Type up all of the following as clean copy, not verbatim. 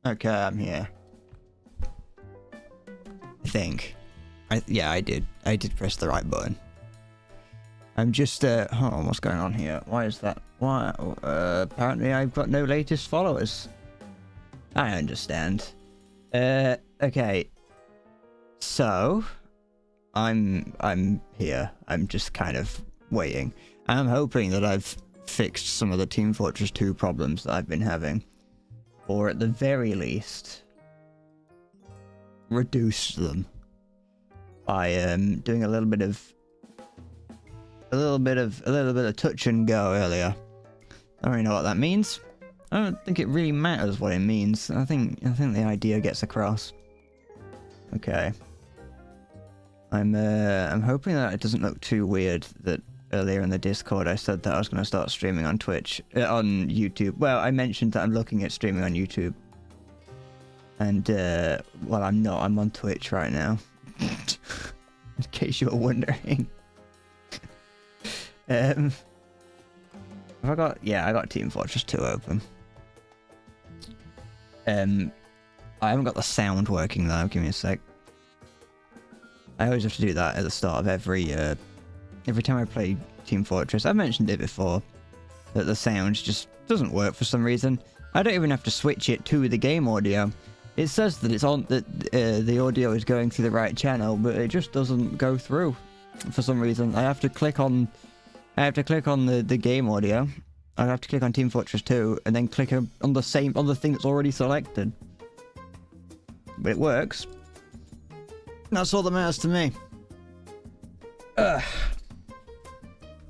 Okay, I'm here. I think. Yeah, I did. I did press the right button. I'm just, hold on, what's going on here? Why is that? Why? Apparently I've got no latest followers. I understand. Okay. So, I'm here. I'm just kind of waiting. I'm hoping that I've fixed some of the Team Fortress 2 problems that I've been having. Or at the very least, reduced them by doing a little bit of touch and go earlier. I don't really know what that means. I don't think it really matters what it means. I think the idea gets across. Okay. I'm hoping that it doesn't look too weird that earlier in the Discord I said that I was going to start streaming on Twitch, on YouTube. Well, I mentioned that I'm looking at streaming on YouTube. And, well, I'm not. I'm on Twitch right now. In case you were wondering. Have I got... Yeah, I got Team Fortress 2 open. I haven't got the sound working though. Give me a sec. I always have to do that at the start of every time I play Team Fortress. I've mentioned it before, that the sound just doesn't work for some reason. I don't even have to switch it to the game audio. It says that it's on, that the audio is going through the right channel, but it just doesn't go through for some reason. I have to click on the game audio. I have to click on Team Fortress 2 and then click on the thing that's already selected. But it works. That's all that matters to me. Ugh.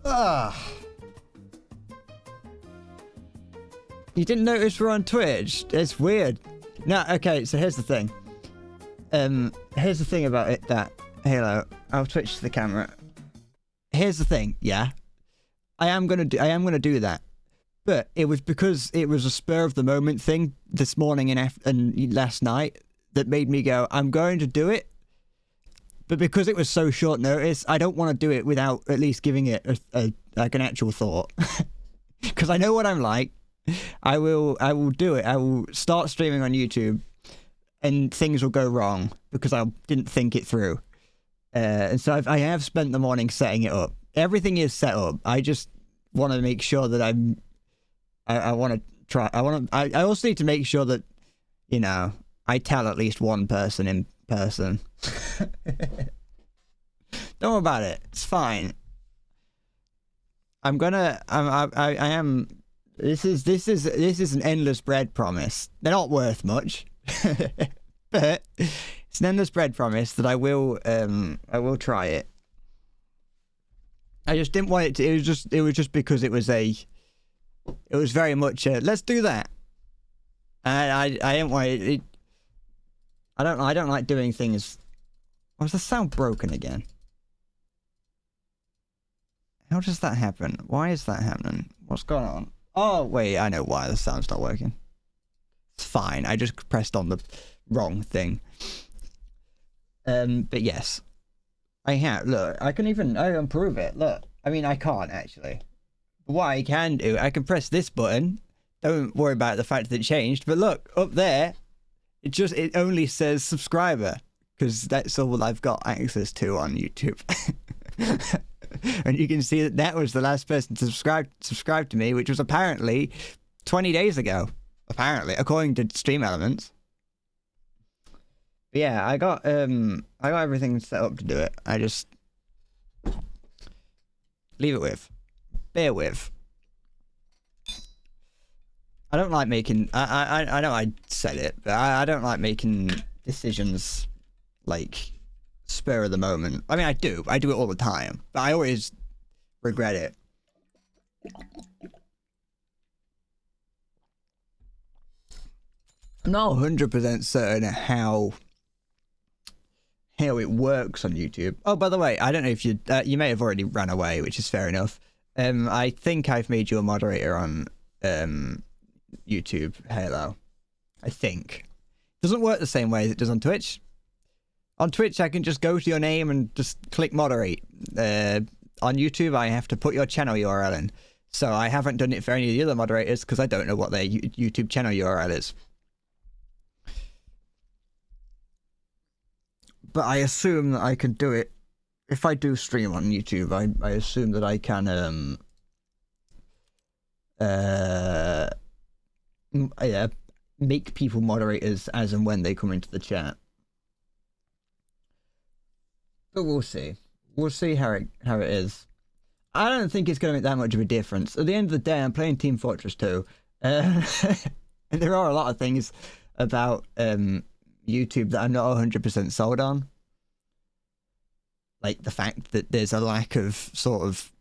Ugh. You didn't notice we're on Twitch? It's weird. No, okay, so here's the thing. Here's the thing about it, that Halo. I'll switch to the camera. Here's the thing, yeah. I am gonna do that. But it was because it was a spur of the moment thing this morning and last night that made me go, I'm going to do it. But because it was so short notice, I don't want to do it without at least giving it like an actual thought. Because I know what I'm like. I will do it. I will start streaming on YouTube and things will go wrong because I didn't think it through. And so I have spent the morning setting it up. Everything is set up. I just want to make sure that I want to try. I also need to make sure that, you know, I tell at least one person in person. Don't worry about it. It's fine. This is an endless bread promise. They're not worth much, but it's an endless bread promise that I will try it. I just didn't want it to. It was just because it was very much let's do that. And I didn't want it. I don't like doing things. Was the sound broken again? How does that happen? Why is that happening? What's going on? Oh, wait, I know why the sound's not working. It's fine, I just pressed on the wrong thing. But yes. I have, look, I can improve it, look. I mean, I can't, actually. But what I can do, I can press this button. Don't worry about the fact that it changed, but look, up there, it only says subscriber. Because that's all I've got access to on YouTube. And you can see that was the last person to subscribe to me, which was apparently 20 days ago. Apparently, according to Stream Elements. But yeah, I got everything set up to do it. I just leave it with. Bear with. I don't like making I know I said it, but I don't like making decisions like spur of the moment. I mean, I do it all the time, but I always regret it. I'm not 100% certain how it works on YouTube. Oh, by the way, I don't know if you may have already run away, which is fair enough. I think I've made you a moderator on YouTube Halo. I think. Doesn't work the same way as it does on Twitch. On Twitch, I can just go to your name and just click moderate. On YouTube, I have to put your channel URL in. So I haven't done it for any of the other moderators because I don't know what their YouTube channel URL is. but I assume that I can do it. If I do stream on YouTube, I assume that I can yeah, make people moderators as and when they come into the chat. But we'll see. We'll see how it is. I don't think it's going to make that much of a difference. At the end of the day, I'm playing Team Fortress 2. And there are a lot of things about YouTube that I'm not 100% sold on. Like the fact that there's a lack of sort of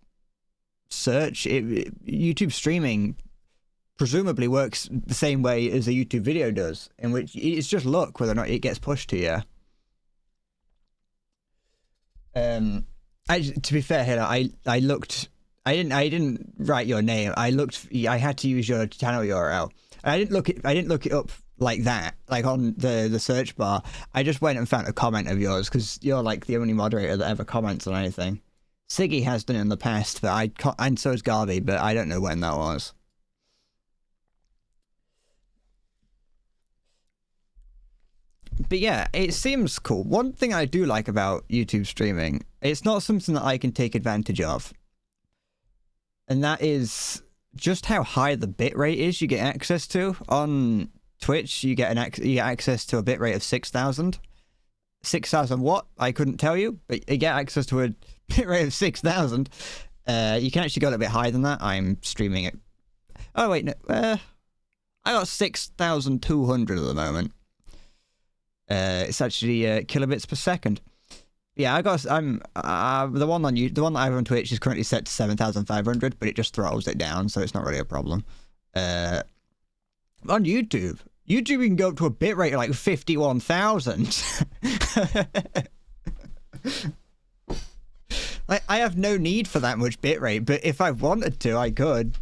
search. YouTube streaming presumably works the same way as a YouTube video does, in which it's just luck whether or not it gets pushed to you. To be fair, Hila, I looked. I didn't write your name. I had to use your channel URL. I didn't look it up like that, like on the search bar. I just went and found a comment of yours because you're like the only moderator that ever comments on anything. Siggy has done it in the past, but and so has Garvey, but I don't know when that was. But yeah, it seems cool. One thing I do like about YouTube streaming, it's not something that I can take advantage of. And that is just how high the bitrate is you get access to. On Twitch, you get access to a bitrate of 6,000. 6,000 what? I couldn't tell you, but you get access to a bitrate of 6,000. You can actually go a little bit higher than that. I'm streaming it. Oh wait, no. I got 6,200 at the moment. It's actually kilobits per second. Yeah, I'm the one that I have on Twitch is currently set to 7,500, but it just throttles it down, so it's not really a problem. On YouTube you can go up to a bitrate of like 51,000. I have no need for that much bitrate, but if I wanted to, I could.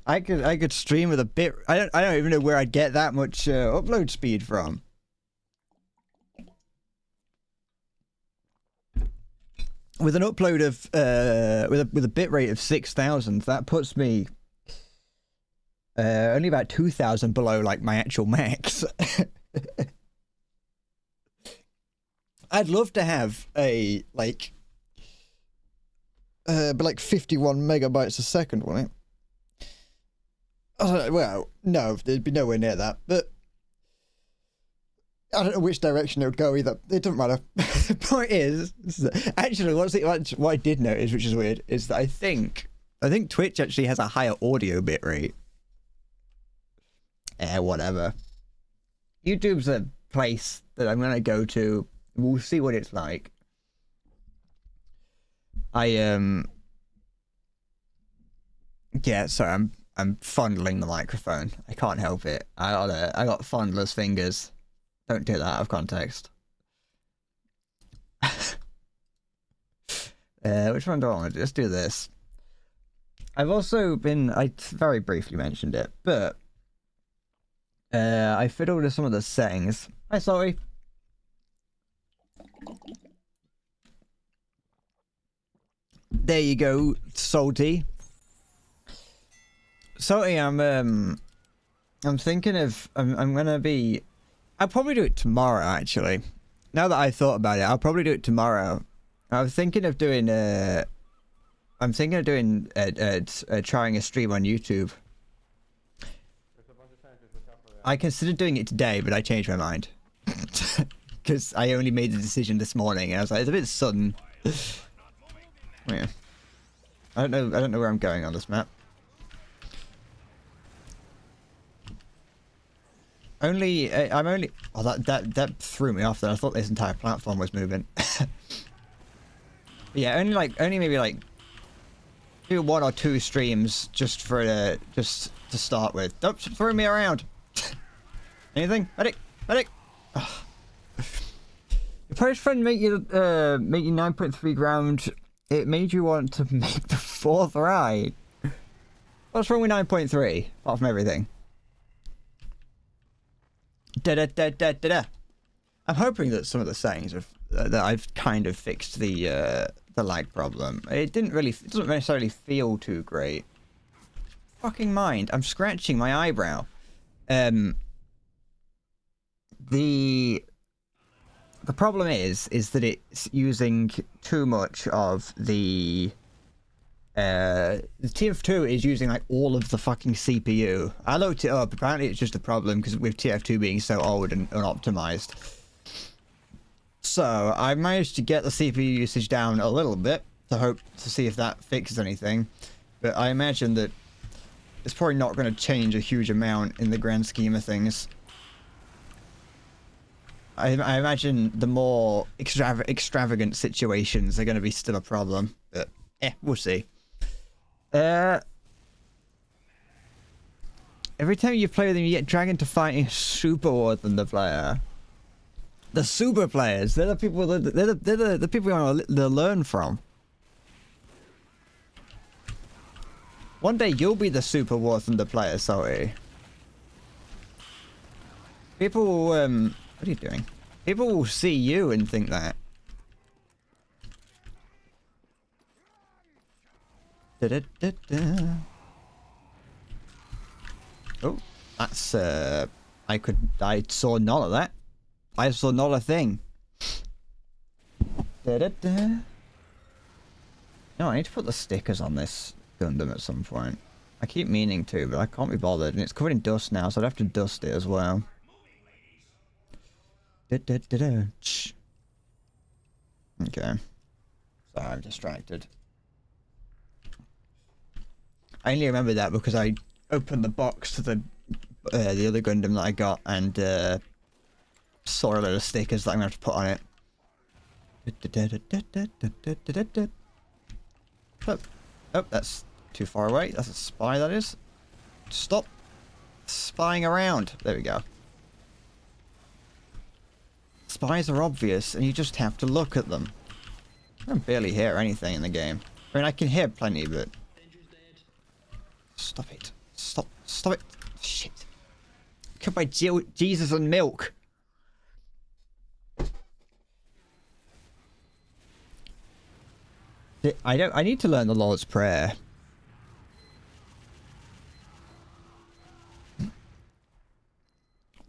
I could stream with a bit. I don't even know where I'd get that much upload speed from. With an upload of with a bitrate of 6,000, that puts me only about 2,000 below like my actual max. I'd love to have a like 51 megabytes a second, wouldn't it? I don't know, well, no, there'd be nowhere near that, but I don't know which direction it would go either. It doesn't matter. The point is, actually, what I did notice, which is weird, is that I think Twitch actually has a higher audio bitrate. Whatever. YouTube's a place that I'm gonna go to. We'll see what it's like. Yeah, sorry, I'm fondling the microphone. I can't help it. I got fondless fingers. Don't take that out of context. Which one do I want to do? Let's do this. I've also been, I very briefly mentioned it, but I fiddled with some of the settings. Hi, sorry. There you go, Salty. Salty, I'm thinking of, I'm gonna be, I'll probably do it tomorrow, actually. Now that I've thought about it, I'll probably do it tomorrow. I was thinking of doing, trying a stream on YouTube. I considered doing it today, but I changed my mind. Because I only made the decision this morning, and I was like, it's a bit sudden. Yeah. I don't know where I'm going on this map. I'm only... Oh, that threw me off there. I thought this entire platform was moving. Yeah, only maybe like do 1 or 2 streams just for just to start with. Don't throw me around. Anything? Medic! Medic! Ugh. Your post friend make you 9.3 ground. It made you want to make the 4th ride. What's wrong with 9.3? Apart from everything. Da-da-da-da-da-da. I'm hoping that some of the settings that I've kind of fixed the lag problem. It doesn't necessarily feel too great. Fucking mind. I'm scratching my eyebrow. The problem is that it's using too much of the TF2 is using like all of the fucking CPU. I looked it up. Apparently, it's just a problem because with TF2 being so old and unoptimized. So I managed to get the CPU usage down a little bit to see if that fixes anything. But I imagine that it's probably not going to change a huge amount in the grand scheme of things. I imagine the more extravagant situations are going to be still a problem. But we'll see. Every time you play them, you get dragged into fighting super more than the player. The super players, they're the people they're the people you want to learn from. One day you'll be the super War Thunder player, sorry. People will, what are you doing? People will see you and think that. Oh, that's, I saw none of that. I saw not a thing. No, I need to put the stickers on this Gundam at some point. I keep meaning to, but I can't be bothered. And it's covered in dust now, so I'd have to dust it as well. Okay. Sorry, I'm distracted. I only remember that because I opened the box to the other Gundam that I got and saw a load of stickers that I'm going to have to put on it. Oh, that's too far away. That's a spy, that is. Stop spying around. There we go. Spies are obvious, and you just have to look at them. I can barely hear anything in the game. I mean, I can hear plenty, but... Stop it. Stop it. Shit. Killed by Jesus and milk. I need to learn the Lord's Prayer.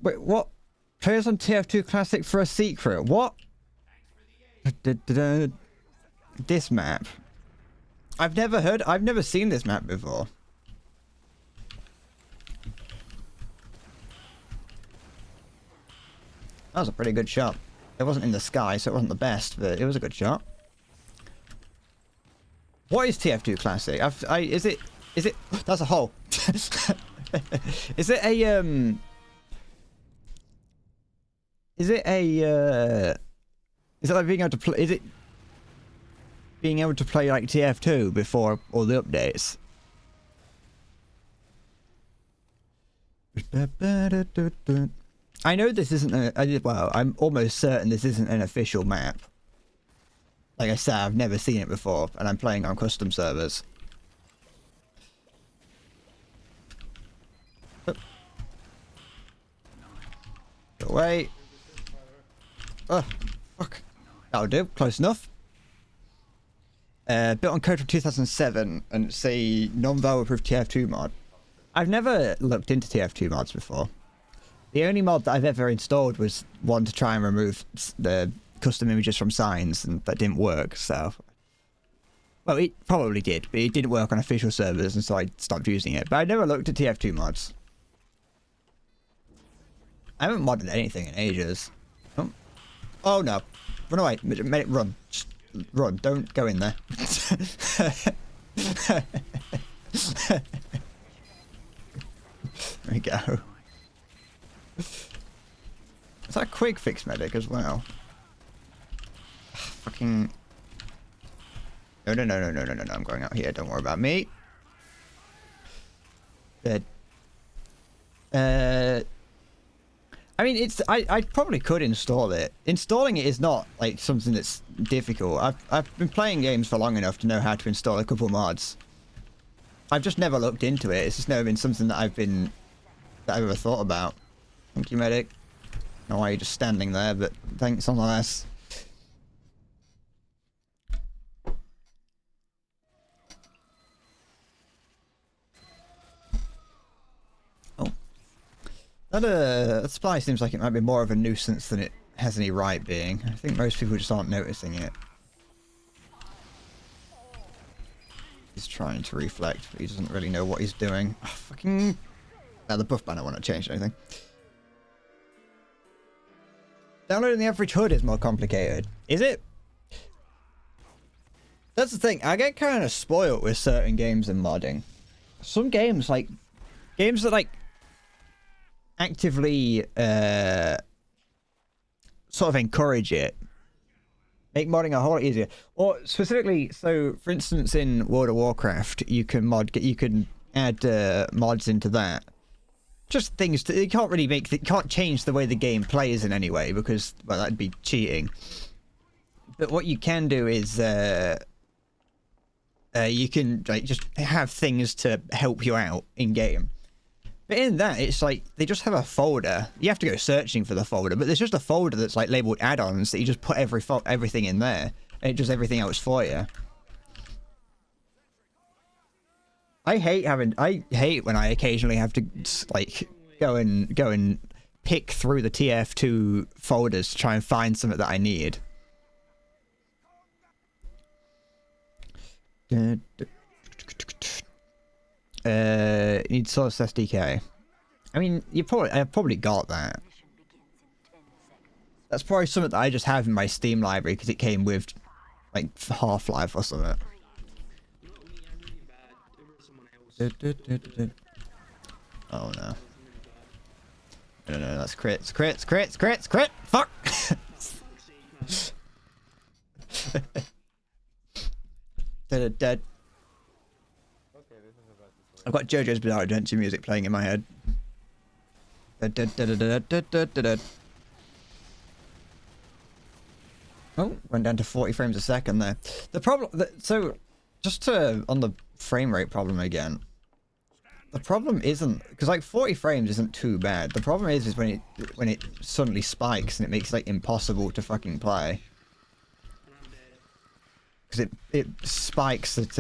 Wait, what? Players on TF2 Classic for a secret. What? This map. I've never seen this map before. That was a pretty good shot. It wasn't in the sky, so it wasn't the best, but it was a good shot. What is TF2 Classic? Is it? That's a hole. Is it a Is it like being able to play? Is it being able to play like TF2 before all the updates? I know this isn't well, I'm almost certain this isn't an official map. Like I said, I've never seen it before, and I'm playing on custom servers. Go away. Oh, fuck. That'll do. Close enough. Built on code from 2007, and it's a non-valve proof TF2 mod. I've never looked into TF2 mods before. The only mod that I've ever installed was one to try and remove the custom images from signs, and that didn't work, so... Well, it probably did, but it didn't work on official servers, and so I stopped using it. But I never looked at TF2 mods. I haven't modded anything in ages. Oh, oh no. Run away. Run. Just run. Don't go in there. There we go. Is that a quick fix medic as well? Fucking... No, I'm going out here. Don't worry about me. Dead. I mean, it's... I probably could install it. Installing it is not, like, something that's difficult. I've been playing games for long enough to know how to install a couple mods. I've just never looked into it. It's just never been something that I've ever thought about. Thank you, medic. I don't know why you're just standing there, but thanks nonetheless. Oh. That supply seems like it might be more of a nuisance than it has any right being. I think most people just aren't noticing it. He's trying to reflect, but he doesn't really know what he's doing. Oh, fucking... Now the buff banner won't change anything. Downloading the average HUD is more complicated. Is it? That's the thing. I get kind of spoiled with certain games and modding. Some games, like... Games that, like... actively, sort of encourage it. Make modding a whole lot easier. Or specifically, so for instance in World of Warcraft, you can add mods into that. Just things to, you can't really can't change the way the game plays in any way because, well, that'd be cheating. But what you can do is, you can like just have things to help you out in game. But in that, it's like, they just have a folder. You have to go searching for the folder, but there's just a folder that's like labeled add-ons that you just put everything in there, and it does everything else for you. I hate when I occasionally have to, like, go and pick through the TF2 folders to try and find something that I need. Need source SDK. I mean, I've probably got that. That's probably something that I just have in my Steam library because it came with, like, Half-Life or something. Oh no. No, that's crits. Fuck! Dead. I've got JoJo's Bizarre Adventure music playing in my head. Oh, went down to 40 frames a second there. The problem, so just on the frame rate problem again. The problem isn't, because like 40 frames isn't too bad. The problem is when it suddenly spikes and it makes it like impossible to fucking play. Because it spikes at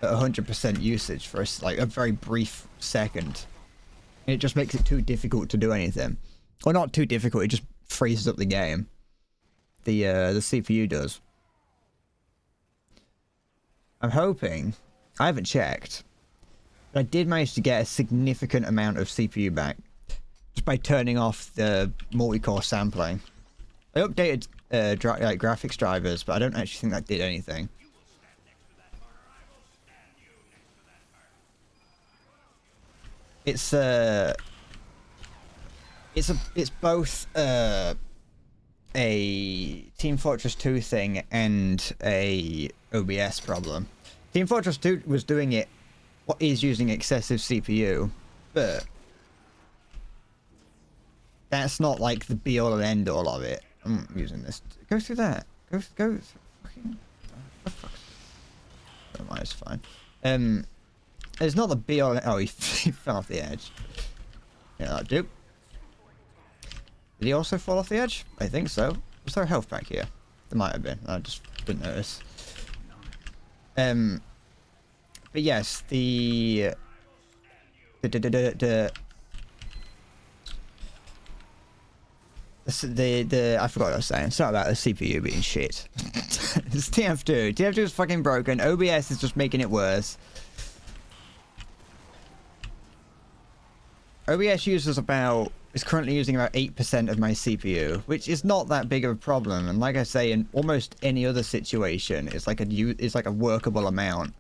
100% usage for like a very brief second. And it just makes it too difficult to do anything. Or not too difficult, it just freezes up the game. The CPU does. I'm hoping, I haven't checked, but I did manage to get a significant amount of CPU back just by turning off the multi-core sampling. I updated like graphics drivers, but I don't actually think that did anything. It's both a Team Fortress 2 thing and a OBS problem. Team Fortress 2 was doing it, is using excessive CPU, but that's not like the be all and end all of it. I'm using this. Go through that. Go. Fucking. Don't mind, it's fine. It's not the be all. Oh, he fell off the edge. Yeah, that'll do. Did he also fall off the edge? I think so. Was there a health pack here? There might have been. I just didn't notice. But yes, I forgot what I was saying. It's not about the CPU being shit. It's TF2. TF2 is fucking broken. OBS is just making it worse. OBS is currently using about 8% of my CPU, which is not that big of a problem. And like I say, in almost any other situation, it's like a workable amount.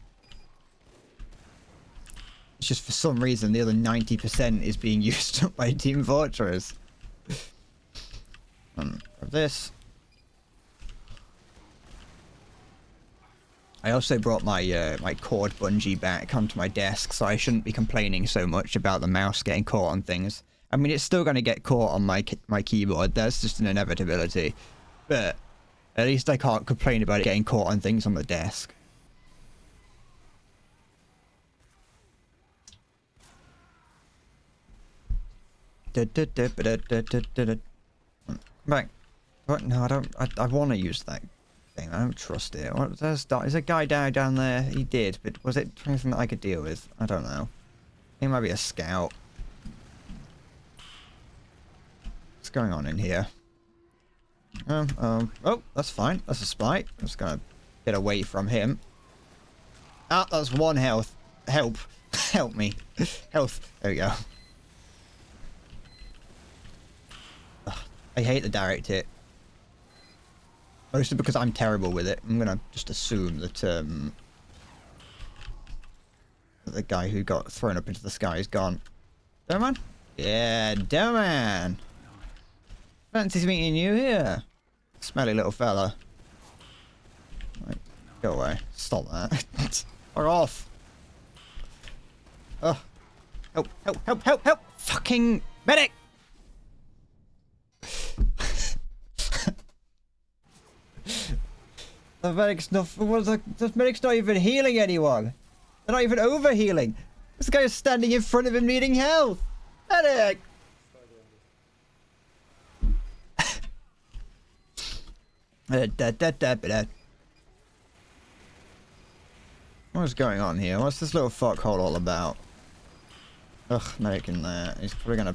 It's just for some reason the other 90% is being used up by Team Fortress. Of this. I also brought my my cord bungee back onto my desk, so I shouldn't be complaining so much about the mouse getting caught on things. I mean, it's still going to get caught on my keyboard. That's just an inevitability. But at least I can't complain about it getting caught on things on the desk. Right. What? No, I don't. I want to use that thing. I don't trust it. What? There's a guy down there. He did, but was it something that I could deal with? I don't know. He might be a scout. What's going on in here? Oh, that's fine. That's a spy. I'm just gonna get away from him. Ah, that's one health. Help. Help me. Health. There we go. Ugh, I hate the direct hit. Mostly because I'm terrible with it. I'm gonna just assume that, that the guy who got thrown up into the sky is gone. Doman? Yeah, Doman! Fancy meeting you here. Smelly little fella. Right, go away. Stop that. Fuck off. Oh. Help, help, help, help, help! Fucking medic! The medic's not. The medic's not even healing anyone. They're not even over healing. This guy is standing in front of him needing health. Medic! What's going on here? What's this little fuckhole all about? Ugh, medic in there. He's probably gonna...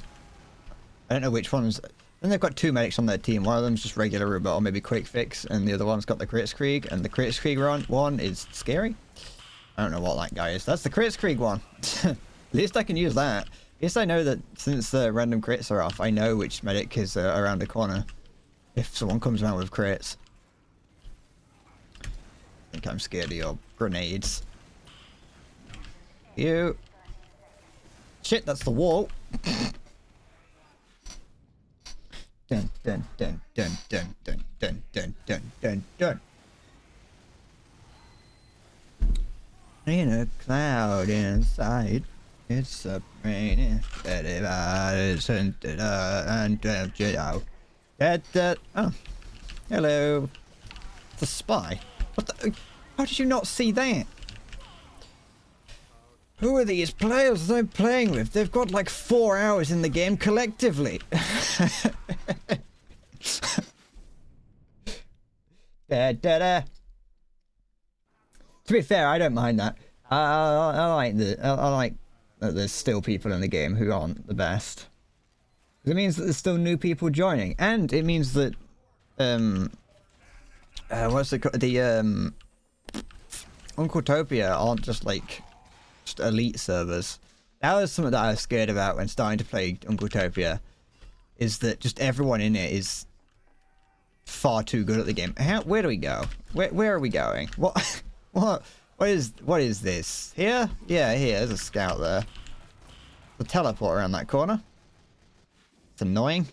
I don't know which one's... Then they've got two medics on their team. One of them's just regular robot or maybe quick fix, and the other one's got the Kritzkrieg, and the Kritzkrieg one is scary. I don't know what that guy is. That's the Kritzkrieg one. At least I can use that. At least I know that since the random crits are off, I know which medic is around the corner. If someone comes around with crits. I think I'm scared of your grenades. You. Shit, that's the wall. Dun dun dun dun dun dun dun dun dun dun dun. In a cloud inside, it's a raining. Oh, hello. It's a spy. What the? How did you not see that? Who are these players that I'm playing with? They've got like 4 hours in the game collectively. Da, da, da. To be fair, I don't mind that. I like that there's still people in the game who aren't the best. It means that there's still new people joining, and it means that what's it called? The Uncletopia aren't just like elite servers. That was something that I was scared about when starting to play Uncletopia. Is that just everyone in it is far too good at the game? Where do we go? Where are we going? What? What is this? Here? Yeah, here. There's a scout there. The teleport around that corner. It's annoying.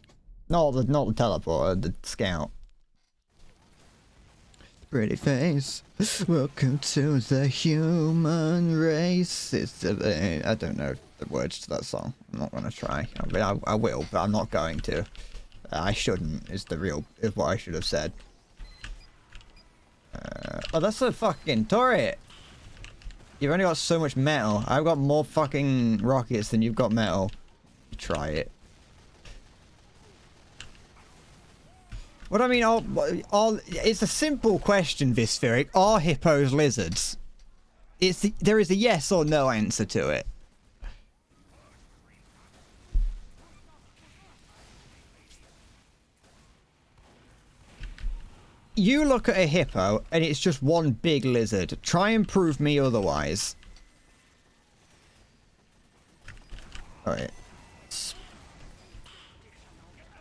Not the teleporter, the scout. Pretty face. Welcome to the human race. I don't know the words to that song. I'm not gonna try. I mean, I will, but I'm not going to. I shouldn't. Is what I should have said. Oh, that's a fucking turret. You've only got so much metal. I've got more fucking rockets than you've got metal. Try it. What I mean, it's a simple question, Vispheric. Are hippos lizards? There is a yes or no answer to it. You look at a hippo and it's just one big lizard. Try and prove me otherwise. Alright.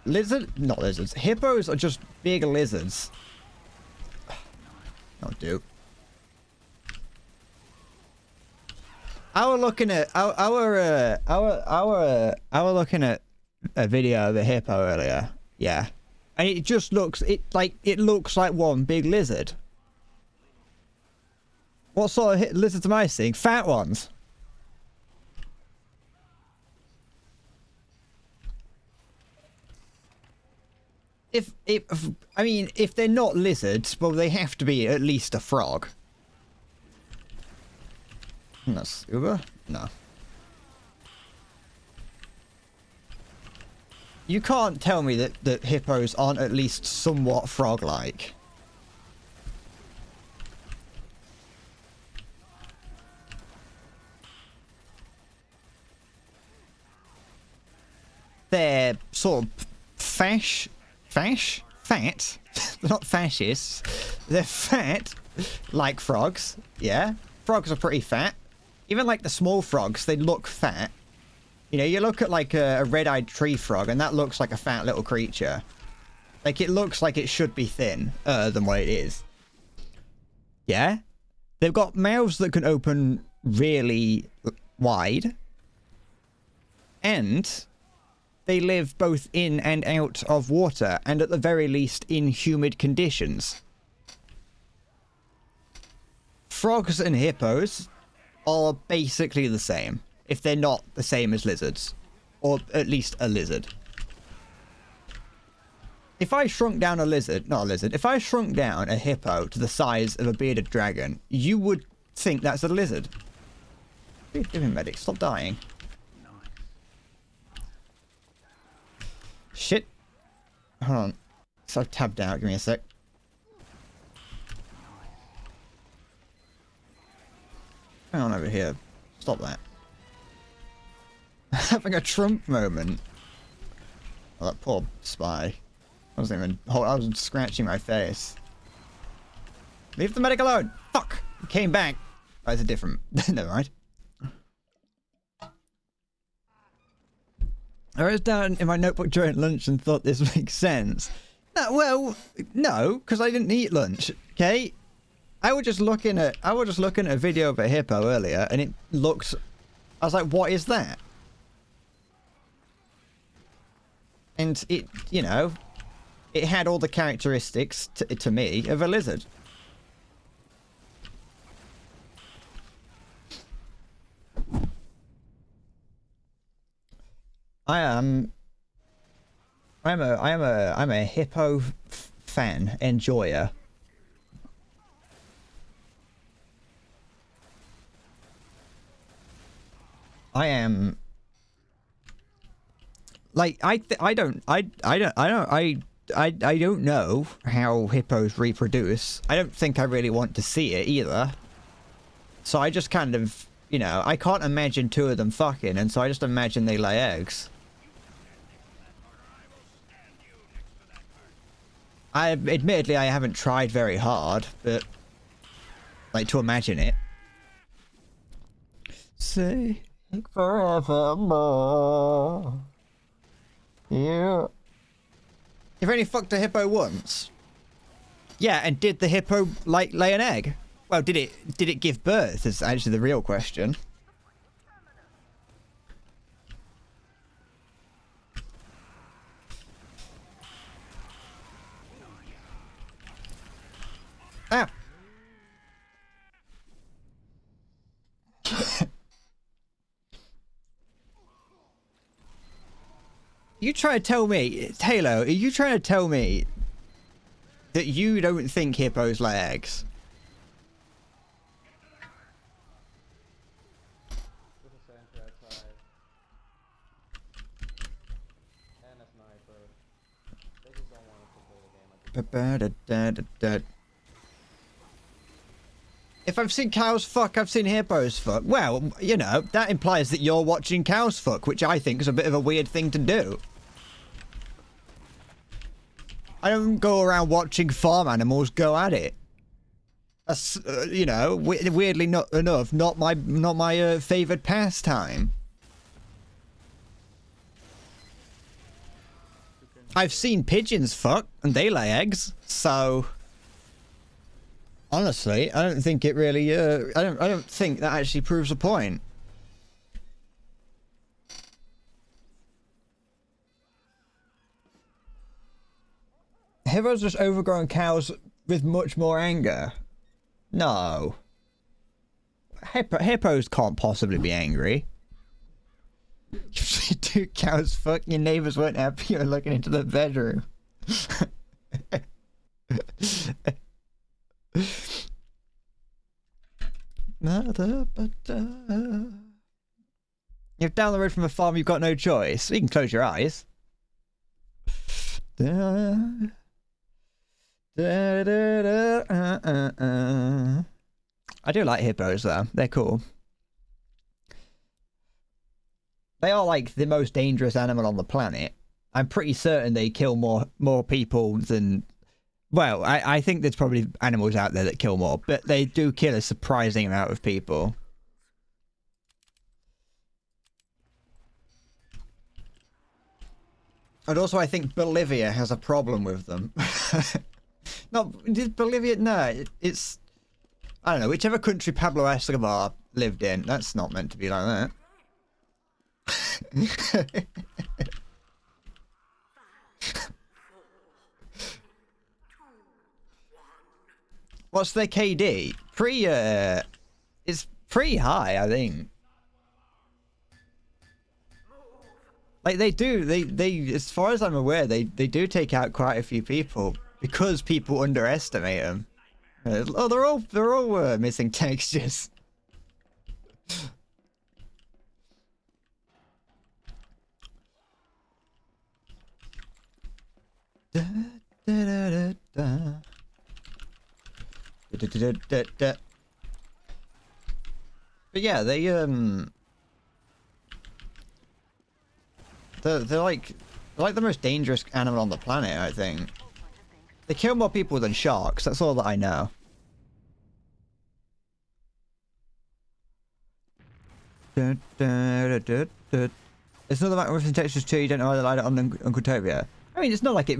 Not lizards. Hippos are just big lizards. Don't do. I was looking at looking at a video of a hippo earlier. Yeah. And it just looks it looks like one big lizard. What sort of lizards am I seeing? Fat ones. I mean, if they're not lizards, well, they have to be at least a frog. That's Uber? No. You can't tell me that hippos aren't at least somewhat frog-like. They're sort of fat. They're not fascists. They're fat, like frogs. Yeah, frogs are pretty fat. Even like the small frogs, they look fat. You know, you look at like a red-eyed tree frog, and that looks like a fat little creature. Like, it looks like it should be thin than what it is. Yeah? They've got mouths that can open really wide. And they live both in and out of water, and at the very least in humid conditions. Frogs and hippos are basically the same, if they're not the same as lizards. Or at least a lizard. If I shrunk down a lizard, not a lizard, if I shrunk down a hippo to the size of a bearded dragon, you would think that's a lizard. What are you doing, medic? Stop dying. Shit. Hold on. So I've tabbed out. Give me a sec. Hang on over here. Stop that. Having a Trump moment. Oh, that poor spy. I was scratching my face. Leave the medic alone! Fuck! He came back. Oh, it's a different... Never mind. I wrote down in my notebook during lunch and thought this makes sense. No, well, no, because I didn't eat lunch, okay? I was just looking at a video of a hippo earlier, and it looks... I was like, what is that? And it, you know... It had all the characteristics, to me, of a lizard. I'm a hippo fan, enjoyer. I am... Like, I don't know how hippos reproduce. I don't think I really want to see it either. So I just kind of, you know, I can't imagine two of them fucking, and so I just imagine they lay eggs. Admittedly, I haven't tried very hard, but like to imagine it. Say forevermore. Yeah. You've only fucked a hippo once. Yeah, and did the hippo like lay an egg? Well, did it give birth? Is actually the real question. Ah. You trying to tell me, Taylor, are you trying to tell me that you don't think hippos lay eggs? If I've seen cows fuck, I've seen hippos fuck. Well, you know, that implies that you're watching cows fuck, which I think is a bit of a weird thing to do. I don't go around watching farm animals go at it. That's, you know, weirdly not my favoured pastime. I've seen pigeons fuck, and they lay eggs, so... Honestly, I don't think it really, I don't think that actually proves a point. Hippos just overgrown cows with much more anger. No. Hippos can't possibly be angry. If you two cows fuck, your neighbors weren't happy you're looking into the bedroom. You're down the road from a farm, you've got no choice. You can close your eyes. I do like hippos though, they're cool. They are like the most dangerous animal on the planet, I'm pretty certain they kill more people than. Well, I think there's probably animals out there that kill more, but they do kill a surprising amount of people. And also, I think Bolivia has a problem with them. Not did Bolivia? No, it's I don't know. Whichever country Pablo Escobar lived in, that's not meant to be like that. What's their KD? It's pretty high, I think. Like they as far as I'm aware, they do take out quite a few people because people underestimate them. Oh, they're all missing textures. Da, da, da, da, da. But yeah, they're like the most dangerous animal on the planet, I think. They kill more people than sharks, that's all that I know. It's another map with textures too, you don't know why they light it on Uncletopia. I mean, it's not like it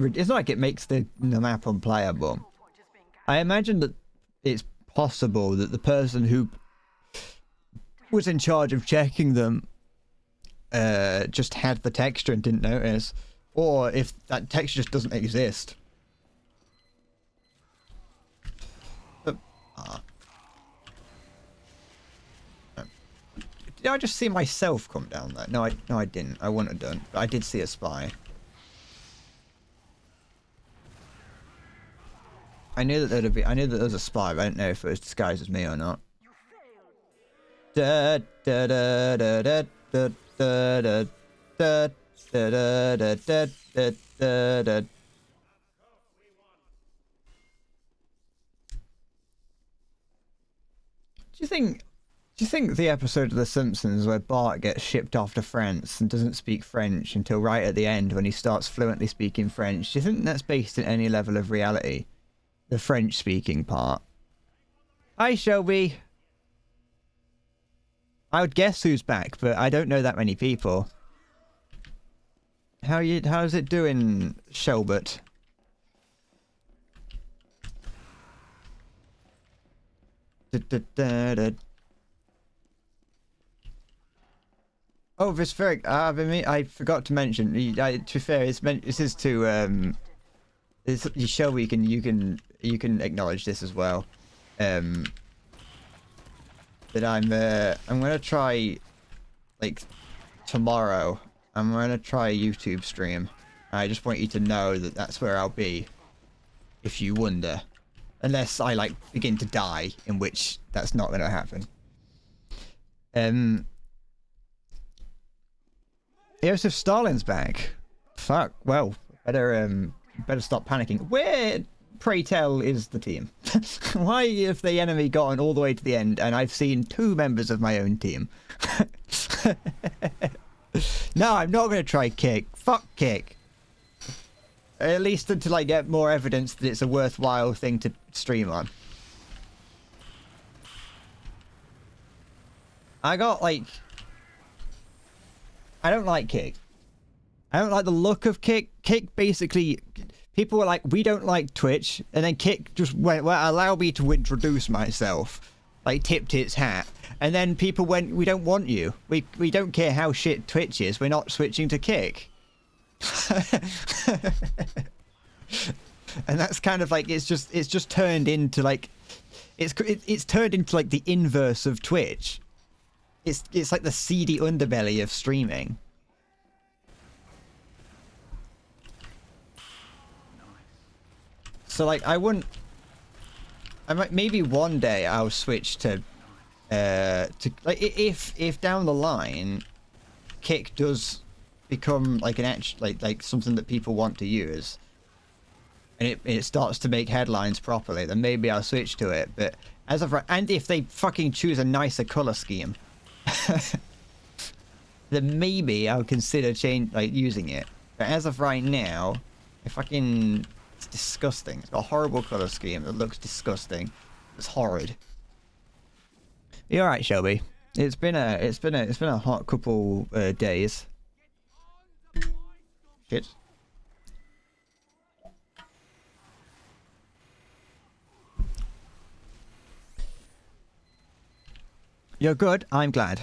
makes the map unplayable. I imagine that it's possible that the person who was in charge of checking them just had the texture and didn't notice, or if that texture just doesn't exist. But, did I just see myself come down there? No, I didn't. I wouldn't have done. But I did see a spy. I knew that there was a spy, but I didn't know if it was disguised as me or not. Da da da da da da. Da, da, da, da, da, da, da, da, da. Do you think the episode of The Simpsons where Bart gets shipped off to France and doesn't speak French until right at the end when he starts fluently speaking French, do you think that's based in any level of reality? The French speaking part. Hi, Shelby. I would guess who's back, but I don't know that many people. How's it doing, Shelbert? Oh, Visferic, I forgot to mention. To be fair, this is to Shelby. You can acknowledge this as well. That I'm gonna try, like, tomorrow, I'm gonna try a YouTube stream. I just want you to know that that's where I'll be, if you wonder. Unless I, like, begin to die, in which that's not gonna happen. Joseph Stalin's back. Fuck, well, better stop panicking. Where, pray tell, is the team? Why have the enemy gotten all the way to the end and I've seen 2 members of my own team? No, I'm not going to try kick. Fuck kick. At least until I get more evidence that it's a worthwhile thing to stream on. I don't like kick. I don't like the look of kick. Kick basically... People were like, we don't like Twitch, and then Kick just went, well, allow me to introduce myself. Like, tipped its hat. And then people went, we don't want you. We don't care how shit Twitch is, we're not switching to Kick. And that's kind of like, it's just turned into like, it's turned into like the inverse of Twitch. It's like the seedy underbelly of streaming. So like maybe one day I'll switch to like if down the line Kick does become like an like something that people want to use and it starts to make headlines properly, then maybe I'll switch to it. But as of right, and if they fucking choose a nicer color scheme, then maybe I'll consider using it. But as of right now, it's disgusting. It's got a horrible color scheme. It looks disgusting. It's horrid. You all right, Shelby? It's been a hot couple days. Shit. You're good. I'm glad.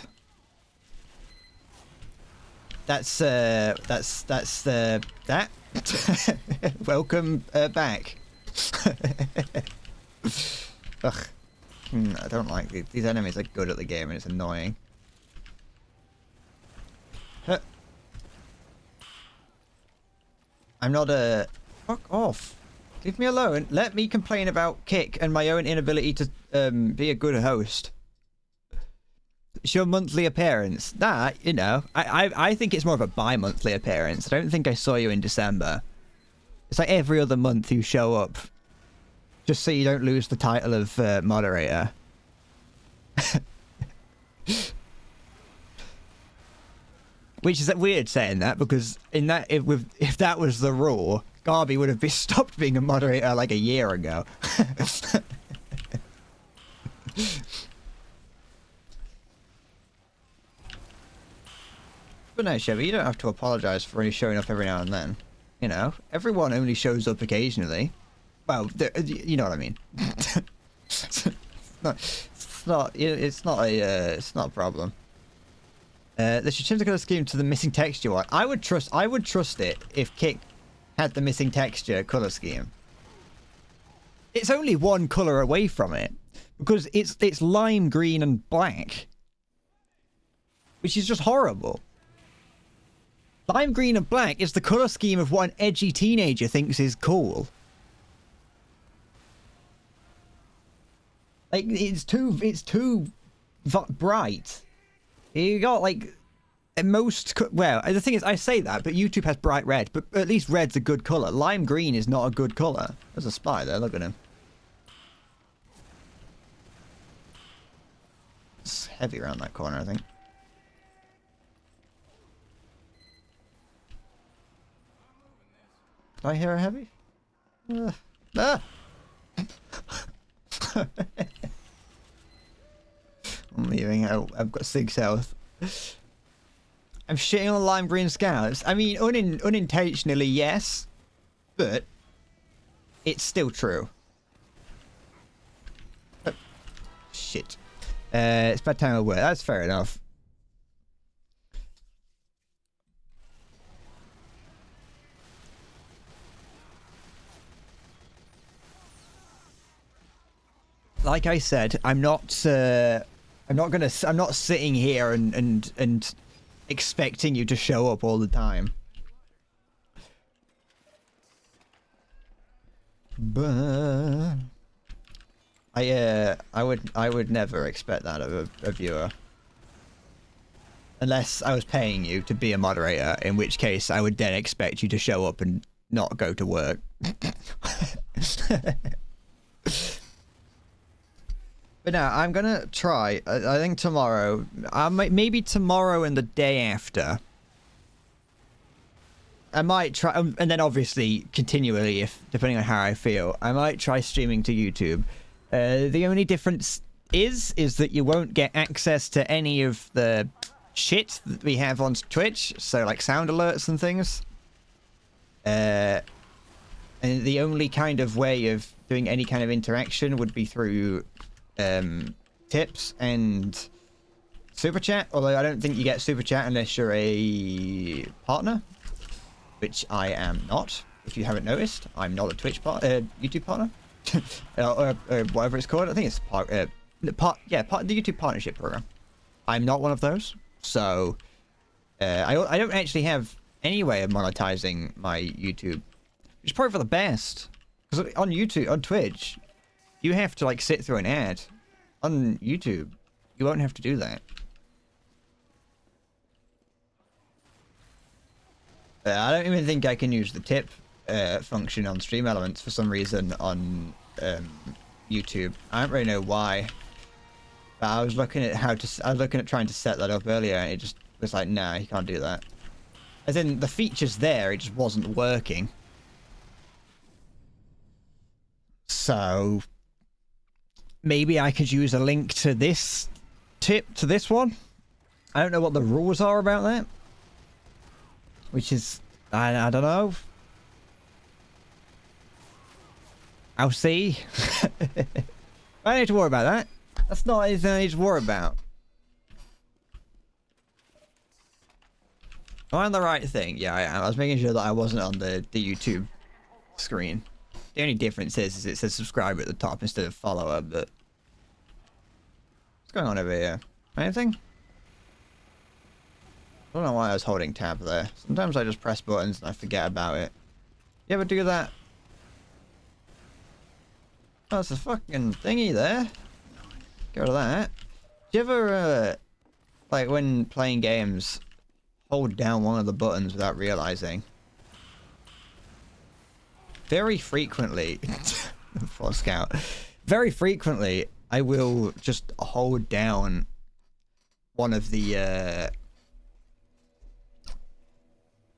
That's that. Welcome back. Ugh. I don't like these enemies are good at the game and it's annoying. Huh. I'm not a... Fuck off. Leave me alone. Let me complain about Kick and my own inability to be a good host. It's your monthly appearance. That, you know, I think it's more of a bi-monthly appearance. I don't think I saw you in December. It's like every other month you show up. Just so you don't lose the title of moderator. Which is weird saying that, because in that if that was the rule, Garby would have stopped being a moderator like a year ago. But no, Chevy, you don't have to apologize for only showing up every now and then. You know, everyone only shows up occasionally. Well, you know what I mean. It's not a problem. They should change the color scheme to the missing texture one. I would trust it if Kick had the missing texture color scheme. It's only one color away from it, because it's lime green and black, which is just horrible. Lime green and black is the color scheme of what an edgy teenager thinks is cool. Like, it's too bright. You got, like, well, the thing is, I say that, but YouTube has bright red, but at least red's a good color. Lime green is not a good color. There's a spy there, look at him. It's heavy around that corner, I think. Did I hear a heavy? I'm leaving. I've got 6 health. I'm shitting on lime green scouts. I mean, unintentionally, yes, but it's still true. Oh, shit. It's bad time of work. That's fair enough. Like I said, I'm not sitting here and expecting you to show up all the time. But I would never expect that of a viewer. Unless I was paying you to be a moderator, in which case I would then expect you to show up and not go to work. But now I'm gonna try. I think tomorrow, maybe tomorrow and the day after, I might try, and then obviously continually, if depending on how I feel, I might try streaming to YouTube. The only difference is that you won't get access to any of the shit that we have on Twitch, so like sound alerts and things. And the only kind of way of doing any kind of interaction would be through tips and super chat, although I don't think you get super chat unless you're a partner, which I am not. If you haven't noticed, I'm not a YouTube partner. or whatever it's called. I think it's part of the YouTube partnership program. I'm not one of those, so I don't actually have any way of monetizing my YouTube, which is probably for the best, because on Twitch, you have to like sit through an ad. On YouTube, you won't have to do that. I don't even think I can use the tip function on Stream Elements for some reason on YouTube. I don't really know why. But I was looking at trying to set that up earlier, and it just was like, nah, you can't do that. As in, the feature's there, it just wasn't working. So, maybe I could use a link to this tip, to this one. I don't know what the rules are about that. Which is, I don't know. I'll see. I don't need to worry about that. That's not anything I need to worry about. Am I on the right thing? Yeah, I am. I was making sure that I wasn't on the YouTube screen. The only difference is it says subscribe at the top instead of follower, but... What's going on over here? Anything? I don't know why I was holding tab there. Sometimes I just press buttons and I forget about it. You ever do that? Oh, there's a fucking thingy there. Get rid of that. Do you ever, like when playing games, hold down one of the buttons without realizing? Very frequently, for Scout, very frequently, I will just hold down one of the,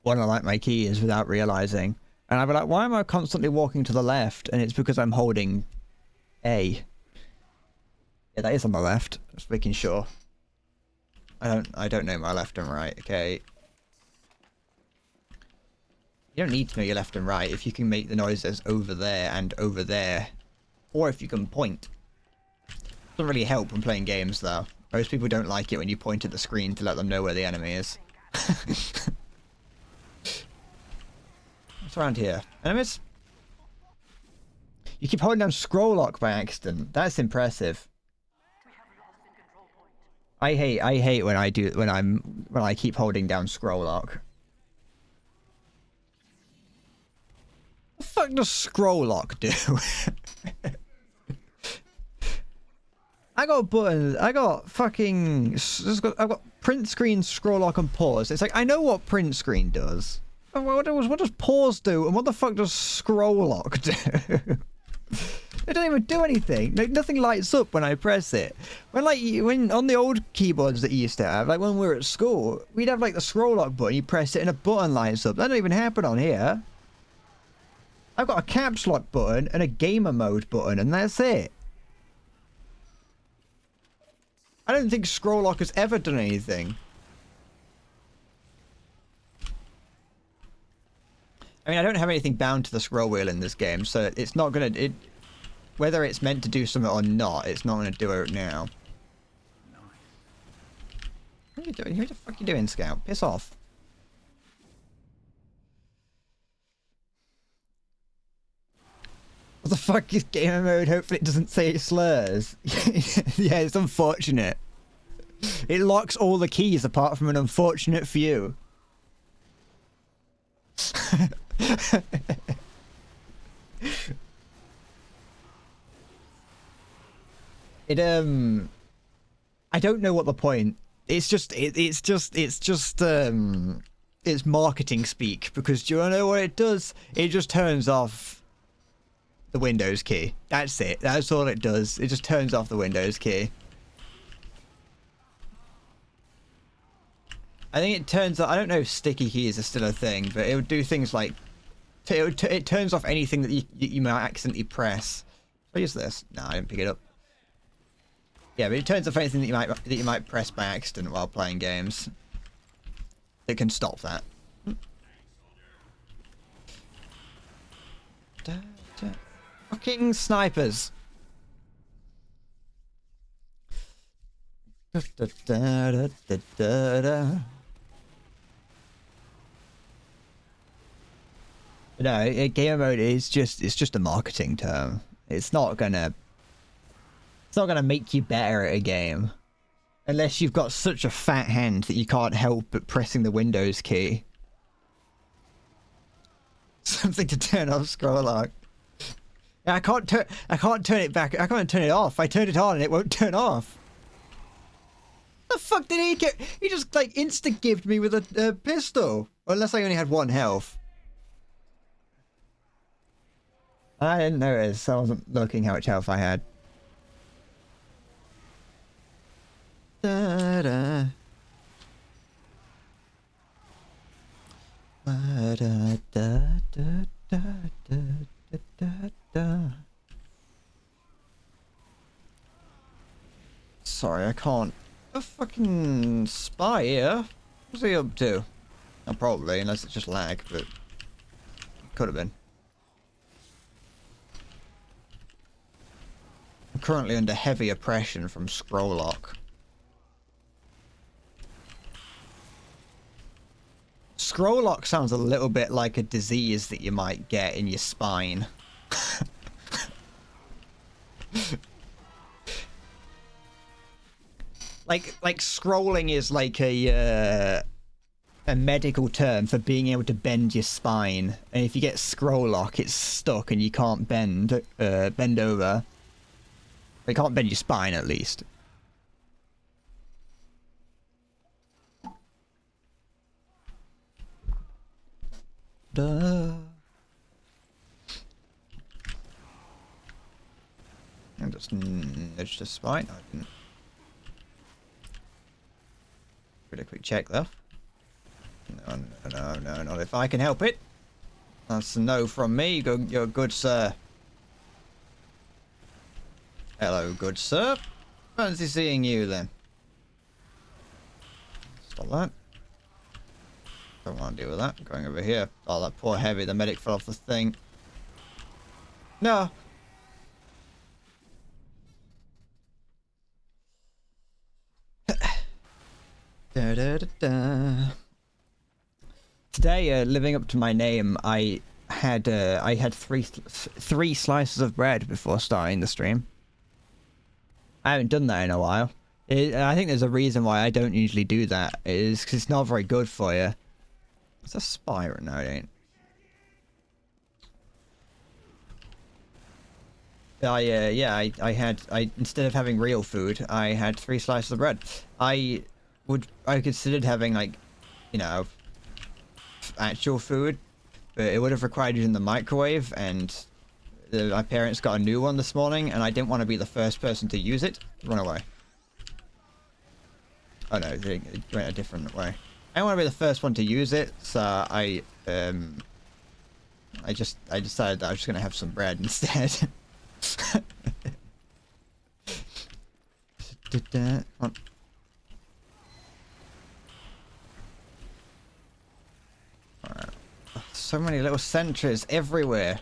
one of like my keys without realizing. And I'll be like, why am I constantly walking to the left? And it's because I'm holding A. Yeah, that is on the left. Just making sure. I don't know my left and right, okay. You don't need to know your left and right if you can make the noises over there and over there. Or if you can point. Doesn't really help when playing games though. Most people don't like it when you point at the screen to let them know where the enemy is. What's around here? Enemies? You keep holding down scroll lock by accident. That's impressive. I hate when I keep holding down scroll lock. What the fuck does scroll lock do? I got buttons. I got fucking. I've got print screen, scroll lock, and pause. It's like I know what print screen does. What does pause do? And what the fuck does scroll lock do? It don't even do anything. Like, nothing lights up when I press it. When on the old keyboards that you used to have, like when we were at school, we'd have like the scroll lock button. You press it and a button lights up. That don't even happen on here. I've got a caps lock button and a gamer mode button, and that's it. I don't think scroll lock has ever done anything. I mean, I don't have anything bound to the scroll wheel in this game, so it's not gonna... whether it's meant to do something or not, it's not gonna do it now. What are you doing? What the fuck are you doing, Scout? Piss off. What the fuck is gamer mode? Hopefully it doesn't say slurs. Yeah, it's unfortunate. It locks all the keys apart from an unfortunate few. I don't know what the point. It's marketing speak, because do you know what it does? It just turns off the Windows key. That's it. That's all it does. It just turns off the Windows key. I think it turns off... I don't know if sticky keys are still a thing, but it would do things like... It turns off anything that you might accidentally press. What is this? No, I didn't pick it up. Yeah, but it turns off anything that you might press by accident while playing games. It can stop that. Fucking snipers. No, gamer mode is just a marketing term. It's not gonna make you better at a game. Unless you've got such a fat hand that you can't help but pressing the Windows key. Something to turn off scroll lock. I can't turn it back. I can't turn it off. I turned it on and it won't turn off. The fuck did he get? He just like insta-gived me with a pistol. Unless I only had 1 health. I didn't notice. I wasn't looking how much health I had. Da, da. da, da, da, da, da, da, da, da. Sorry, I can't. A fucking spy here. What's he up to? Oh, probably, unless it's just lag, but could have been. I'm currently under heavy oppression from scroll lock. Scroll lock sounds a little bit like a disease that you might get in your spine. like scrolling is like a medical term for being able to bend your spine, and if you get scroll lock, it's stuck and you can't bend over. You can't bend your spine, at least. Duh. And it's just spine. I didn't. Pretty quick check though. No, not if I can help it. That's a no from me. You're good, sir. Hello, good sir. Fancy seeing you then. Stop that. Don't want to deal with that. Going over here. Oh, that poor heavy. The medic fell off the thing. No. Da, da, da, da. Today, living up to my name, I had three slices of bread before starting the stream. I haven't done that in a while. I think there's a reason why I don't usually do that. It is because it's not very good for you. It's a spire. No, it ain't. I instead of having real food, I had 3 slices of bread. I considered having, like, you know, actual food, but it would have required it in the microwave, and my parents got a new one this morning, and I didn't want to be the first person to use it. Run away. Oh no, it went a different way. I don't want to be the first one to use it, so I decided that I was just gonna have some bread instead. Come on. Alright. So many little sentries everywhere.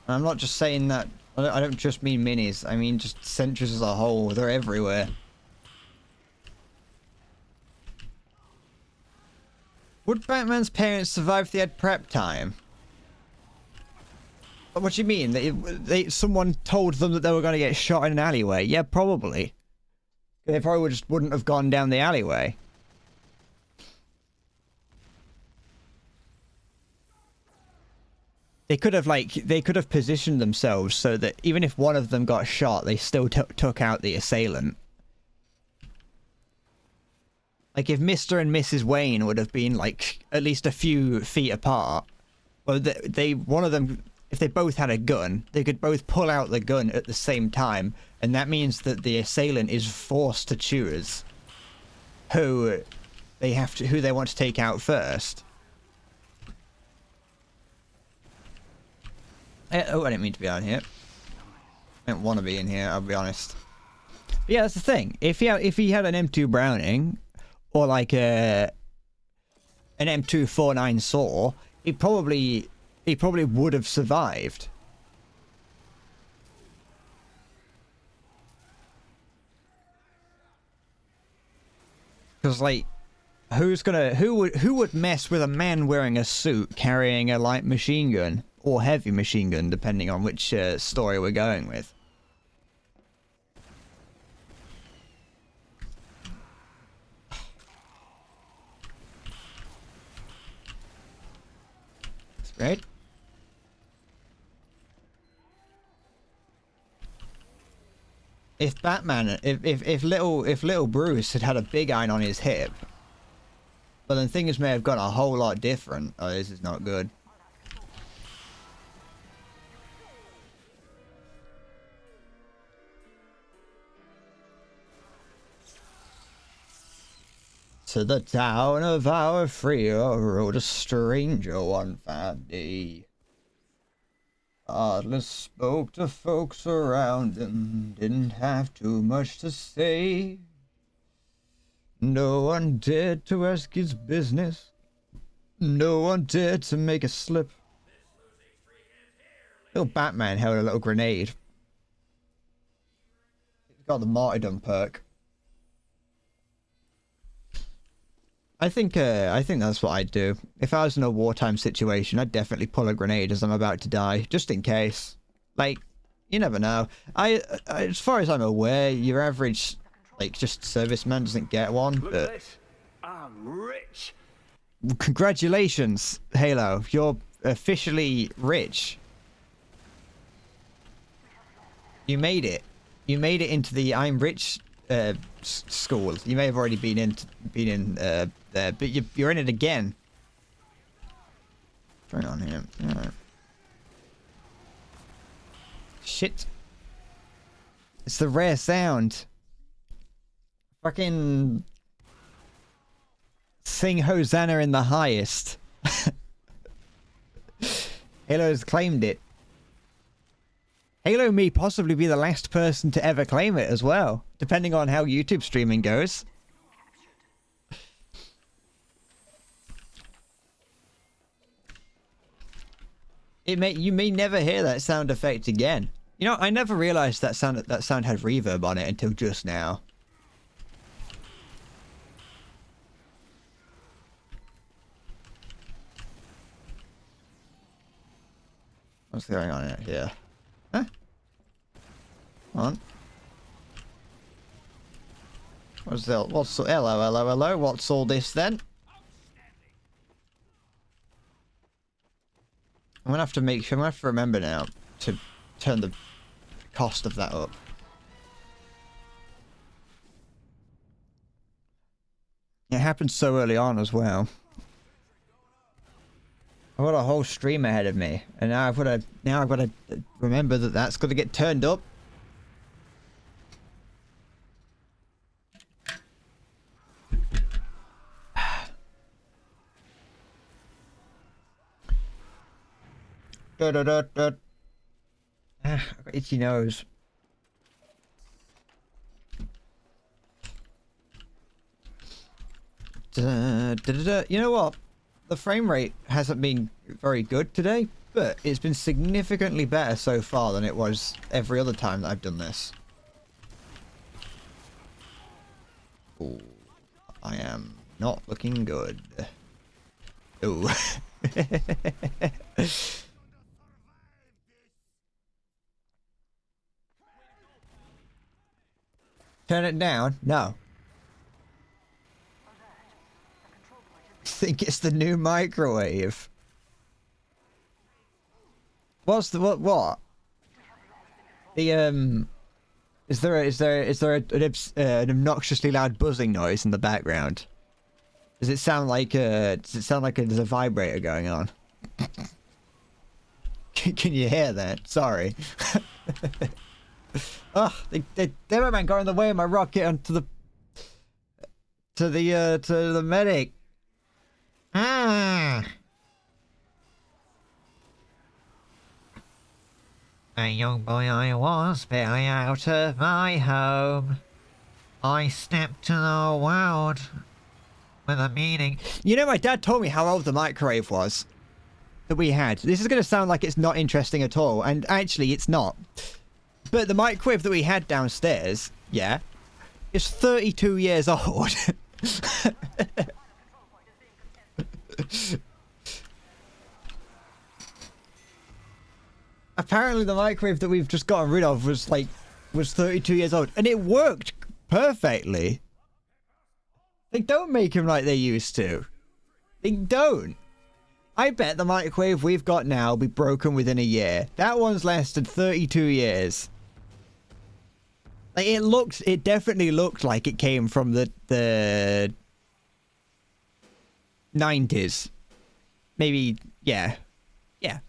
And I'm not just saying that. I don't just mean minis. I mean just sentries as a whole. They're everywhere. Would Batman's parents survive if they had prep time? What do you mean? Someone told them that they were going to get shot in an alleyway? Yeah, probably. They probably just wouldn't have gone down the alleyway. They could have positioned themselves so that even if one of them got shot, they still took out the assailant. Like if Mr. and Mrs. Wayne would have been like at least a few feet apart, well, one of them, if they both had a gun, they could both pull out the gun at the same time, and that means that the assailant is forced to choose who they want to take out first. Oh, I didn't mean to be out here. I didn't want to be in here, I'll be honest. But yeah, that's the thing. If he had an M2 Browning, or like an M249 saw, he probably would have survived. Because like, who would mess with a man wearing a suit carrying a light machine gun or heavy machine gun, depending on which story we're going with? That's great. If Batman, if little Bruce had a big iron on his hip, well then things may have gone a whole lot different. Oh, this is not good. To the town of our Frio rode a stranger one fine day. Hardly spoke to folks around him, didn't have too much to say. No one dared to ask his business, no one dared to make a slip. Little Batman held a little grenade. He's got the martyrdom perk. I think that's what I'd do. If I was in a wartime situation, I'd definitely pull a grenade as I'm about to die, just in case. Like, you never know. As far as I'm aware, your average, like, just serviceman doesn't get one, but... I'm rich. Congratulations, Halo. You're officially rich. You made it. You made it into the I'm rich school. You may have already been in there, but you're in it again. What's going on here? Right. Shit. It's the rare sound. Fucking sing Hosanna in the highest. Halo's claimed it. Halo may possibly be the last person to ever claim it as well, depending on how YouTube streaming goes. You may never hear that sound effect again. You know, I never realized that sound had reverb on it until just now. What's going on here? Huh? Come on. Hello. What's all this then? I'm gonna have to remember now to turn the cost of that up. It happened so early on as well. I've got a whole stream ahead of me, and now I've got to remember that that's got to get turned up. I've got itchy nose. You know what? The frame rate hasn't been very good today, but it's been significantly better so far than it was every other time that I've done this. Ooh, I am not looking good. Ooh. Turn it down? No. I think it's the new microwave. What's the what? The is there an obnoxiously loud buzzing noise in the background? Does it sound like there's a vibrator going on? Can you hear that? Sorry. Oh, the man got in the way of my rocket onto the medic. Ah. A young boy I was, barely out of my home. I stepped to the world with a meaning. You know, my dad told me how old the microwave was that we had. This is going to sound like it's not interesting at all, and actually it's not. But the microwave that we had downstairs, yeah, is 32 years old. Apparently the microwave that we've just gotten rid of was 32 years old, and it worked perfectly. They don't make them like they used to. They don't. I bet the microwave we've got now will be broken within a year. That one's lasted 32 years. Like, it definitely looked like it came from the 90s. Maybe, yeah. Yeah.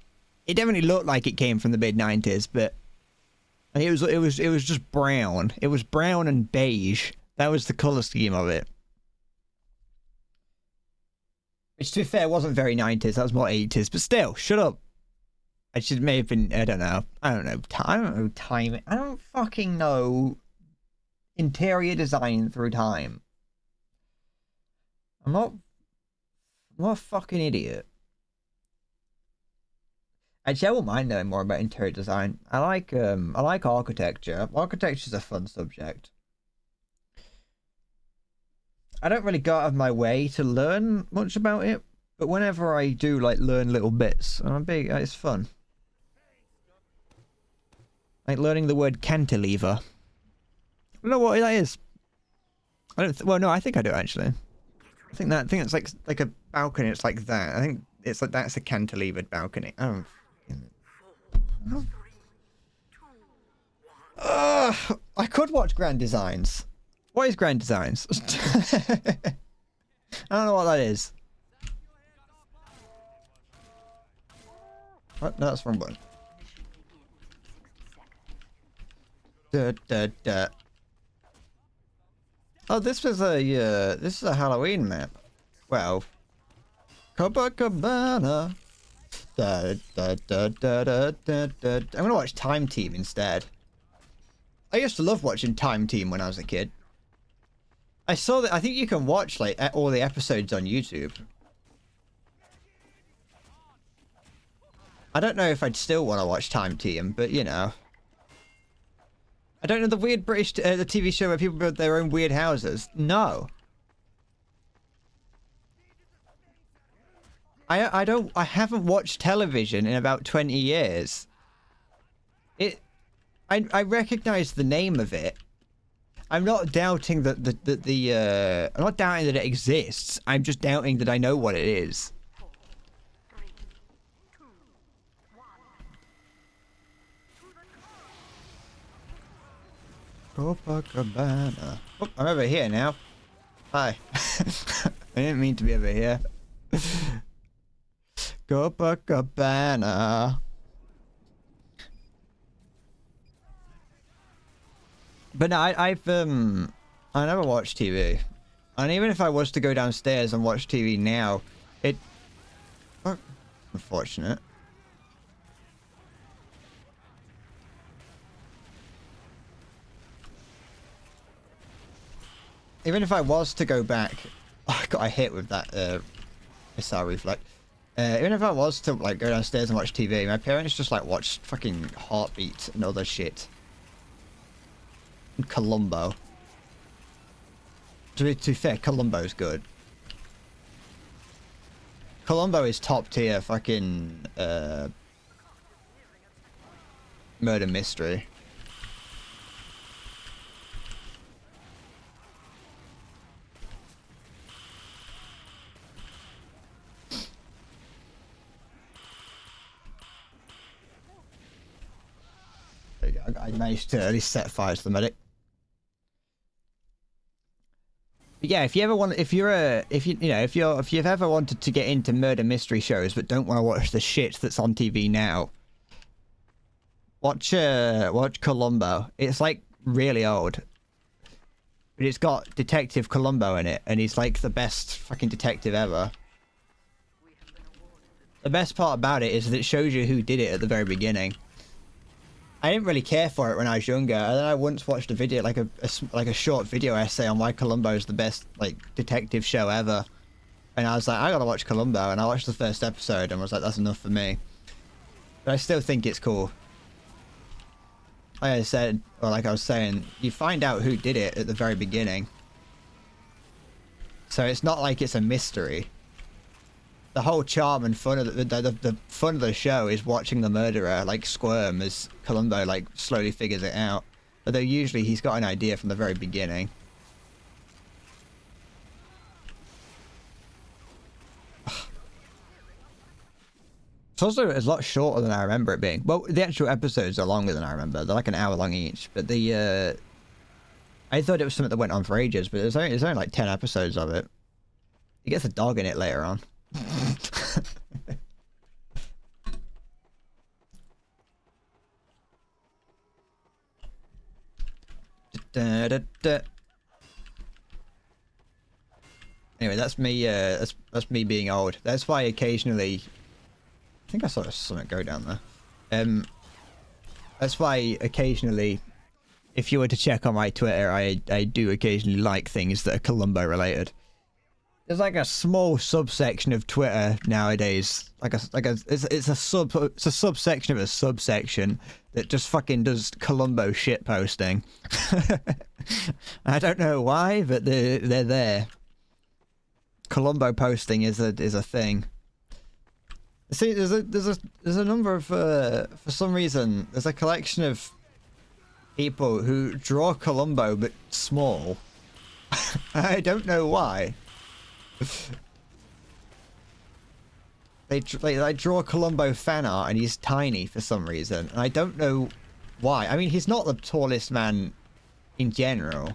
It definitely looked like it came from the mid-90s, but it was just brown. It was brown and beige. That was the color scheme of it. Which, to be fair, wasn't very 90s. That was more 80s. But still, shut up. I should may have been. I don't know. I don't know time. I don't fucking know interior design through time. I'm not a fucking idiot. Actually, I wouldn't mind knowing more about interior design. I like architecture. Architecture's a fun subject. I don't really go out of my way to learn much about it, but whenever I do, like, learn little bits, it's fun. Like learning the word cantilever. I don't know what that is. I don't. Well, no, I think I do actually. I think it's like a balcony. It's like that. I think it's like that's a cantilevered balcony. Oh. I could watch Grand Designs. What is Grand Designs? I don't know what that is. What? No, that's the wrong button. Oh, this is a Halloween map. Well, Copacabana. I'm gonna watch Time Team instead. I used to love watching Time Team when I was a kid. I saw that. I think you can watch like all the episodes on YouTube. I don't know if I'd still want to watch Time Team, but you know. I don't know the weird British the TV show where people build their own weird houses. No. I haven't watched television in about 20 years. I recognize the name of it. I'm not doubting that I'm not doubting that it exists. I'm just doubting that I know what it is. Copacabana. Oh, I'm over here now. Hi. I didn't mean to be over here. Copacabana. But no, I never watched TV. And even if I was to go downstairs and watch TV now, oh, unfortunate. Even if I was to go back, oh, I got a hit with that missile reflect. Even if I was to like go downstairs and watch TV, my parents just like watch fucking Heartbeat and other shit. And Columbo. To be fair, Columbo's good. Columbo is top tier fucking murder mystery. I managed to at least set fire to the medic. But yeah, if you've ever wanted to get into murder mystery shows but don't want to watch the shit that's on TV now, watch Columbo. It's like really old, but it's got Detective Columbo in it, and he's like the best fucking detective ever. The best part about it is that it shows you who did it at the very beginning. I didn't really care for it when I was younger, and then I once watched a video, like a short video essay on why Columbo is the best like detective show ever, and I was like, I gotta watch Columbo, and I watched the first episode and was like, that's enough for me. But I still think it's cool. Like I said, or like I was saying, you find out who did it at the very beginning, so it's not like it's a mystery. The whole charm and fun of the fun of the show is watching the murderer like squirm as Columbo like slowly figures it out. Although usually he's got an idea from the very beginning. It's also a lot shorter than I remember it being. Well, the actual episodes are longer than I remember. They're like an hour long each. But I thought it was something that went on for ages, but there's only like 10 episodes of it. He gets a dog in it later on. Anyway, that's me. That's me being old. That's why occasionally, I think I saw something go down there. That's why occasionally, if you were to check on my Twitter, I do occasionally like things that are Columbo related. There's like a small subsection of Twitter nowadays, it's a subsection of a subsection that just fucking does Columbo shit posting. I don't know why, but they're there. Columbo posting is a thing. See, there's a number of for some reason there's a collection of people who draw Columbo but small. I don't know why. They draw Columbo fan art and he's tiny for some reason, and I don't know why. I mean, he's not the tallest man in general.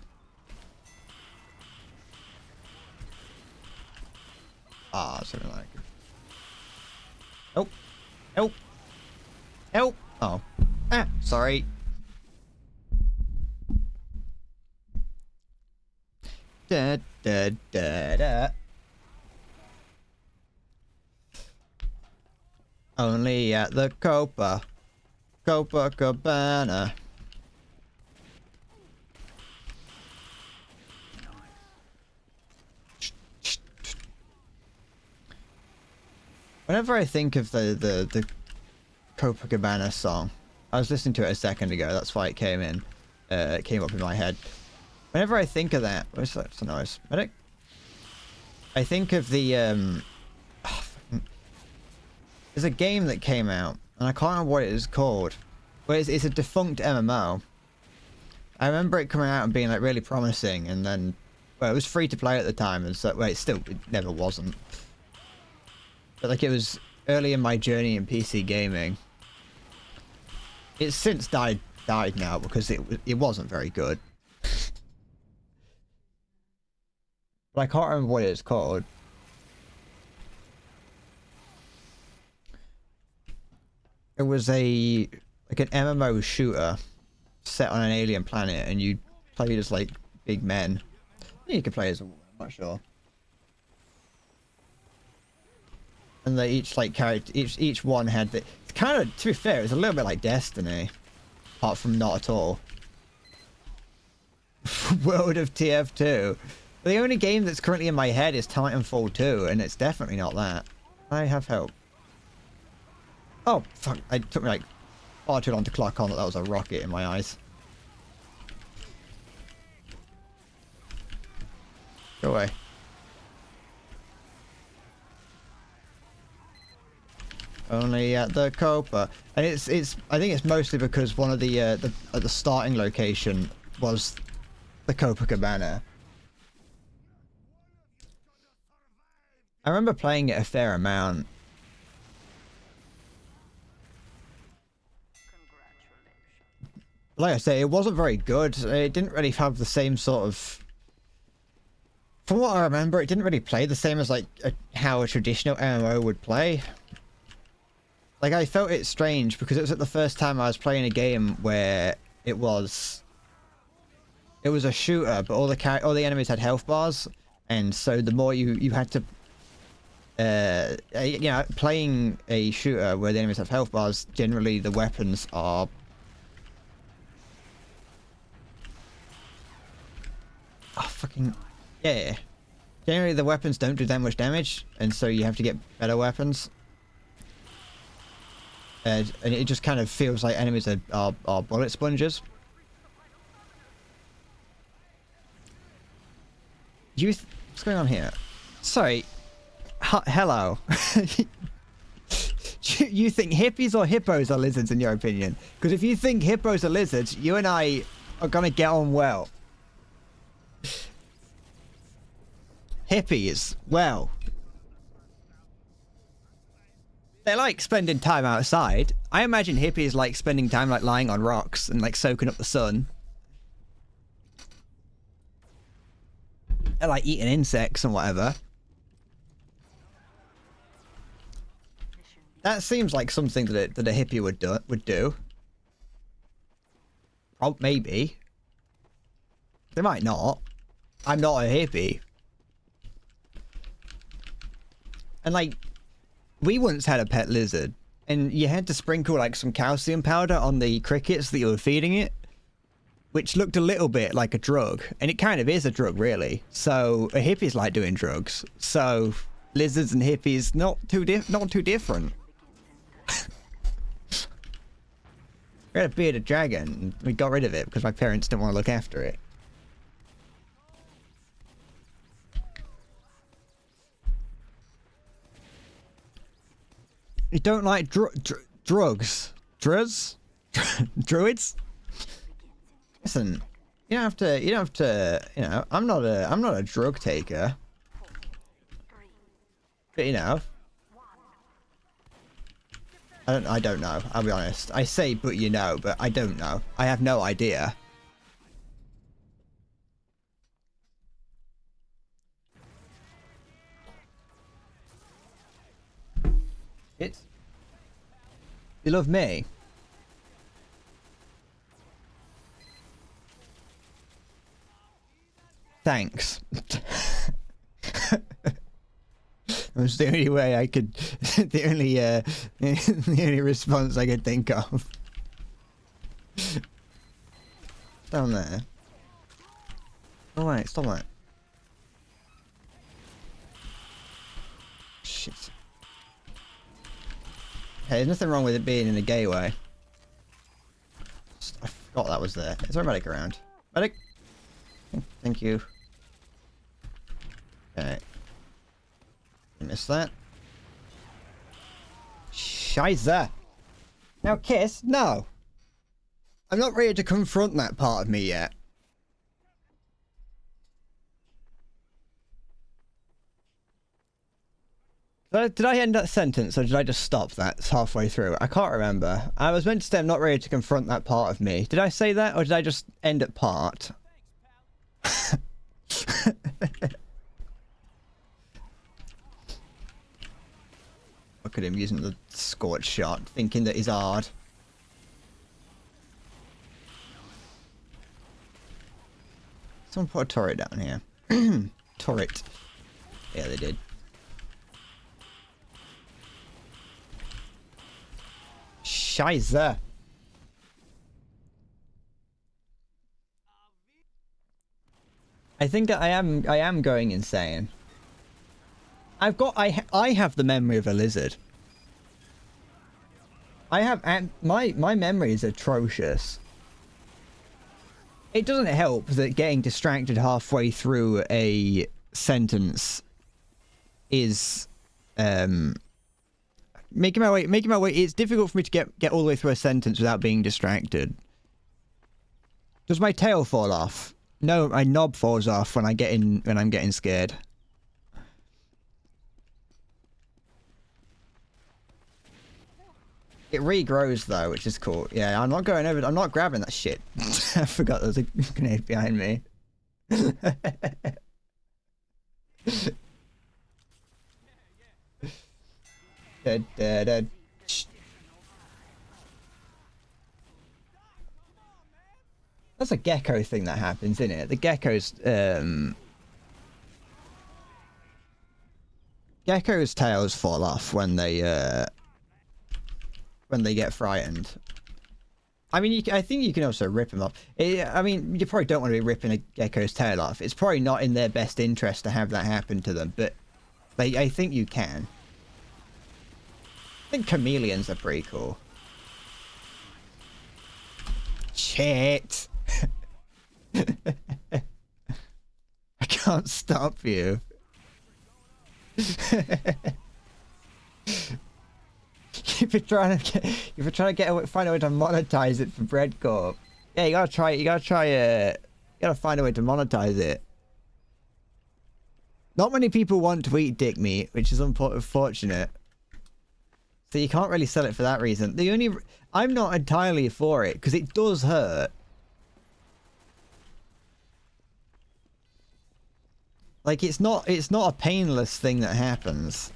Ah, something like. Oh, help, help! Oh, sorry. Da da da da. Only at the Copacabana. Whenever I think of the Copacabana song, I was listening to it a second ago. That's why it came in. It came up in my head. Whenever I think of that, what's that noise? I think of the there's a game that came out, and I can't remember what it is called. But it's a defunct MMO. I remember it coming out and being like really promising, and then, well, it was free to play at the time, and so, well, it never wasn't. But like, it was early in my journey in PC gaming. It's since died now because it wasn't very good. But I can't remember what it's called. It was like an MMO shooter set on an alien planet, and you played as like big men. I think you could play as a woman, I'm not sure. And they each like character, each one had the. It's kind of, to be fair, it's a little bit like Destiny, apart from not at all. World of TF2. But the only game that's currently in my head is Titanfall 2, and it's definitely not that. I have help. Oh, fuck. It took me like far too long to clock on that was a rocket in my eyes. Go away. Only at the Copa. And it's I think it's mostly because one of the starting location was the Copacabana. I remember playing it a fair amount. Like I say, it wasn't very good. It didn't really have the same sort of... From what I remember, it didn't really play the same as like how a traditional MMO would play. Like, I felt it strange because it was like the first time I was playing a game where it was a shooter, but all the enemies had health bars, and so the more you had to you know, playing a shooter where the enemies have health bars, generally the weapons are fucking yeah. Generally the weapons don't do that much damage, and so you have to get better weapons. And it just kind of feels like enemies are bullet sponges. What's going on here? Sorry. Hello. You think hippies or hippos are lizards in your opinion? Because if you think hippos are lizards, you and I are gonna get on well. Hippies, well, they like spending time outside. I imagine hippies like spending time like lying on rocks and like soaking up the sun. They're like eating insects and whatever. That seems like something that a hippie would do. Oh, maybe. They might not. I'm not a hippie. And like, we once had a pet lizard, and you had to sprinkle like some calcium powder on the crickets that you were feeding it, which looked a little bit like a drug, and it kind of is a drug, really. So a hippie's like doing drugs. So lizards and hippies not too different. We had a bearded dragon, and we got rid of it because my parents didn't want to look after it. You don't like drugs? Druids? Druids? Listen, you don't have to, you know, I'm not a drug taker. But you know, I don't know, I'll be honest. I say, but you know, but I don't know. I have no idea. You love me? Thanks. That's the only way I could, the only response I could think of. Down there. Oh wait, stop that. Shit. Hey, there's nothing wrong with it being in a gay way. I forgot that was there. Is there a medic around? Medic? Thank you. Okay. I missed that. Scheiße. Now kiss? No. I'm not ready to confront that part of me yet. Did I end that sentence, or did I just stop that halfway through? I can't remember. I was meant to say I'm not ready to confront that part of me. Did I say that, or did I just end at part? Look at him using the scorch shot, thinking that he's hard. Someone put a turret down here. Turret. Yeah, they did. Scheiße. I think that I am going insane. I have the memory of a lizard. My memory is atrocious. It doesn't help that getting distracted halfway through a sentence is making my way. It's difficult for me to get all the way through a sentence without being distracted. Does my tail fall off? No, my knob falls off when I'm getting scared. It regrows though, which is cool. Yeah, I'm not going over. I'm not grabbing that shit. I forgot there was a grenade behind me. That's a gecko thing that happens, isn't it? The geckos, geckos' tails fall off when they get frightened. I mean, I think you can also rip them off. I mean, you probably don't want to be ripping a gecko's tail off. It's probably not in their best interest to have that happen to them, but I think you can. I think chameleons are pretty cool. Shit! I can't stop you. If you're trying to find a way to monetize it for Breadcorp, yeah, you gotta find a way to monetize it. Not many people want to eat dick meat, which is unfortunate. So you can't really sell it for that reason. I'm not entirely for it because it does hurt. Like it's not a painless thing that happens.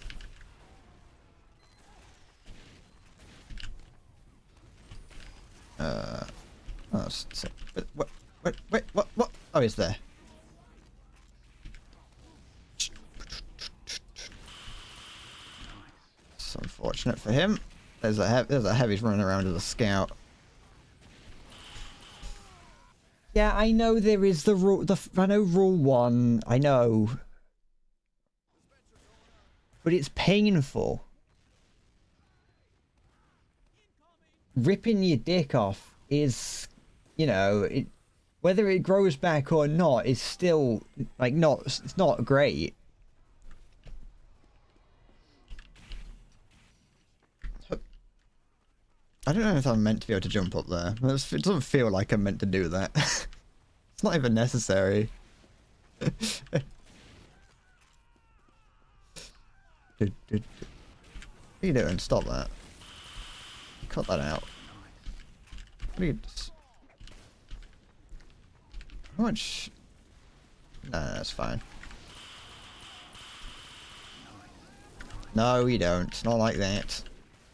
Oh, what? Oh, he's there. unfortunate for him. There's a heavy's running around as a scout. Yeah, I know there is the rule. I know rule 1. I know, but it's painful. Ripping your dick off is, you know, whether it grows back or not is still like it's not great. I don't know if I'm meant to be able to jump up there. It doesn't feel like I'm meant to do that. It's not even necessary. What are you doing? Stop that. Cut that out. What are you... How much... No, that's fine. No, you don't. Not like that.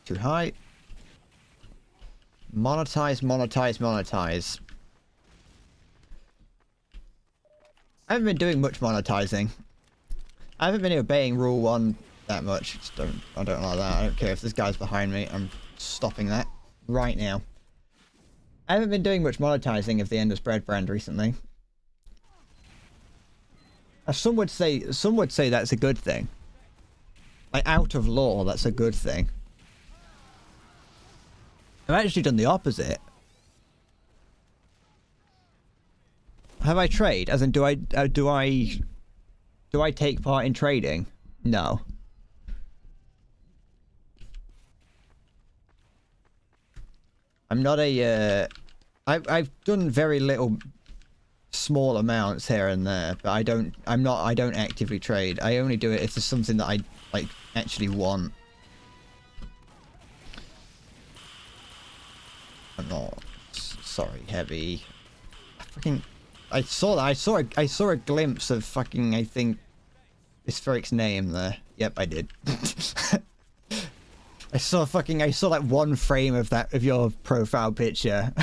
Too high. Monetize, monetize, monetize. I haven't been doing much monetizing. I haven't been obeying rule 1 that much. I don't like that. I don't care if this guy's behind me. I'm stopping that right now. I haven't been doing much monetizing of the Endless Bread brand recently. Some would say that's a good thing. Like, out of law, that's a good thing. I've actually done the opposite. Have I trade? As in, do I take part in trading? No. I'm not a. I've done very little, small amounts here and there, but I don't actively trade. I only do it if there's something that I like actually want. I'm not sorry, heavy. I saw a glimpse of fucking, I think, this Ferric's name there. Yep, I did. I saw like one frame of your profile picture.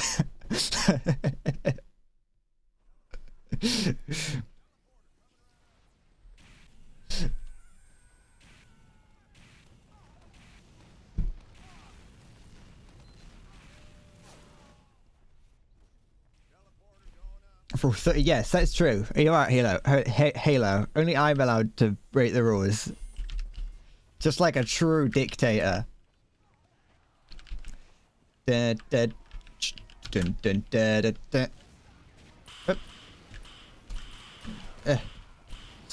For 30, yes, that's true. You're right, Halo. Halo. Only I'm allowed to break the rules. Just like a true dictator. That's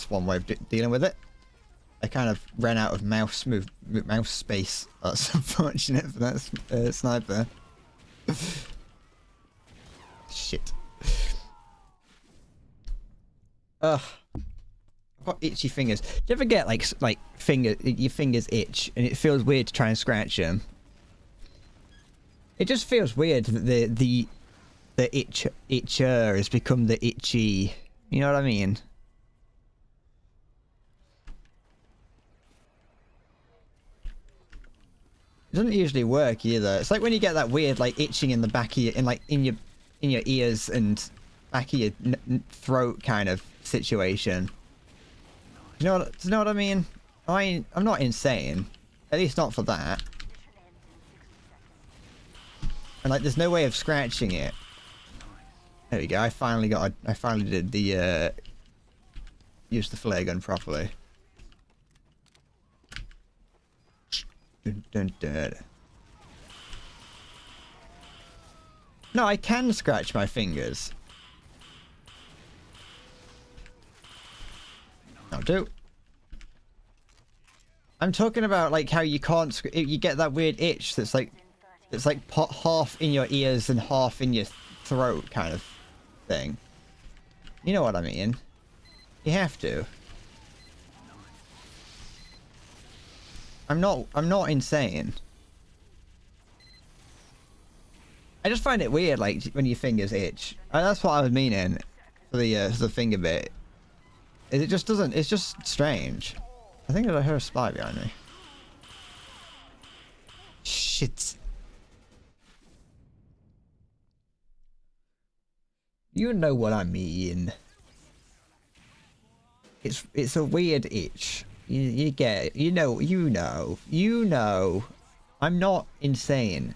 one way of dealing with it. I kind of ran out of mouse space. That's unfortunate for that sniper. Shit. Ugh. I've got itchy fingers. Do you ever get like your fingers itch and it feels weird to try and scratch them? It just feels weird that the itcher has become the itchy. You know what I mean? It doesn't usually work either. It's like when you get that weird like itching in the back of your in your ears and back of your throat kind of situation. Do you know what I mean? I'm not insane. At least not for that. And like, there's no way of scratching it. There we go. I finally did the use the flare gun properly. Dun, dun, dun. No, I can scratch my fingers. I'll do. I'm talking about like how you can't. You get that weird itch that's like half in your ears and half in your throat kind of thing. You know what I mean? You have to. I'm not insane. I just find it weird, like when your fingers itch. That's what I was meaning for the finger bit. It just doesn't. It's just strange. I think I heard a spy behind me. Shit. You know what I mean. It's a weird itch. You get it. You know. I'm not insane.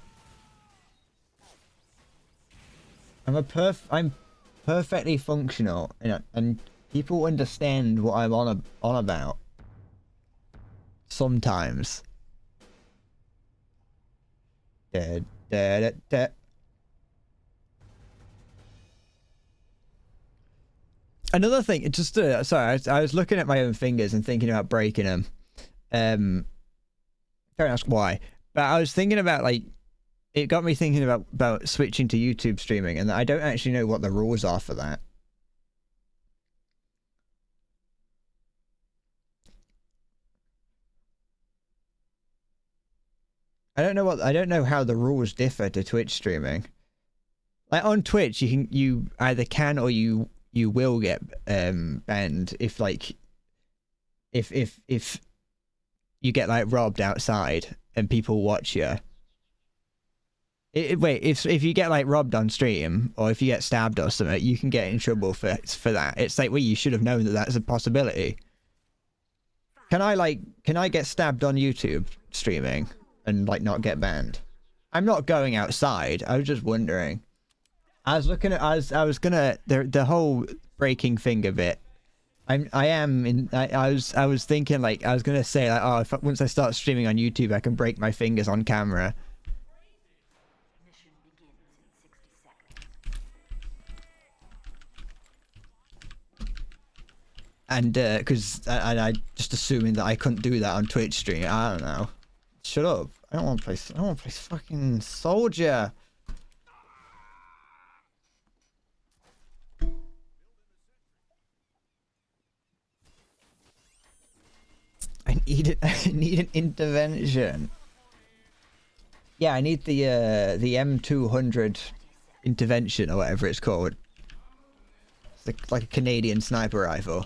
I'm perfectly functional, and people understand what I'm on about. Sometimes. Da, da, da, da. Another thing, it just sorry, I was looking at my own fingers and thinking about breaking them. Don't ask why, but I was thinking about, like, it got me thinking about switching to YouTube streaming, and I don't actually know what the rules are for that. I don't know how the rules differ to Twitch streaming. Like on Twitch, you either can or you will get banned if, like, if you get, like, robbed outside and people watch you. Wait, if you get, like, robbed on stream, or if you get stabbed or something, you can get in trouble for that. It's like, well, you should have known that that's a possibility. Can I get stabbed on YouTube streaming and, like, not get banned? I'm not going outside. I was just wondering. I was looking at, I was gonna, the whole breaking finger bit. I was thinking, like, I was gonna say, like, oh, once I start streaming on YouTube, I can break my fingers on camera. And I just assuming that I couldn't do that on Twitch stream. I don't know. Shut up. I don't want to play fucking soldier. I need an intervention. Yeah, I need the M200 intervention, or whatever it's called. It's like a Canadian sniper rifle.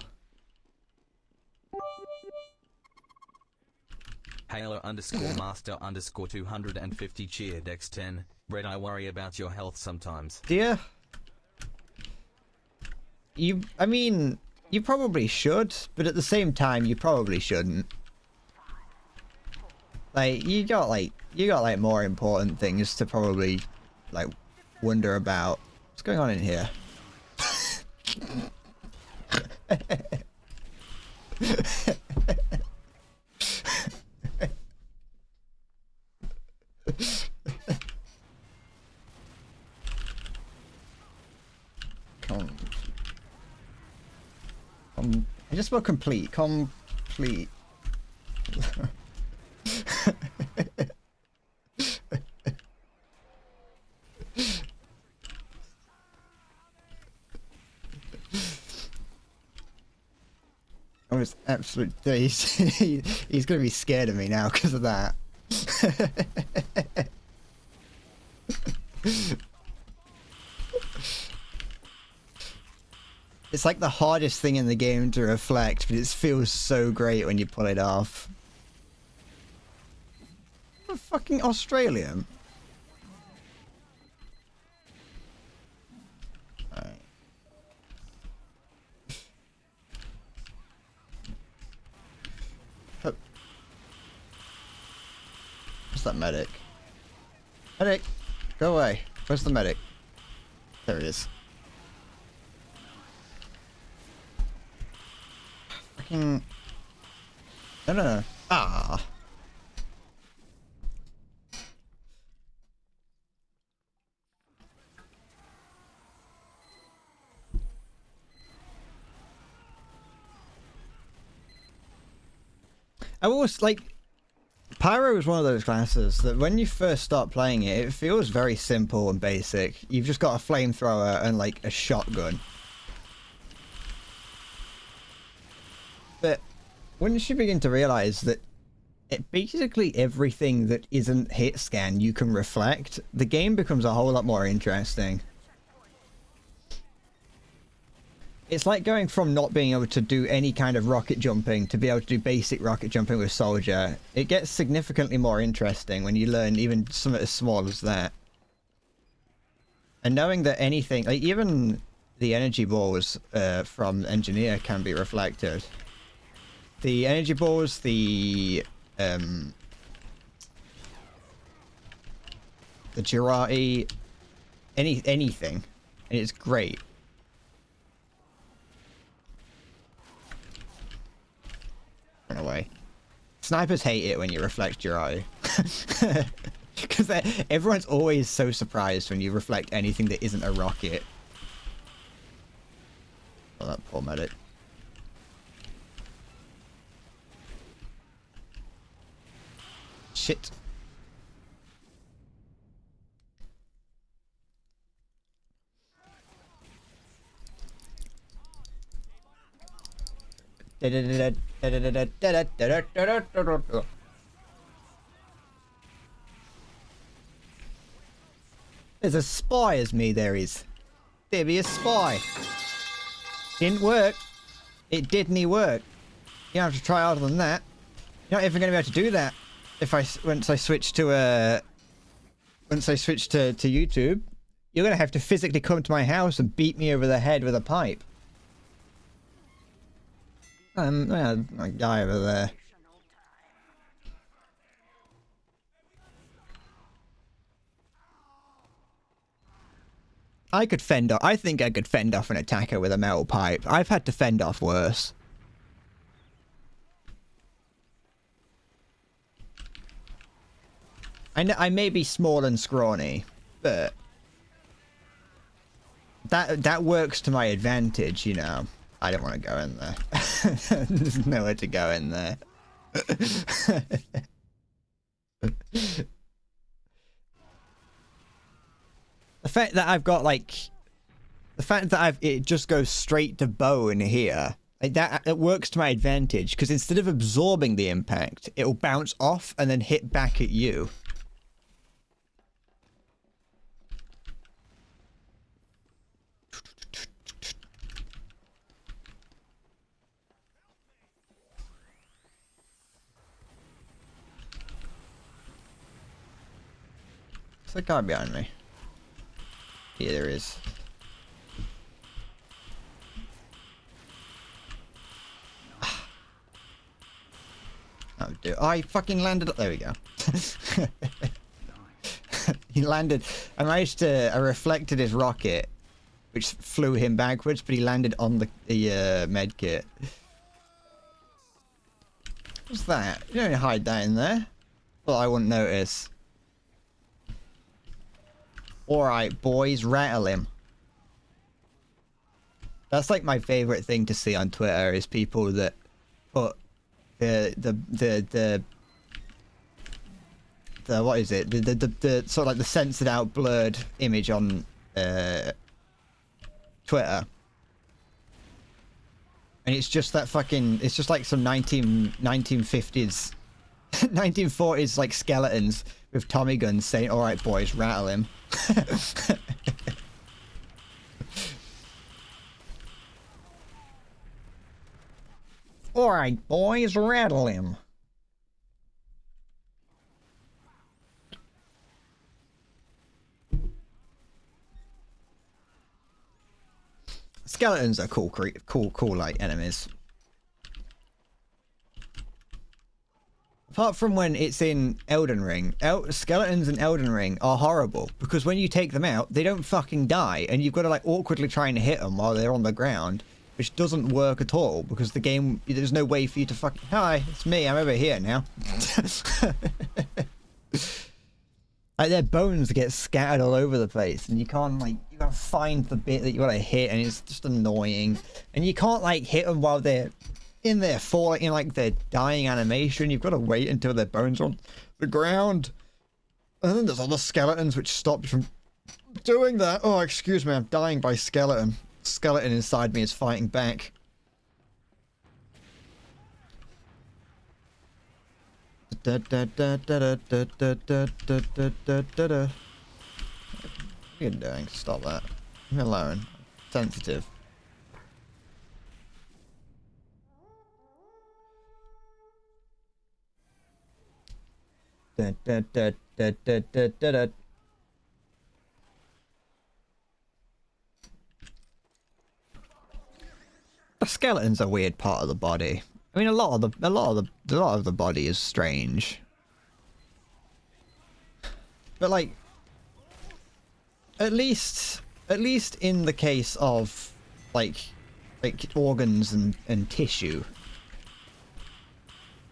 Halo _master _ 250 cheer Dex 10. Red, I worry about your health sometimes. Dear? I mean, you probably should, but at the same time, you probably shouldn't. Like, you got like more important things to probably, like, wonder about. What's going on in here? I just spelled complete. Complete. Oh, it's absolute. He's gonna be scared of me now because of that. It's like the hardest thing in the game to reflect, but it feels so great when you pull it off. A fucking Australian. Alright. Where's that medic? Medic! Go away. Where's the medic? There he is. Fucking... No. Ah! I always, like... Pyro is one of those classes that when you first start playing it, it feels very simple and basic. You've just got a flamethrower and, like, a shotgun. But once you begin to realize that basically everything that isn't hit scan you can reflect, the game becomes a whole lot more interesting. It's like going from not being able to do any kind of rocket jumping to be able to do basic rocket jumping with Soldier. It gets significantly more interesting when you learn even something as small as that. And knowing that anything, like even the energy balls from Engineer can be reflected. The energy balls, the the Girati, anything, and it's great. Run away. Snipers hate it when you reflect Girati. Because everyone's always so surprised when you reflect anything that isn't a rocket. Oh, that poor medic. Shit. There's a spy as me, there is. There be a spy. Didn't work. It didn't work. You have to try harder than that. You're not even going to be able to do that if once I switch to YouTube. You're going to have to physically come to my house and beat me over the head with a pipe. Yeah, a guy over there. I could fend off. I think I could fend off an attacker with a metal pipe. I've had to fend off worse. I may be small and scrawny, but that works to my advantage, you know. I don't want to go in there. There's nowhere to go in there. The fact that I've got it just goes straight to bone here. Like that, it works to my advantage because instead of absorbing the impact, it'll bounce off and then hit back at you. There's a guy behind me. Yeah, there is. That'll do. Oh, he fucking landed. There we go. He landed. I reflected his rocket, which flew him backwards, but he landed on the med kit. What's that? You don't hide that in there. Well, I wouldn't notice. Alright, boys, rattle him. That's like my favorite thing to see on Twitter is people that put the what is it? The sort of like the censored out blurred image on Twitter. And it's just that fucking, it's just like some 1950s 1940s like skeletons with Tommy guns saying, "Alright boys, rattle him." Alright boys, rattle him. Skeletons are cool like enemies. Apart from when it's in Elden Ring, skeletons in Elden Ring are horrible because when you take them out, they don't fucking die, and you've got to like awkwardly try and hit them while they're on the ground, which doesn't work at all because the game, there's no way for you to fucking, hi, it's me, I'm over here now. Like their bones get scattered all over the place, and you can't like, you gotta find the bit that you gotta hit, and it's just annoying. And you can't like hit them while they're in there falling in like their dying animation. You've got to wait until their bones are on the ground. And then there's other skeletons which stop you from doing that. Oh, excuse me, I'm dying by skeleton. Skeleton inside me is fighting back. What are you doing? Stop that. Leave me alone. Sensitive. The skeleton's a weird part of the body. I mean, a lot of the body is strange. But like, at least in the case of like organs and tissue,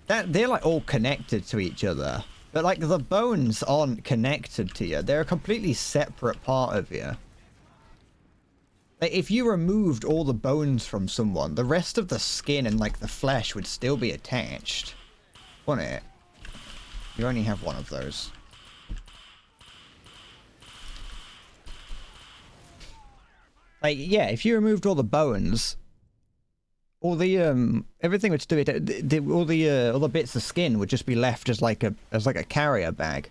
that they're like all connected to each other. But like the bones aren't connected to you. They're a completely separate part of you. Like if you removed all the bones from someone, the rest of the skin and like the flesh would still be attached, wouldn't it? You only have one of those. Like, yeah, if you removed all the bones, all the everything would still be, all the bits of skin would just be left as like a carrier bag.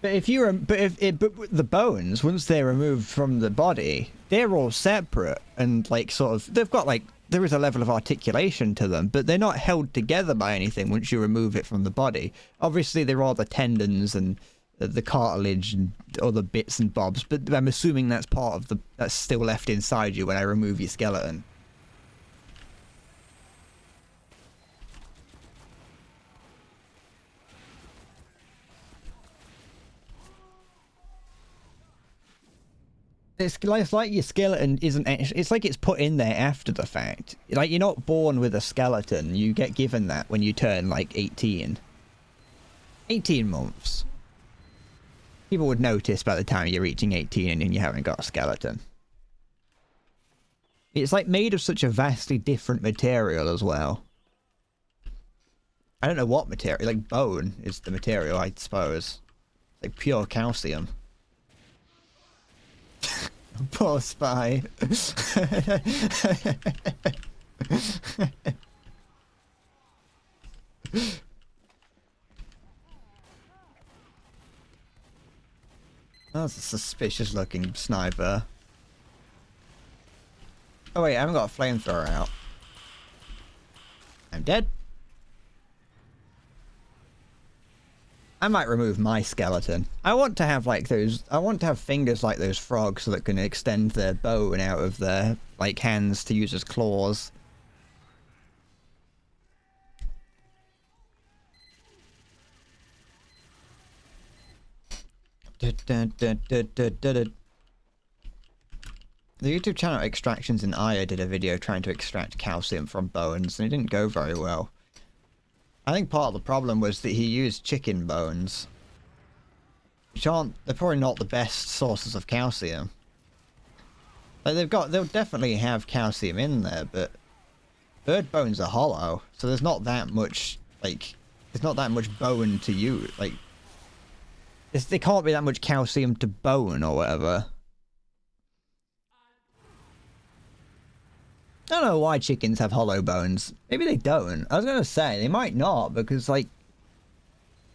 But if the bones, once they're removed from the body, they're all separate and like sort of, they've got like, there is a level of articulation to them, but they're not held together by anything once you remove it from the body. Obviously there are the tendons and the cartilage and other bits and bobs, but I'm assuming that's part of that's still left inside you when I remove your skeleton. It's like your skeleton isn't actually, it's like it's put in there after the fact. Like, you're not born with a skeleton, you get given that when you turn like 18. 18 months. People would notice by the time you're reaching 18 and you haven't got a skeleton. It's like made of such a vastly different material as well. I don't know what material, like bone is the material, I suppose. Like pure calcium. Poor Spy. That's a suspicious looking sniper. Oh wait, I haven't got a flamethrower out. I'm dead. I might remove my skeleton. I want to have like those, I want to have fingers like those frogs that can extend their bone out of their like hands to use as claws. The YouTube channel Extractions in Aya did a video trying to extract calcium from bones, and it didn't go very well. I think part of the problem was that he used chicken bones, which they're probably not the best sources of calcium. Like they'll definitely have calcium in there, but bird bones are hollow, so there's not that much, like, there's not that much bone to use, like, there can't be that much calcium to bone or whatever. I don't know why chickens have hollow bones. Maybe they don't. I was going to say, they might not, because, like,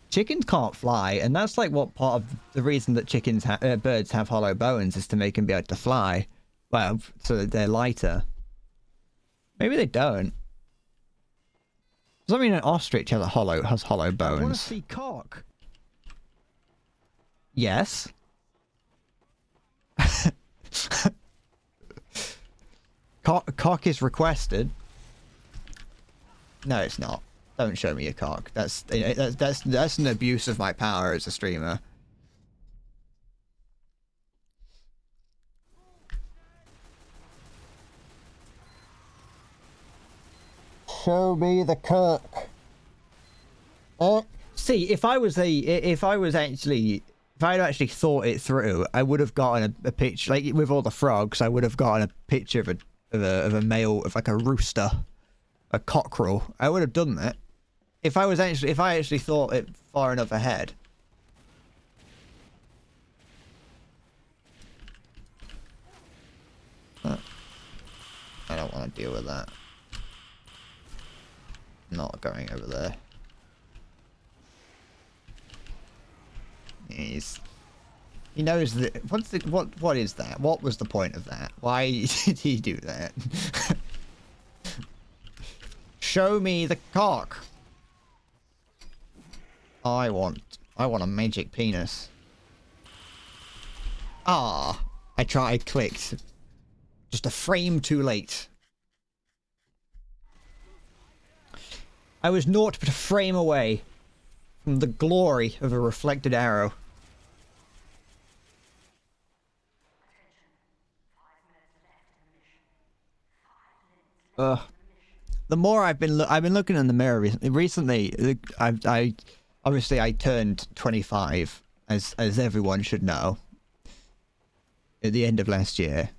chickens can't fly, and that's, like, what part of the reason that birds have hollow bones is to make them be able to fly. Well, so that they're lighter. Maybe they don't. Does that mean an ostrich has hollow bones? I want to see cock. Yes. Cock is requested. No, it's not. Don't show me your cock. That's an abuse of my power as a streamer. Show me the cock. See, if I had actually thought it through, I would have gotten a picture, like with all the frogs. I would have gotten a picture of a male, of like a rooster, a cockerel. I would have done that if I actually thought it far enough ahead. But I don't want to deal with that. Not going over there. He knows that. What is that? What was the point of that? Why did he do that? Show me the cock. I want a magic penis. Ah, I clicked. Just a frame too late. I was naught but a frame away from the glory of a reflected arrow. Ugh. The more I've been looking in the mirror recently. I obviously I turned 25, as everyone should know, at the end of last year,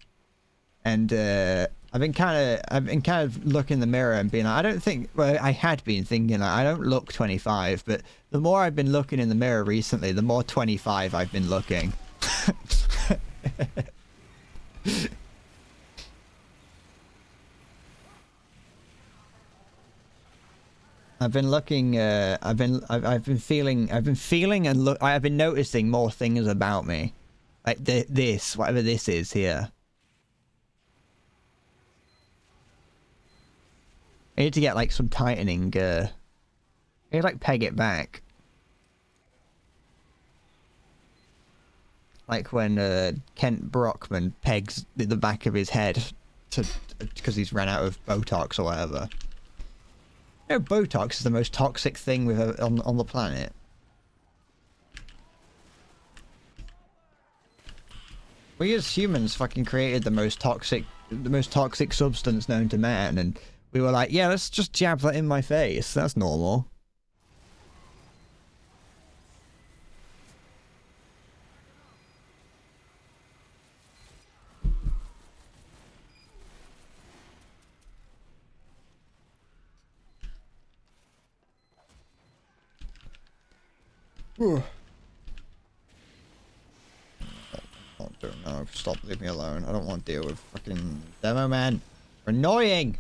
and I've been kind of looking in the mirror and being like, I don't think. Well, I had been thinking like, I don't look 25, but the more I've been looking in the mirror recently, the more 25 I've been looking. I've been looking. I've been feeling and look. I've been noticing more things about me, like this, whatever this is here. I need to get like some tightening. I need to like peg it back, like when Kent Brockman pegs the back of his head because he's ran out of Botox or whatever. You know, Botox is the most toxic thing we've ever, on the planet. We as humans fucking created the most toxic substance known to man, and we were like, yeah, let's just jab that in my face. That's normal. I don't know. Stop, leave me alone. I don't want to deal with fucking demo man. You're annoying.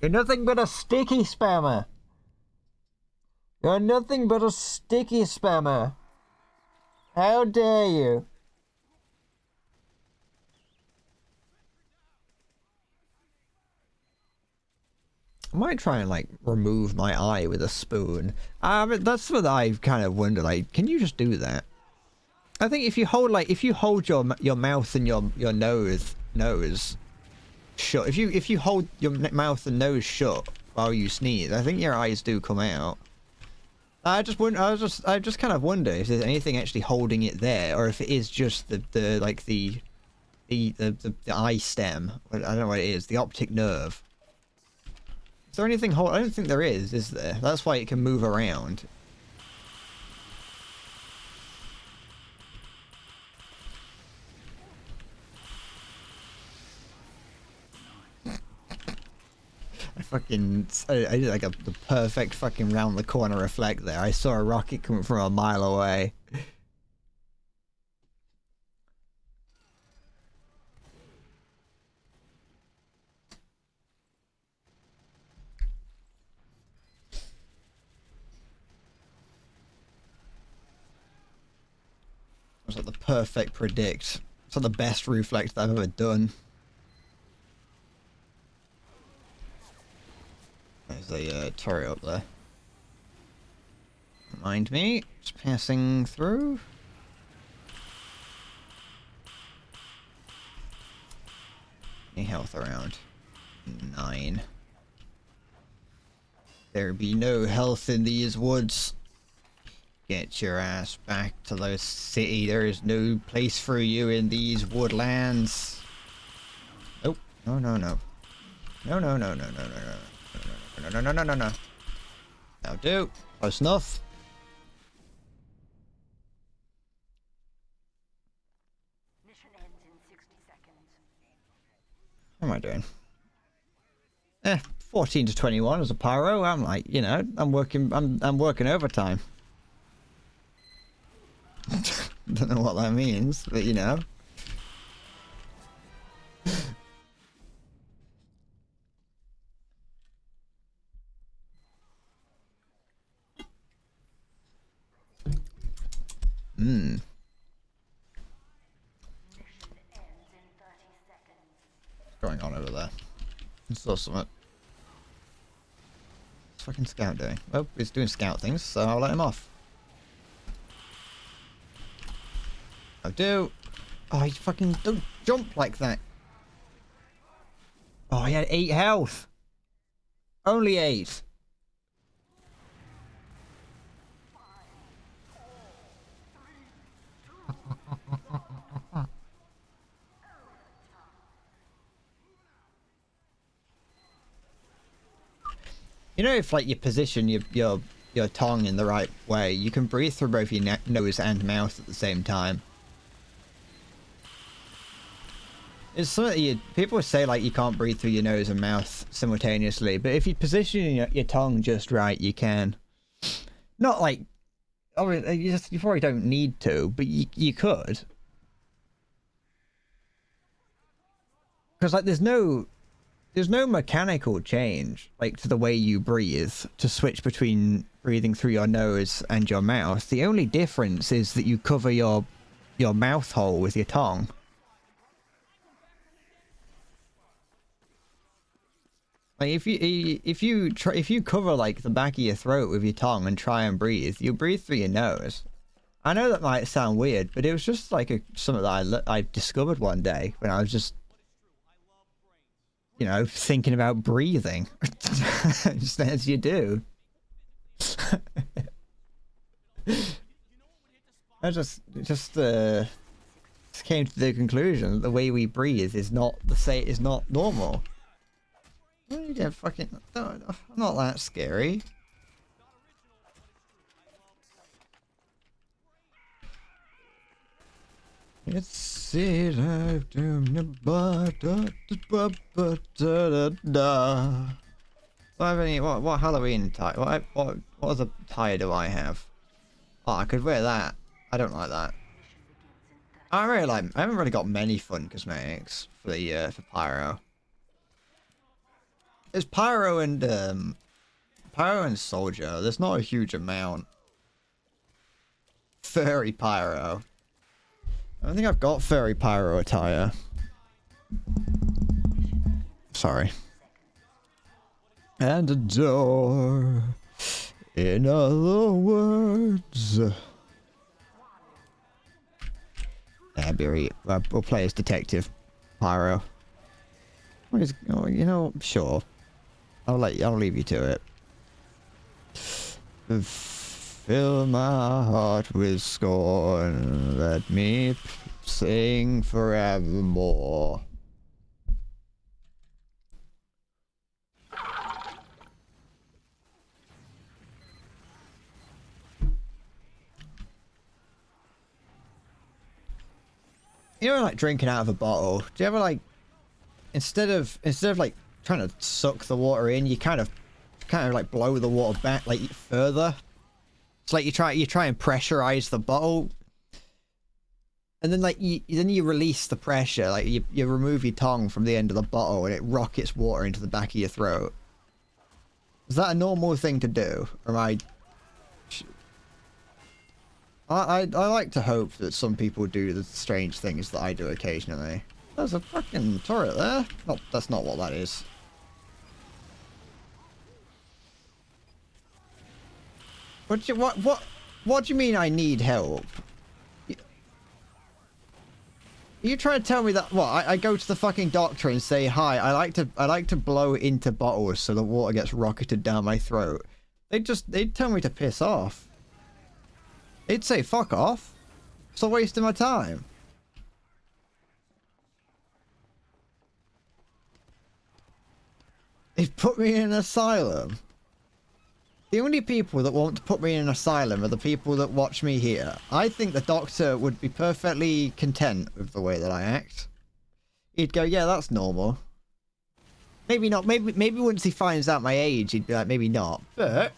You're nothing but a sticky spammer. You're nothing but a sticky spammer. How dare you? I might try and like remove my eye with a spoon. But that's what I kind of wonder. Like, can you just do that? I think if you hold your mouth and your nose shut, if you hold your mouth and nose shut while you sneeze, I think your eyes do come out. I just kind of wonder if there's anything actually holding it there, or if it is just the eye stem. I don't know what it is. The optic nerve. Is there anything hold? I don't think there is there? That's why it can move around. I did like the perfect fucking round the corner reflect there. I saw a rocket coming from a mile away. It was like the perfect predict. It's like the best reflect that I've ever done. There's a turret up there. Mind me, just passing through. Any health around? 9. There be no health in these woods. Get your ass back to the city. There is no place for you in these woodlands. Nope. No, no, no. No, no, no, no, no, no, no. No, no, no, no, no, no. That'll do. Close enough. Mission ends in 60 seconds. What am I doing? 14 to 21 as a pyro. I'm like, you know, I'm working overtime. Don't know what that means, but you know. Hmm. What's going on over there? I saw something. What's fucking Scout doing? Oh, he's doing Scout things, so I'll let him off. I do. Oh, he fucking don't jump like that. Oh, he had 8 health. Only 8. You know, if like you position your tongue in the right way, you can breathe through both your nose and mouth at the same time. It's something people say like you can't breathe through your nose and mouth simultaneously, but if you position your tongue just right, you can. Not like, oh, you probably don't need to, but you could. Because like there's no mechanical change like to the way you breathe to switch between breathing through your nose and your mouth. The only difference is that you cover your mouth hole with your tongue. Like if you cover like the back of your throat with your tongue and try and breathe, you breathe through your nose. I know that might sound weird, but it was just like something that I discovered one day when I was just, you know, thinking about breathing. Just as you do. I just came to the conclusion that the way we breathe is not normal. You get fucking. I'm not that scary. It's it. What Halloween tie? What other tie do I have? Oh, I could wear that. I don't like that. I haven't really got many fun cosmetics for the for Pyro. There's Pyro and Soldier. There's not a huge amount. Furry Pyro. I don't think I've got furry Pyro attire. Sorry. And a door. In other words. We'll play as Detective Pyro. Oh, you know, sure. I'll leave you to it. Fill my heart with scorn. Let me sing forevermore. You know, like drinking out of a bottle. Do you ever like, instead of like trying to suck the water in, you kind of like blow the water back like further. It's like you try and pressurize the bottle, and then like you release the pressure. Like you remove your tongue from the end of the bottle, and it rockets water into the back of your throat. Is that a normal thing to do, or am I like to hope that some people do the strange things that I do occasionally. There's a fucking turret there. No, that's not what that is. What do you mean I need help? You trying to tell me that what I go to the fucking doctor and say hi, I like to blow into bottles so the water gets rocketed down my throat. They'd tell me to piss off. They'd say fuck off. It's a waste of my time. They'd put me in an asylum. The only people that want to put me in an asylum are the people that watch me here. I think the doctor would be perfectly content with the way that I act. He'd go, yeah, that's normal. Maybe not. Maybe once he finds out my age, he'd be like, maybe not. But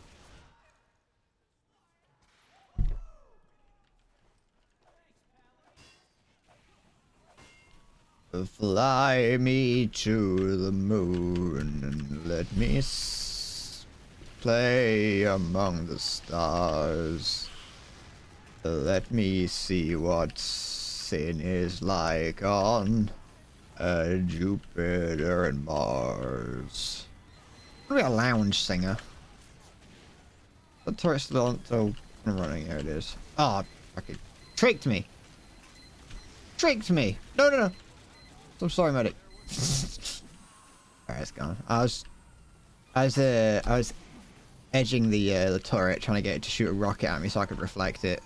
fly me to the moon and let me play among the stars. Let me see what sin is like on Jupiter and Mars. I'm gonna be a lounge singer. The turret's still running. Here it is. Ah, oh, fucking tricked me. Tricked me. No. I'm sorry, medic. Alright, it's gone. I was edging the turret, trying to get it to shoot a rocket at me so I could reflect it.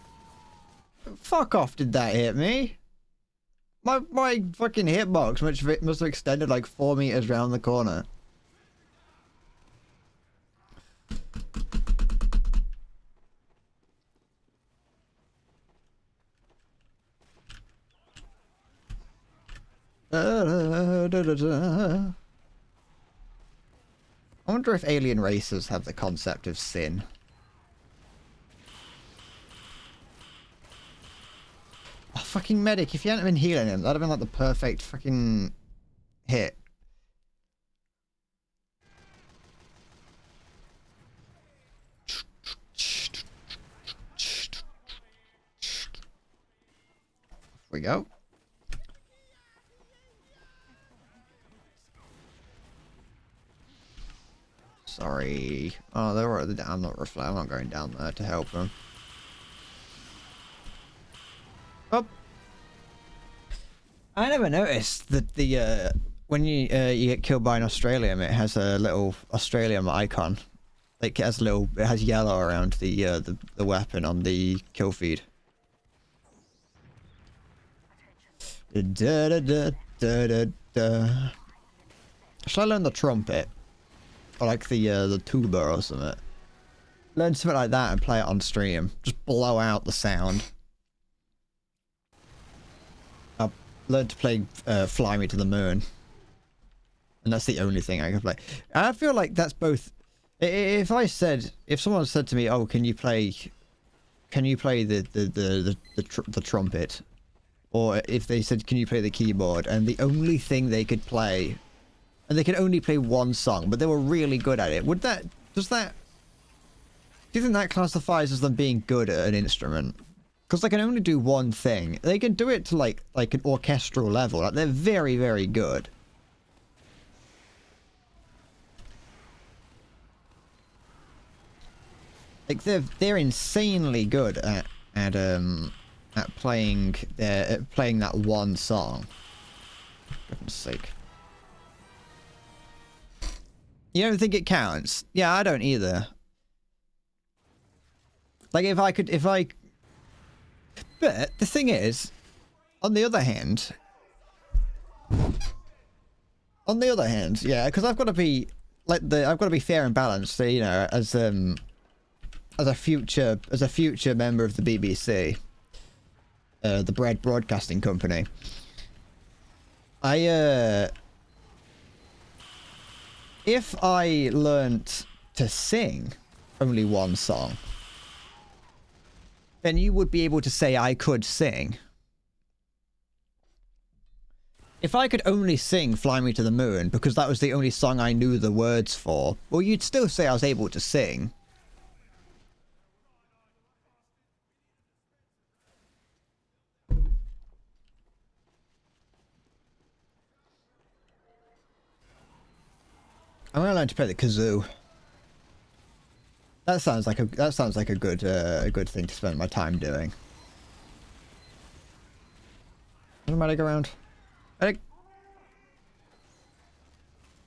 Fuck off! Did that hit me? My fucking hitbox must have extended like 4 meters around the corner. I wonder if alien races have the concept of sin. Oh, fucking medic, if you hadn't been healing him, that'd have been like the perfect fucking hit. Here we go. Sorry. Oh, they're already down. I'm not going down there to help them. Oh. I never noticed that the when you get killed by an Australian, it has a little Australian icon. Like it has yellow around the weapon on the kill feed. Da da da da da da. Should I learn the trumpet? Or like the tuba or something? Learn something like that and play it on stream. Just blow out the sound. I'll learn to play Fly Me to the Moon. And that's the only thing I can play. I feel like that's both. If someone said to me, "Oh, can you play the trumpet?" Or if they said, "Can you play the keyboard?" and the only thing they could play, and they could only play one song, but they were really good at it, do you think that classifies as them being good at an instrument? Because they can only do one thing. They can do it to like an orchestral level. Like they're very, very good. Like they're insanely good at playing that one song. For goodness sake. You don't think it counts? Yeah, I don't either. Like but the thing is, on the other hand, yeah, because I've got to be fair and balanced. So, you know, as a future member of the BBC, the Bread Broadcasting Company, if I learnt to sing only one song, then you would be able to say I could sing. If I could only sing Fly Me to the Moon because that was the only song I knew the words for, well, you'd still say I was able to sing. I'm gonna learn to play the kazoo. That sounds like a good thing to spend my time doing. There's a medic around. Medic.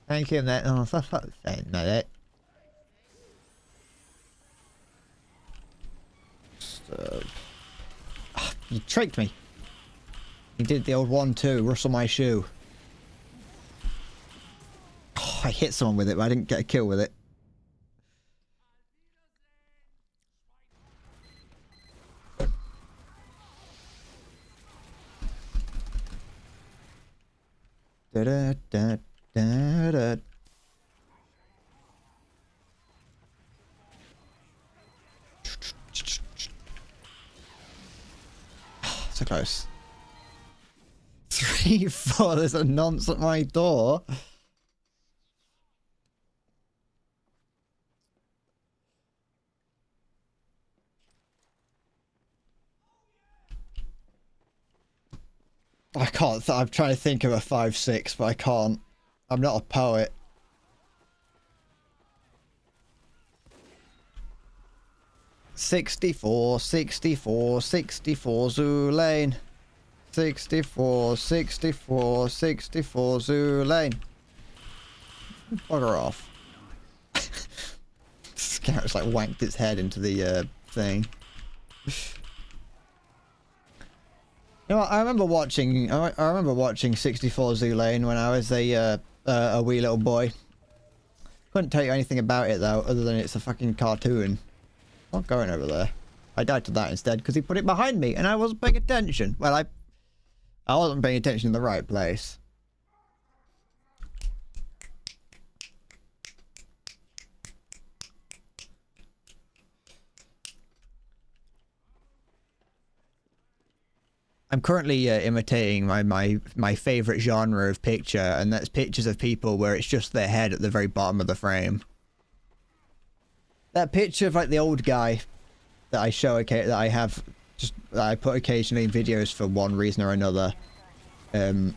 Thank you, mate. Oh, for fuck's sake, medic. You tricked me. You did the old 1-2, rustle my shoe. Oh, I hit someone with it, but I didn't get a kill with it. Da da da da da. So close. 3, 4, there's a nonce at my door. I can't. I'm trying to think of a 5-6, but I can't. I'm not a poet. "64, 64, 64 Zoo Lane. 64, 64, 64 Zoo Lane." Bugger off. Scout's like wanked its head into the thing. You know what, I remember watching 64 Zoo Lane when I was a wee little boy. Couldn't tell you anything about it though, other than it's a fucking cartoon. Not going over there. I died to that instead because he put it behind me and I wasn't paying attention. Well, I wasn't paying attention in the right place. I'm currently imitating my favorite genre of picture, and that's pictures of people where it's just their head at the very bottom of the frame. That picture of like the old guy that I show, okay, that I have just that I put occasionally in videos for one reason or another. The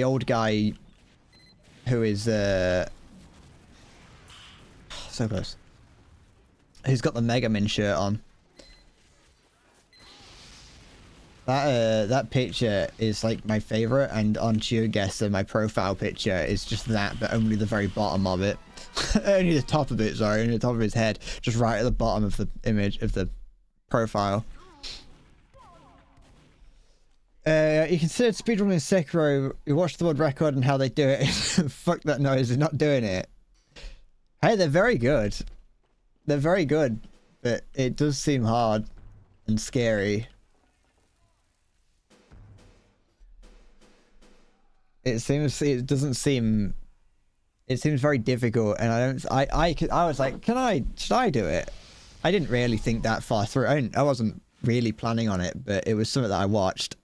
old guy who is so close. Who's got the Mega Man shirt on. That picture is like my favorite, and on GeoGuessr my profile picture is just that, but only the very bottom of it. Only the top of it, sorry, only the top of his head, just right at the bottom of the image of the profile. You considered speedrunning Sekiro. You watched the world record and how they do it. Fuck that noise, they're not doing it. Hey, they're very good. They're very good, but it does seem hard and scary. It seems very difficult, and I was like, should I do it? I didn't really think that far through. I wasn't really planning on it, but it was something that I watched.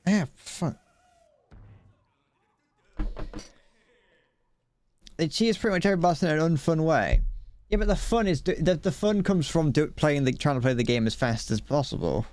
Yeah, fuck. They cheese pretty much every boss in an unfun way. Yeah, but the fun is the fun comes from trying to play the game as fast as possible.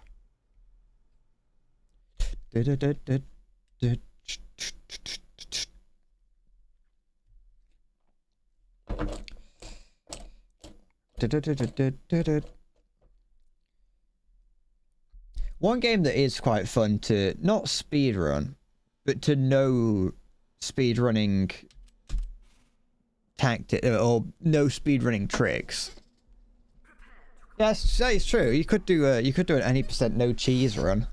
One game that is quite fun to not speedrun, but to know speedrunning tactic or no speedrunning tricks. Yes, it's true. You could do an any % no cheese run.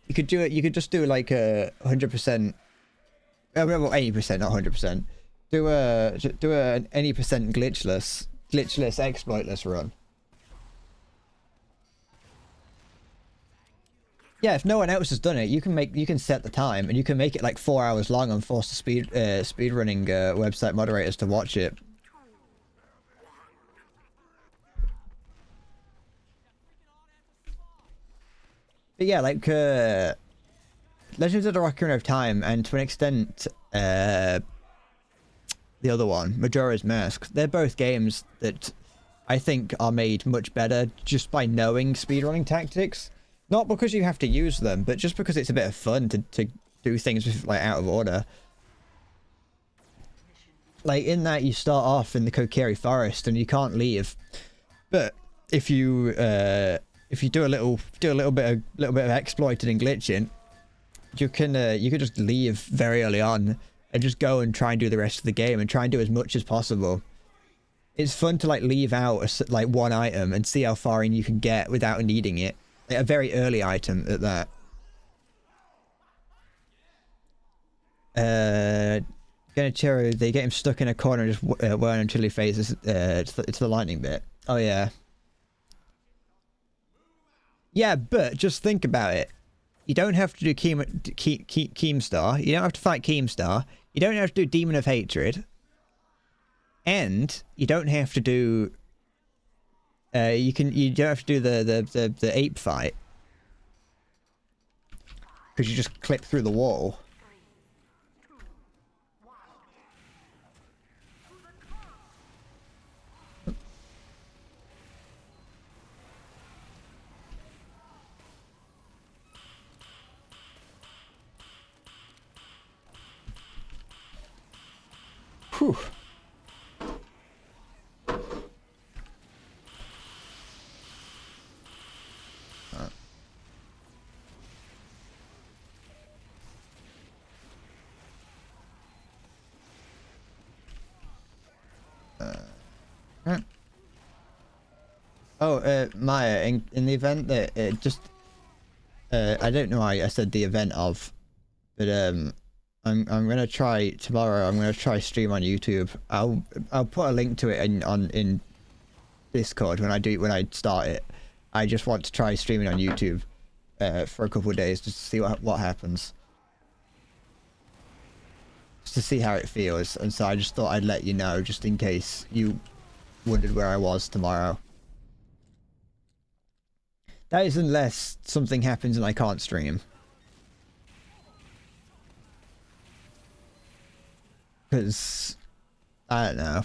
You could do it. You could just do like a 100%. Well, 80%, not 100%. Do an any % glitchless, exploitless run. Yeah, if no one else has done it, you can set the time, and you can make it like 4 hours long and force the speedrunning website moderators to watch it. But yeah, like Legends of the Ocarina of Time, and to an extent the other one, Majora's Mask, they're both games that I think are made much better just by knowing speedrunning tactics. Not because you have to use them, but just because it's a bit of fun to do things with, like, out of order. Like, in that you start off in the Kokiri Forest and you can't leave. But if you do a little bit of exploiting and glitching, you can just leave very early on and just go and try and do the rest of the game and try and do as much as possible. It's fun to like leave out like one item and see how far in you can get without needing it. Like, a very early item at that. Genichiro, they get him stuck in a corner and just whirling until he phases. It's the lightning bit. Oh yeah. Yeah, but just think about it. You don't have to do Keemstar. You don't have to fight Keemstar. You don't have to do Demon of Hatred. And you don't have to do you don't have to do the ape fight. Because you just clip through the wall. Whew. Maya, in the event that it just I don't know why I said the event of, but I'm gonna try tomorrow. I'm gonna try stream on YouTube. I'll put a link to it in Discord when I start it. I just want to try streaming on YouTube for a couple of days just to see what happens, just to see how it feels. And so I just thought I'd let you know, just in case you wondered where I was tomorrow. That is unless something happens and I can't stream. Because, I don't know.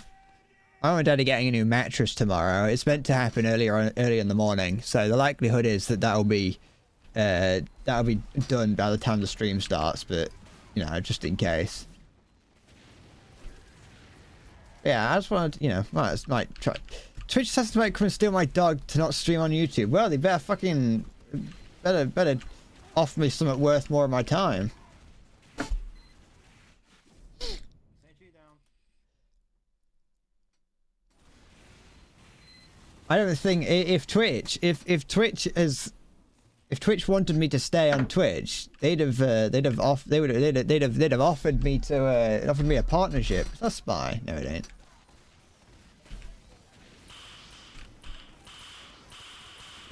My mum and dad are getting a new mattress tomorrow. It's meant to happen early in the morning. So the likelihood is that that'll be done by the time the stream starts. But, you know, just in case. Yeah, I just wanted, you know, might try. Twitch Assassins might come and steal my dog to not stream on YouTube. Well, they better fucking... Better offer me something worth more of my time. I don't think if Twitch wanted me to stay on Twitch, they'd have offered me a partnership. It's not a spy. No, it ain't.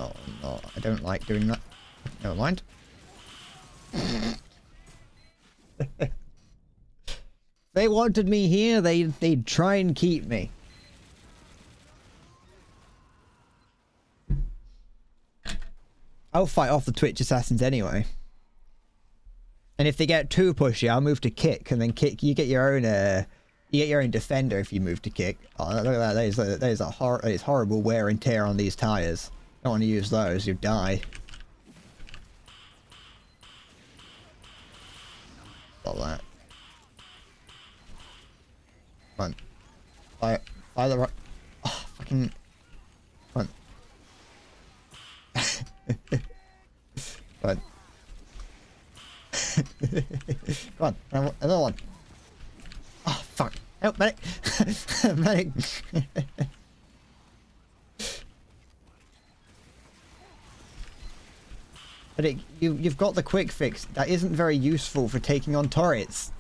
Oh no, I don't like doing that. Never mind. They wanted me here, they'd try and keep me. I'll fight off the Twitch assassins anyway. And if they get too pushy, I'll move to kick, and then kick. You get your own defender if you move to kick. Oh, look at that! That is horrible wear and tear on these tires. Don't want to use those. You die. Stop that. Come on. Fire the right. Oh, fucking. Come on. Come on. Come on, another one. Oh, fuck. Help, medic. Medic. But you've got the quick fix. That isn't very useful for taking on turrets.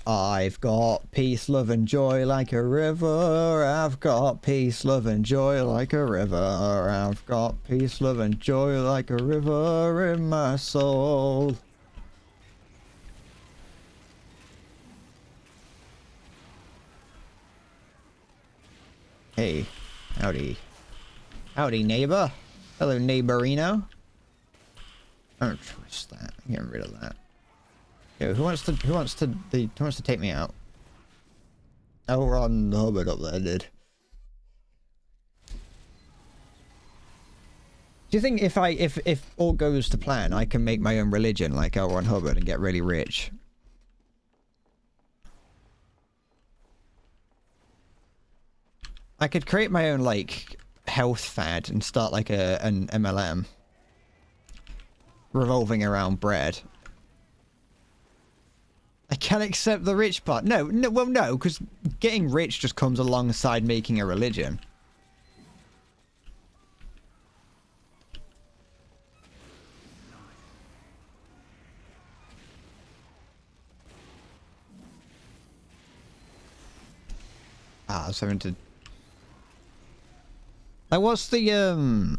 I've got peace, love and joy like a river. I've got peace, love and joy like a river. I've got peace, love and joy like a river in my soul. Hey, howdy. Howdy, neighbor. Hello, neighborino. I don't trust that. I'm getting rid of that. Yo, who wants to take me out? Oh, Ron Hubbard up there did. Do you think if all goes to plan, I can make my own religion like L. Ron Hubbard and get really rich? I could create my own, like, health fad and start, like, an MLM. Revolving around bread. I can't accept the rich part. No, well, no, because getting rich just comes alongside making a religion. Ah, I was having to... Like, what's the,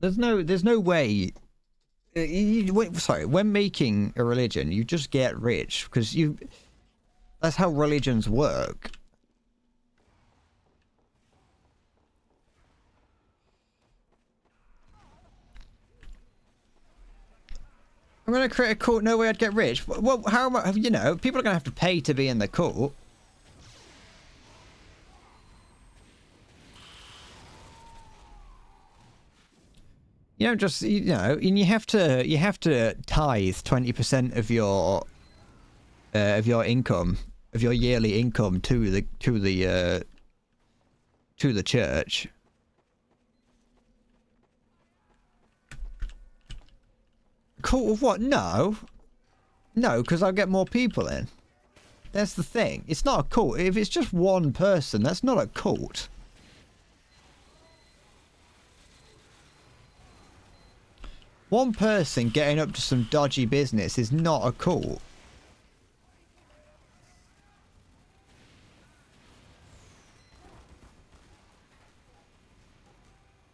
There's no way... sorry, when making a religion, you just get rich, because that's how religions work. I'm gonna create a cult, no way I'd get rich. Well, how am I, you know, people are gonna have to pay to be in the cult. You don't just, you know, and you have to tithe 20% of your income, of your yearly income to the church. Cult of what? No, because I'll get more people in. That's the thing. It's not a cult. If it's just one person, that's not a cult. One person getting up to some dodgy business is not a cult.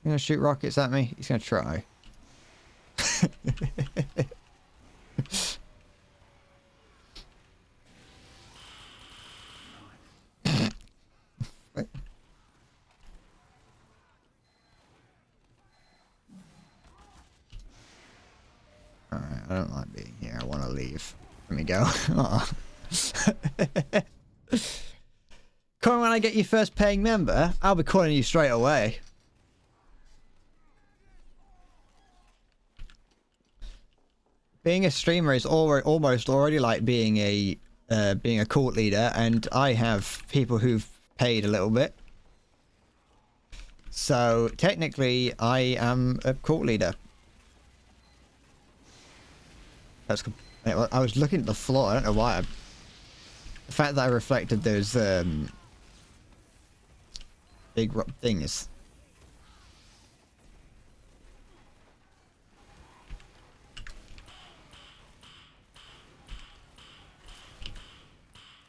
You gonna shoot rockets at me? He's gonna try. don't like being here. I want to leave. Let me go. Aw. Come on, when I get your first paying member, I'll be calling you straight away. Being a streamer is almost already like being a cult leader, and I have people who've paid a little bit. So technically, I am a cult leader. That's. I was looking at the floor. I don't know why. The fact that I reflected those big things.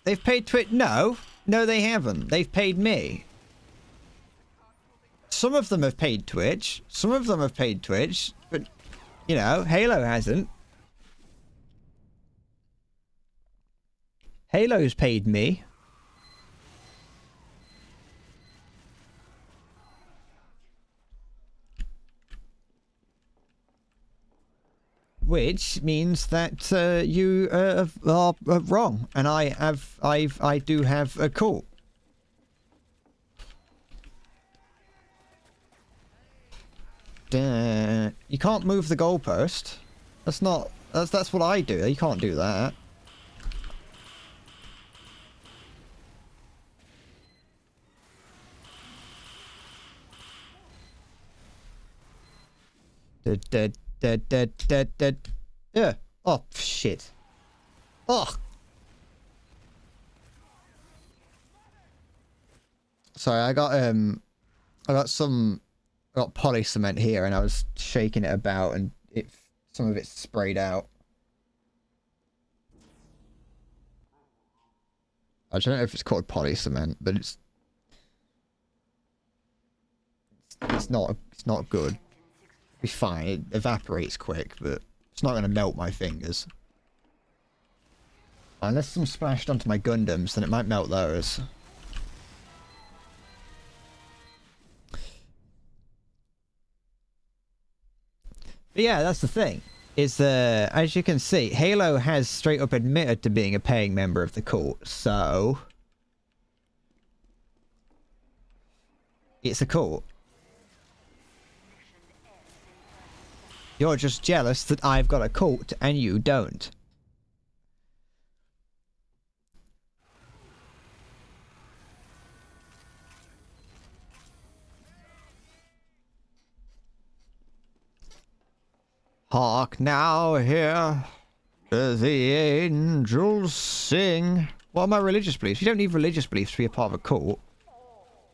They've paid Twitch? No, they haven't. They've paid me. Some of them have paid Twitch. Some of them have paid Twitch, but you know, Halo hasn't. Halo's paid me. Which means that you are wrong, and I do have a cult. You can't move the goalpost. That's what I do. You can't do that. Yeah. Oh shit. Oh. Sorry, I got poly cement here, and I was shaking it about, and some of it sprayed out. I don't know if it's called poly cement, but it's not good. It'll be fine. It evaporates quick, but it's not going to melt my fingers. Unless some splashed onto my Gundams, then it might melt those. But yeah, that's the thing. Is as you can see, Halo has straight up admitted to being a paying member of the cult, so it's a cult. You're just jealous that I've got a cult and you don't. Hark now, hear the angels sing. What are my religious beliefs? You don't need religious beliefs to be a part of a cult.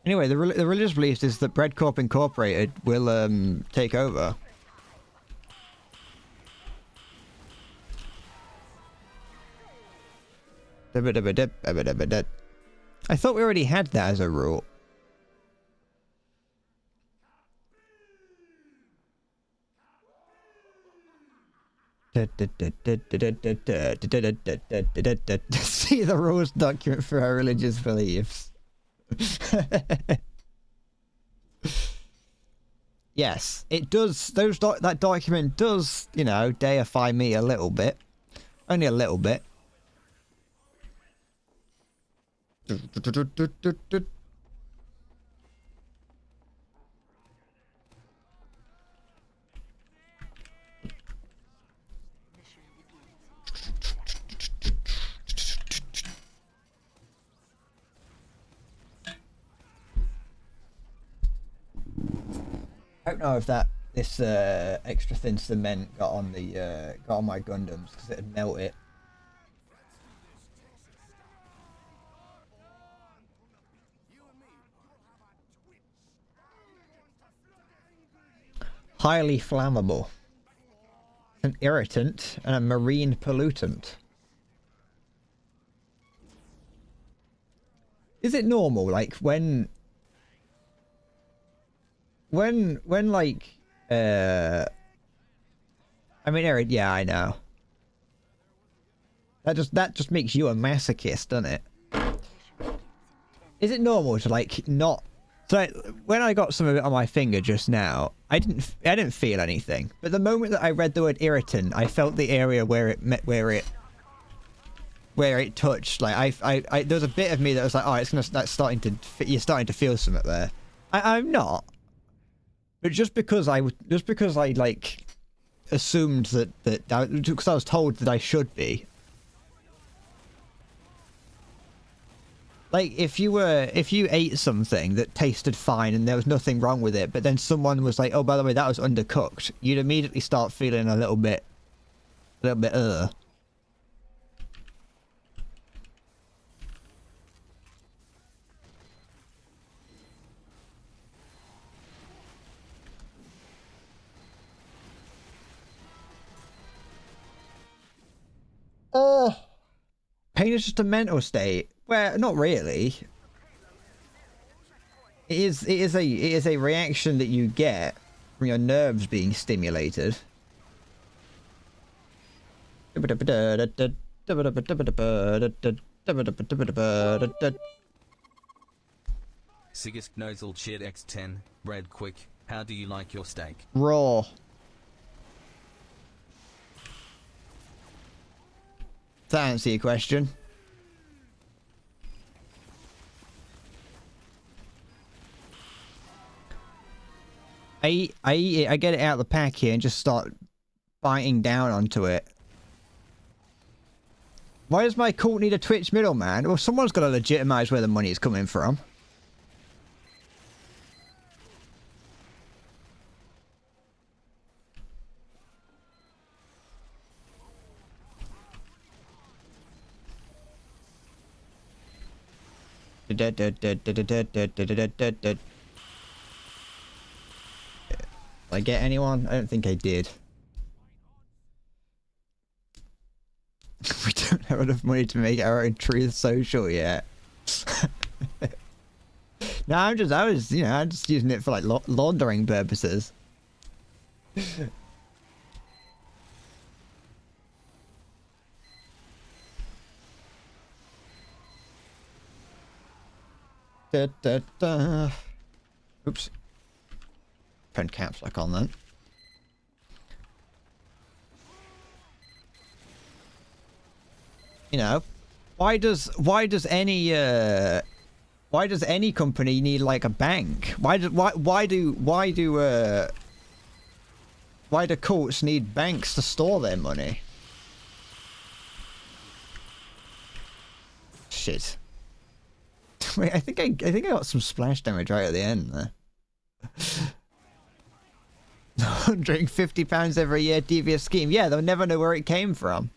Anyway, the religious beliefs is that Bread Corp Incorporated will take over. I thought we already had that as a rule. See the rules document for our religious beliefs. Yes, it does. That document does, you know, deify me a little bit. Only a little bit. I don't know if this extra thin cement got on my Gundams because it'd melt it. Highly flammable. An irritant and a marine pollutant. Is it normal, like, when like, I mean, Eric, yeah, I know. That just makes you a masochist, doesn't it? Is it normal to, like, not So when I got some of it on my finger just now, I didn't feel anything. But the moment that I read the word irritant, I felt the area where it touched. Like there was a bit of me that was like, oh, that's starting to, you're starting to feel something there. I'm not. But just because I like assumed that because I was told that I should be. Like, if you ate something that tasted fine and there was nothing wrong with it, but then someone was like, oh, by the way, that was undercooked, you'd immediately start feeling a little bit, pain is just a mental state. Well, not really. It is a reaction that you get from your nerves being stimulated. Siggest Nosal cheered X10, Red quick, how do you like your steak? Raw. Does that answer your question? I eat it, I get it out of the pack here and just start biting down onto it. Why does my cult need a Twitch middleman? Well, someone's got to legitimize where the money is coming from. Did I get anyone? I don't think I did. We don't have enough money to make our own truth social yet. No, I'm just using it for like laundering purposes. Oops. Turn caps back on then. You know, why does any company need like a bank? Why do cults need banks to store their money? Shit. Wait, I think I got some splash damage right at the end there. £150 every year, devious scheme. Yeah, they'll never know where it came from.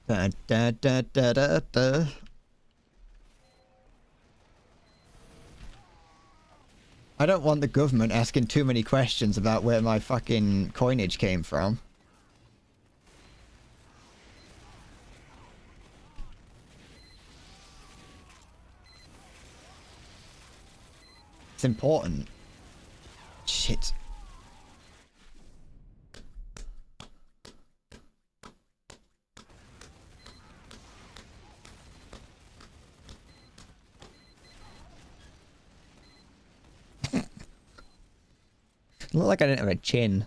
Da, da, da, da, da, da. I don't want the government asking too many questions about where my fucking coinage came from. It's important. Shit. Look like I didn't have a chin.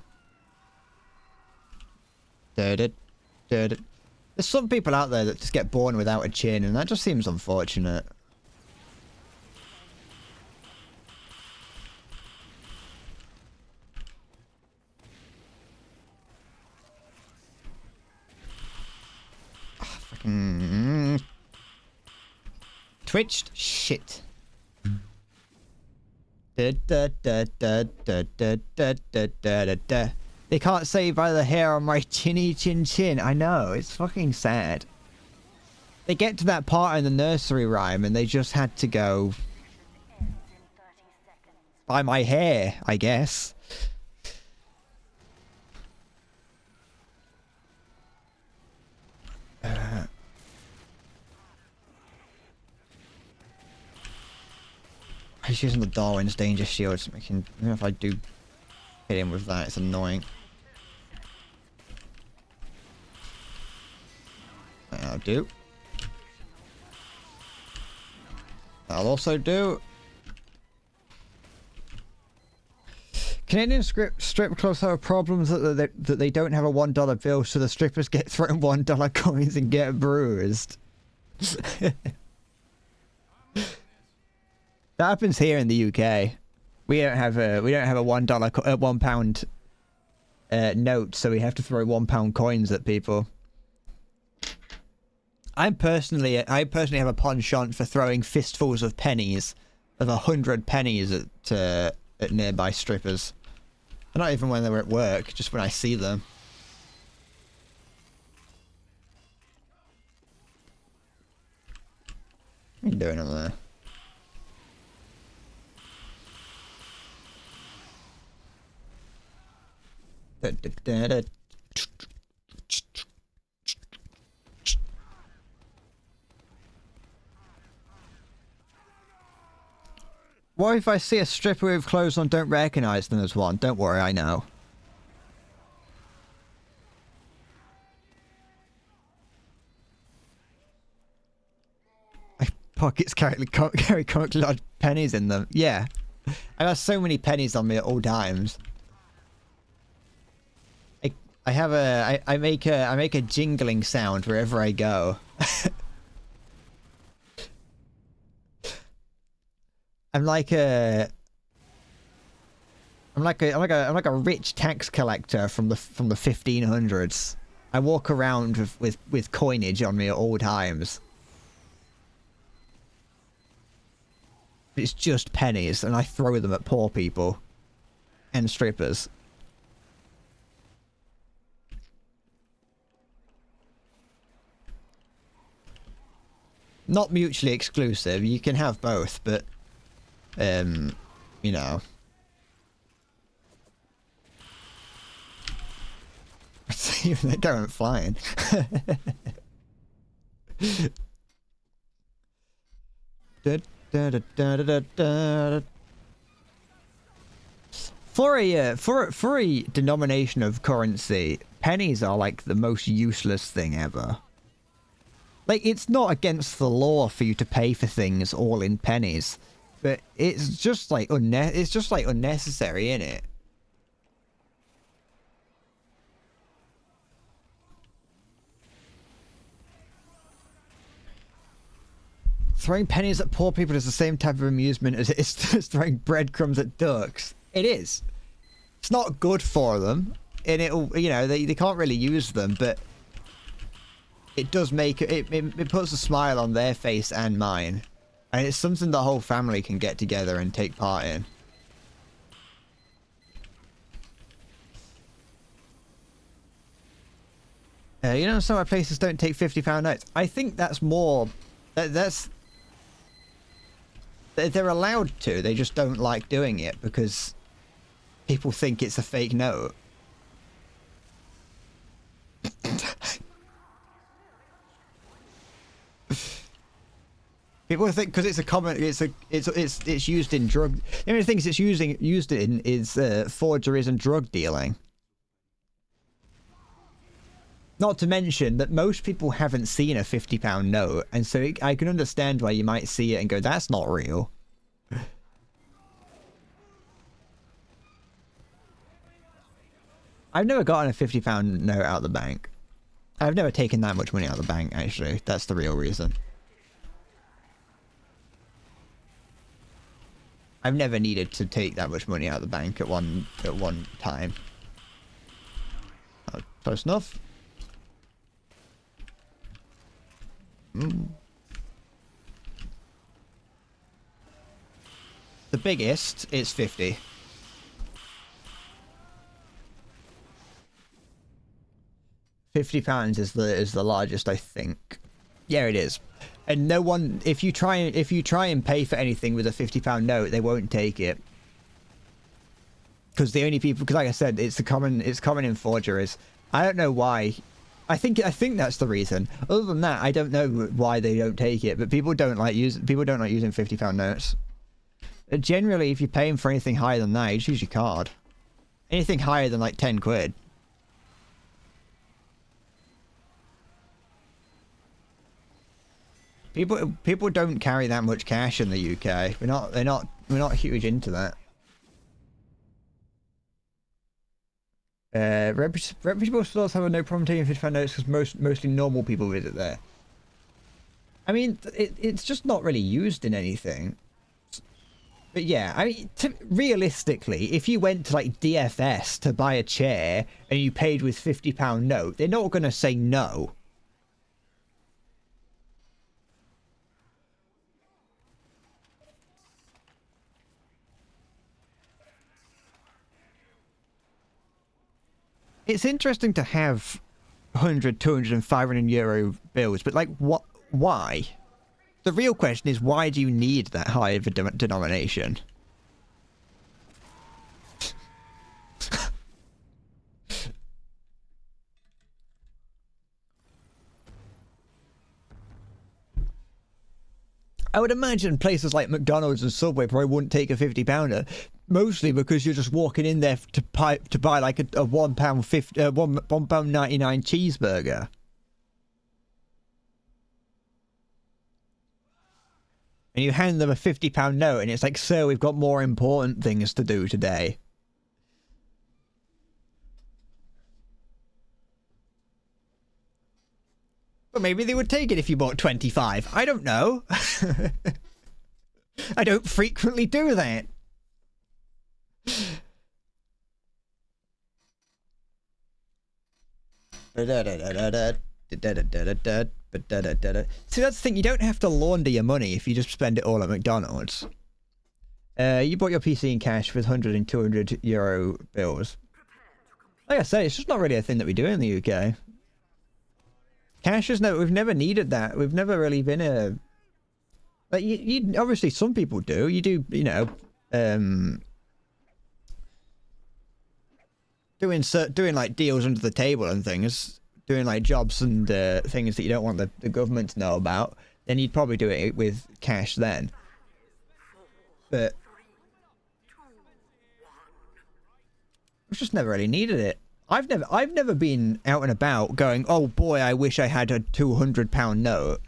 There's some people out there that just get born without a chin, and that just seems unfortunate. Fucking twitched shit. They can't say by the hair on my chinny chin chin. I know, it's fucking sad. They get to that part in the nursery rhyme and they just had to go by my hair, I guess. He's using the Darwin's danger shield to make him, even if I do hit him with that, it's annoying. That'll do. That'll also do. Canadian strip clubs have problems that they don't have a $1 bill, so the strippers get thrown $1 coins and get bruised. That happens here in the UK. We don't have a £1 note, so we have to throw £1 coins at people. I personally have a penchant for throwing fistfuls of pennies, of 100 pennies at nearby strippers. Not even when they were at work, just when I see them. What are you doing over there? What if I see a stripper with clothes on, don't recognize them as one? Don't worry, I know. My pockets carry currently large pennies in them. Yeah. I got so many pennies on me at all times. I make a jingling sound wherever I go. I'm like a rich tax collector from the 1500s. I walk around with coinage on me at all times. It's just pennies, and I throw them at poor people and strippers. Not mutually exclusive. You can have both, but you know. They're going flying. For a denomination of currency, pennies are like the most useless thing ever. Like, it's not against the law for you to pay for things all in pennies, but it's just like unnecessary, innit? Throwing pennies at poor people is the same type of amusement as it is throwing breadcrumbs at ducks. It is. It's not good for them, and it'll, you know, they can't really use them, but it does make it puts a smile on their face and mine, and it's something the whole family can get together and take part in. You know, some places don't take £50 notes. I think that's more that's they're allowed to. They just don't like doing it because people think it's a fake note. People think because it's a common, it's used in drug. The only things it's used in is forgeries and drug dealing. Not to mention that most people haven't seen a £50 note, and so I can understand why you might see it and go, "That's not real." I've never gotten a £50 note out of the bank. I've never taken that much money out of the bank, actually. That's the real reason. I've never needed to take that much money out of the bank at one time. Close enough. The biggest is 50. £50 is the largest, I think. Yeah, it is. And no one, if you try and pay for anything with a £50 note, they won't take it. Because the only people, because like I said, it's common in forgeries. I don't know why. I think that's the reason. Other than that, I don't know why they don't take it. But people don't like using £50 notes. Generally, if you're paying for anything higher than that, you just use your card. Anything higher than like 10 quid. People don't carry that much cash in the UK. We're not huge into that. Reputable stores have no problem taking £50 notes because mostly normal people visit there. I mean, it's just not really used in anything. But yeah, I mean, realistically, if you went to like DFS to buy a chair and you paid with £50 note, they're not going to say no. It's interesting to have 100, 200 and 500 euro bills, but like, what? Why? The real question is, why do you need that high of a denomination? I would imagine places like McDonald's and Subway probably wouldn't take a £50, mostly because you're just walking in there to buy like a £1.99 cheeseburger. And you hand them a £50 note and it's like, sir, we've got more important things to do today. But maybe they would take it if you bought 25. I don't know. I don't frequently do that. See, that's the thing. You don't have to launder your money if you just spend it all at McDonald's. You bought your PC in cash with 100 and 200 euro bills. Like I say, it's just not really a thing that we do in the UK. Cash is we've never needed that. We've never really been a... Like, you obviously some people do. You do, you know, doing like deals under the table and things, doing like jobs and things that you don't want the government to know about, then you'd probably do it with cash then. But I've just never really needed it. I've never been out and about going, oh boy, I wish I had a £200 note.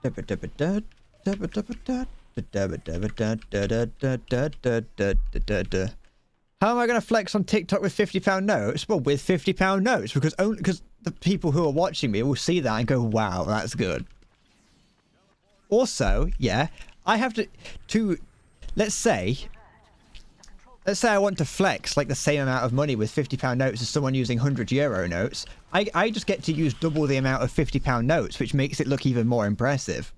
How am I going to flex on TikTok with £50 notes? Well, with £50 notes, because the people who are watching me will see that and go, wow, that's good. Also, yeah, I have to let's say I want to flex like the same amount of money with £50 notes as someone using 100 euro notes. I just get to use double the amount of £50 notes, which makes it look even more impressive.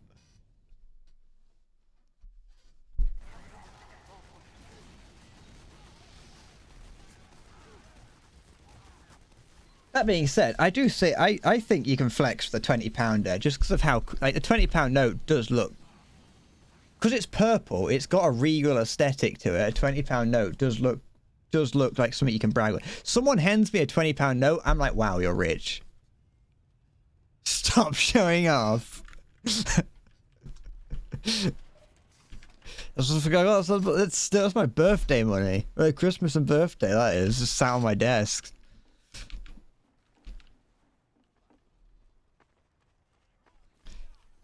That being said, I do say I think you can flex the £20 just because of how like the £20 note does look. Because it's purple, it's got a regal aesthetic to it. A £20 note does look like something you can brag with. Someone hands me a £20 note, I'm like, wow, you're rich. Stop showing off. That's my birthday money. Christmas and birthday, that is. Just sat on my desk.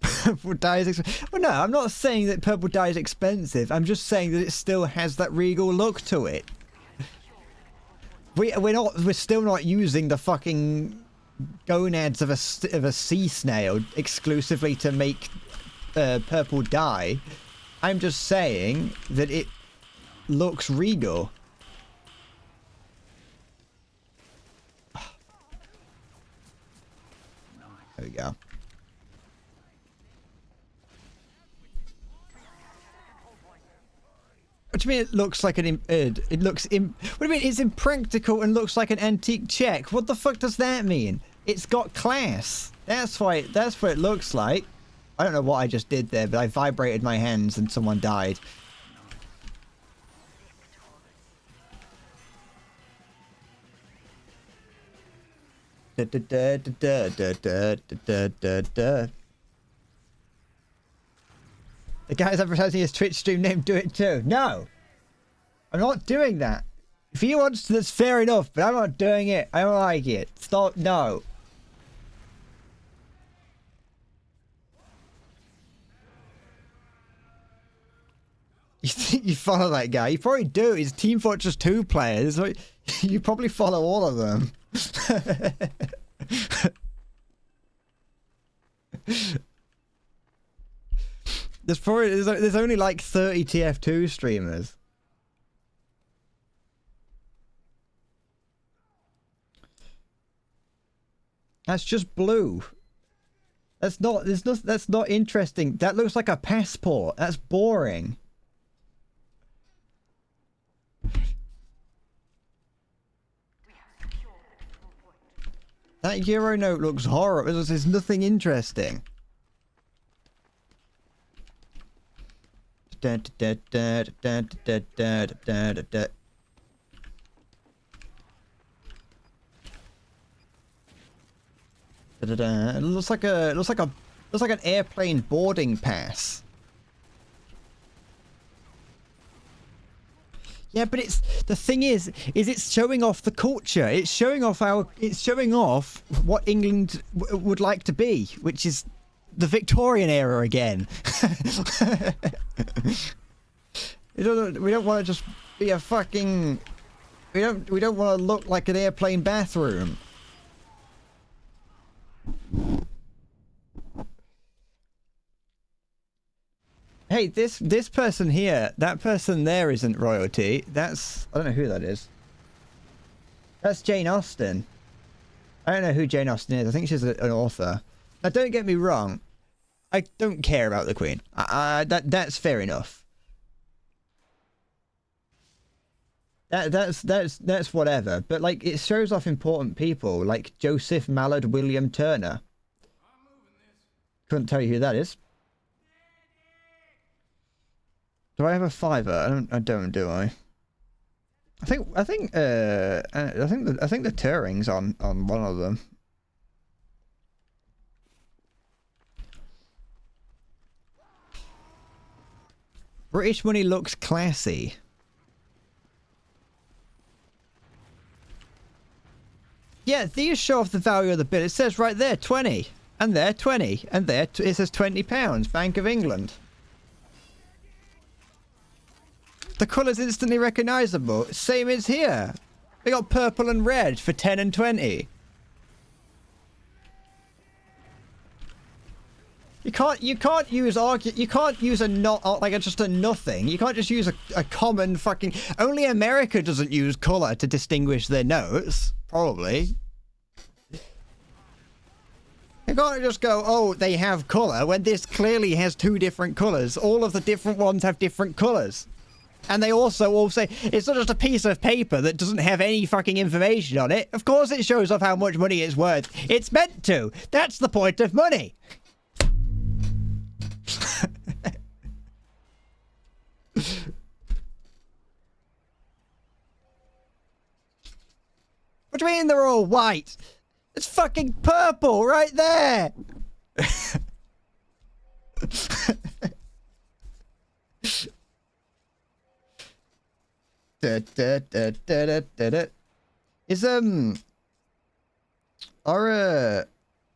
Purple dye is expensive. Well, no, I'm not saying that purple dye is expensive. I'm just saying that it still has that regal look to it. We're still not using the fucking gonads of a sea snail exclusively to make purple dye. I'm just saying that it looks regal. There we go. What do you mean it looks like what do you mean it's impractical and looks like an antique check? What the fuck does that mean? It's got class. That's what it looks like. I don't know what I just did there, but I vibrated my hands and someone died. The guy's advertising his Twitch stream name, do it too. No! I'm not doing that. If he wants to, that's fair enough, but I'm not doing it. I don't like it. Stop, no. You think you follow that guy? You probably do. He's Team Fortress 2 players. Like, you probably follow all of them. There's only like 30 TF2 streamers. That's just blue. That's not interesting. That looks like a passport. That's boring. That Euro note looks horrible. There's nothing interesting. It looks like an airplane boarding pass. Yeah, but the thing is it's showing off the culture. It's showing off what England would like to be, which is the Victorian era again. We don't want to just be a fucking. We don't want to look like an airplane bathroom. Hey, this person here, that person there isn't royalty. I don't know who that is. That's Jane Austen. I don't know who Jane Austen is. I think she's an author. Now, don't get me wrong. I don't care about the Queen. That's fair enough. That's whatever. But like, it shows off important people like Joseph Mallard William Turner. Couldn't tell you who that is. Do I have a fiver? I don't, do I? I think the Turing's on one of them. British money looks classy. Yeah, these show off the value of the bill. It says right there 20, and there 20, and there it says £20. Bank of England. The colour's instantly recognisable. Same as here. They got purple and red for 10 and 20. You can't use just a nothing. You can't just use a common fucking. Only America doesn't use colour to distinguish their notes. Probably. You can't just go, oh, they have colour, when this clearly has two different colours. All of the different ones have different colours. And they also all say, it's not just a piece of paper that doesn't have any fucking information on it. Of course it shows off how much money it's worth. It's meant to. That's the point of money. What do you mean they're all white? It's fucking purple right there. Is are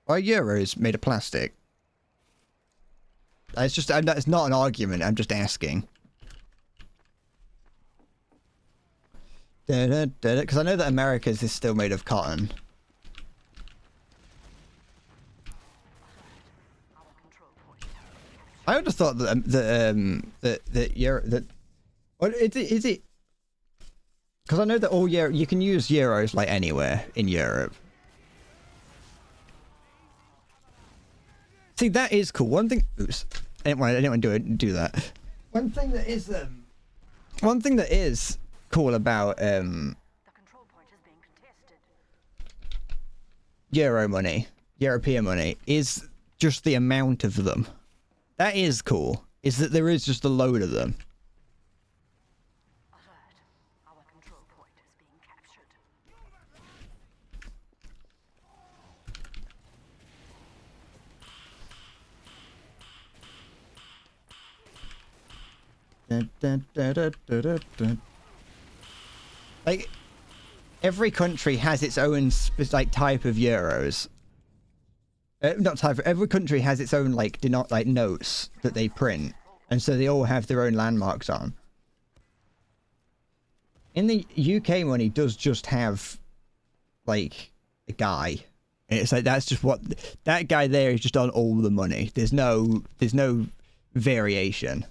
euros made of plastic? It's not an argument. I'm just asking. Because I know that America's is still made of cotton. I would have thought that what is it? Because I know that all you can use euros like anywhere in Europe. See, that is cool. One thing. Oops, I didn't want to do that. One thing that is cool about The control point is being contested. Euro money, European money, is just the amount of them. That is cool. Is that there is just a load of them. Alert. Our control point is being captured. Like, every country has its own like type of euros. Not type. Every country has its own like notes that they print, And so they all have their own landmarks on. In the UK one, he does just have, like, a guy. And it's like, that's just what... That guy there is just on all the money. There's no variation.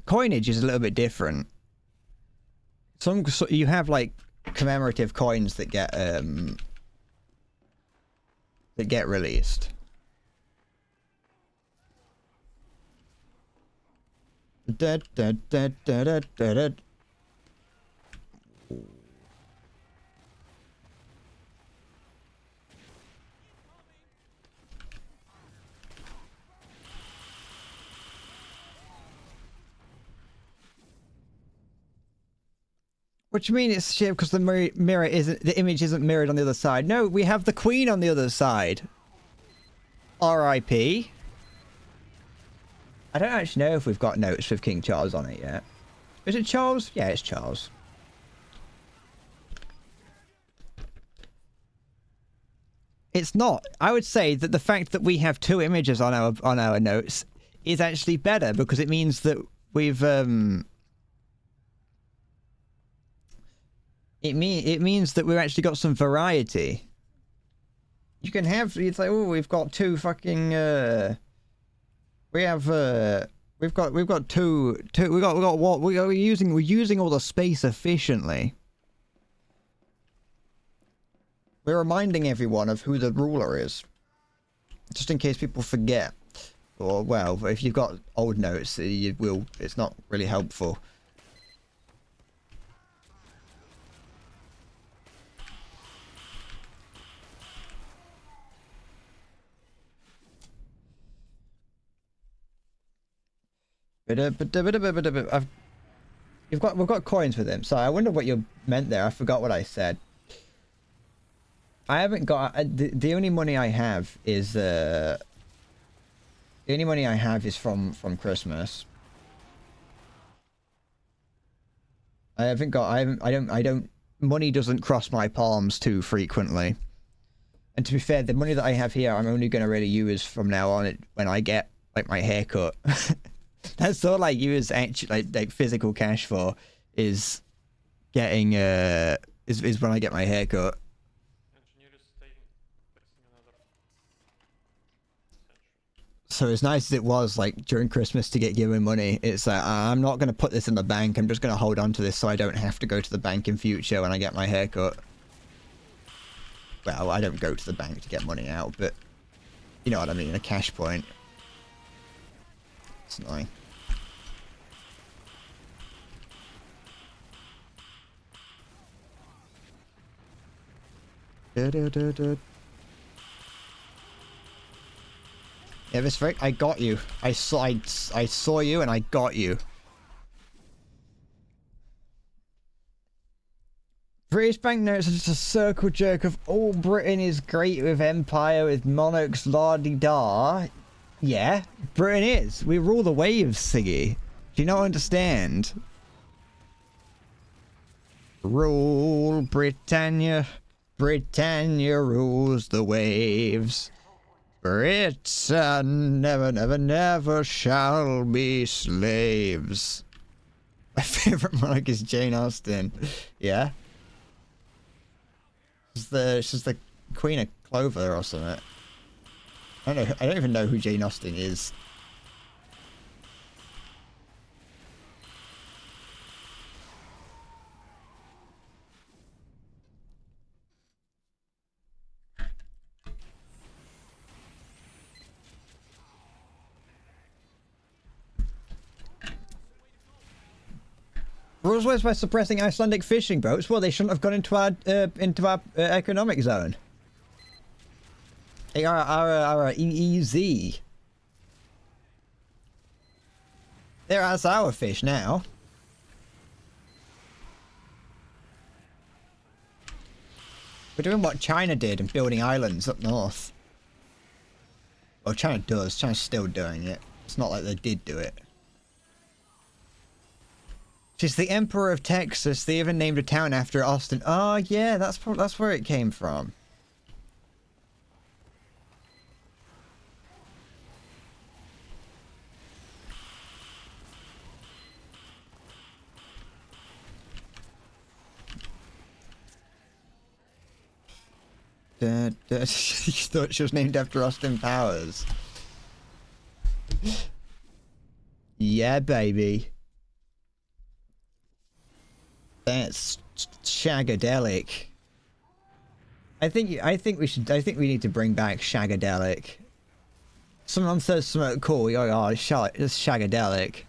Coinage is a little bit different. You have, like, commemorative coins that get released. Da, da, da, da, da, da, da. What do you mean it's shit because the mirror isn't, the image isn't mirrored on the other side? No, we have the Queen on the other side. R.I.P. I don't actually know if we've got notes with King Charles on it yet. Is it Charles? Yeah, it's Charles. It's not. I would say that the fact that we have two images on our notes is actually better because it means that we've it means that we've actually got some variety. You can have, it's like, oh, we've got two fucking we're using all the space efficiently. We're reminding everyone of who the ruler is. Just in case people forget. Or, well, if you've got old notes, it's not really helpful. We've got coins with him. Sorry, I wonder what you meant there. I forgot what I said. I haven't got the only money I have is from Christmas. I don't money doesn't cross my palms too frequently. And to be fair, the money that I have here I'm only going to really use from now on when I get like my haircut. That's all I use actually like physical cash for is getting is when I get my haircut. So as nice as it was like during Christmas to get given money, it's like I'm not going to put this in the bank. I'm just going to hold on to this so I don't have to go to the bank in future when I get my haircut. Well, I don't go to the bank to get money out, but you know what I mean, a cash point. It's annoying. Yeah, this Rick, I got you. I saw you and I got you. British banknotes are just a circle jerk of all Britain is great with empire, with monarchs, la-di-da. Yeah, Britain is. We rule the waves, Siggy. Do you not understand? Rule Britannia. Britannia rules the waves. Britain never, never, never shall be slaves. My favorite monarch is Jane Austen. Yeah? She's the Queen of Clover or something. I don't even know who Jane Austen is. Rules ways by suppressing Icelandic fishing boats. Well, they shouldn't have gone into our economic zone. They are our EEZ. They're as our fish now. We're doing what China did and building islands up north. Well, China does. China's still doing it. It's not like they did do it. She's the Emperor of Texas. They even named a town after Austin. Oh, yeah, that's where it came from. You thought she was named after Austin Powers. Yeah, baby. That's shagadelic. I think we need to bring back shagadelic. Someone says something cool. Oh, it's shagadelic.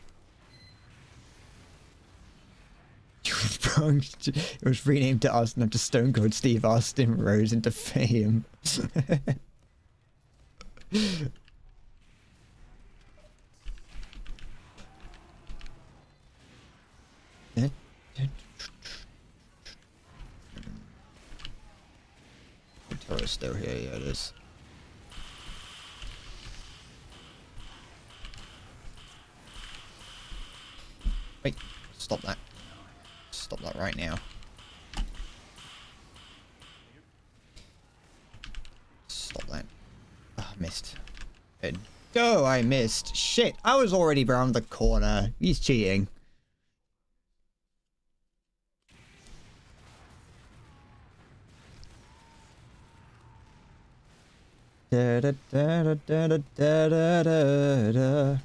It was renamed to Austin after Stone Cold Steve Austin rose into fame. The turret's still here, yeah it is. Wait, stop that. Stop that right now. Stop that. Oh, I missed. Oh, I missed. Shit, I was already around the corner. He's cheating. Da, da, da, da, da, da, da, da, da.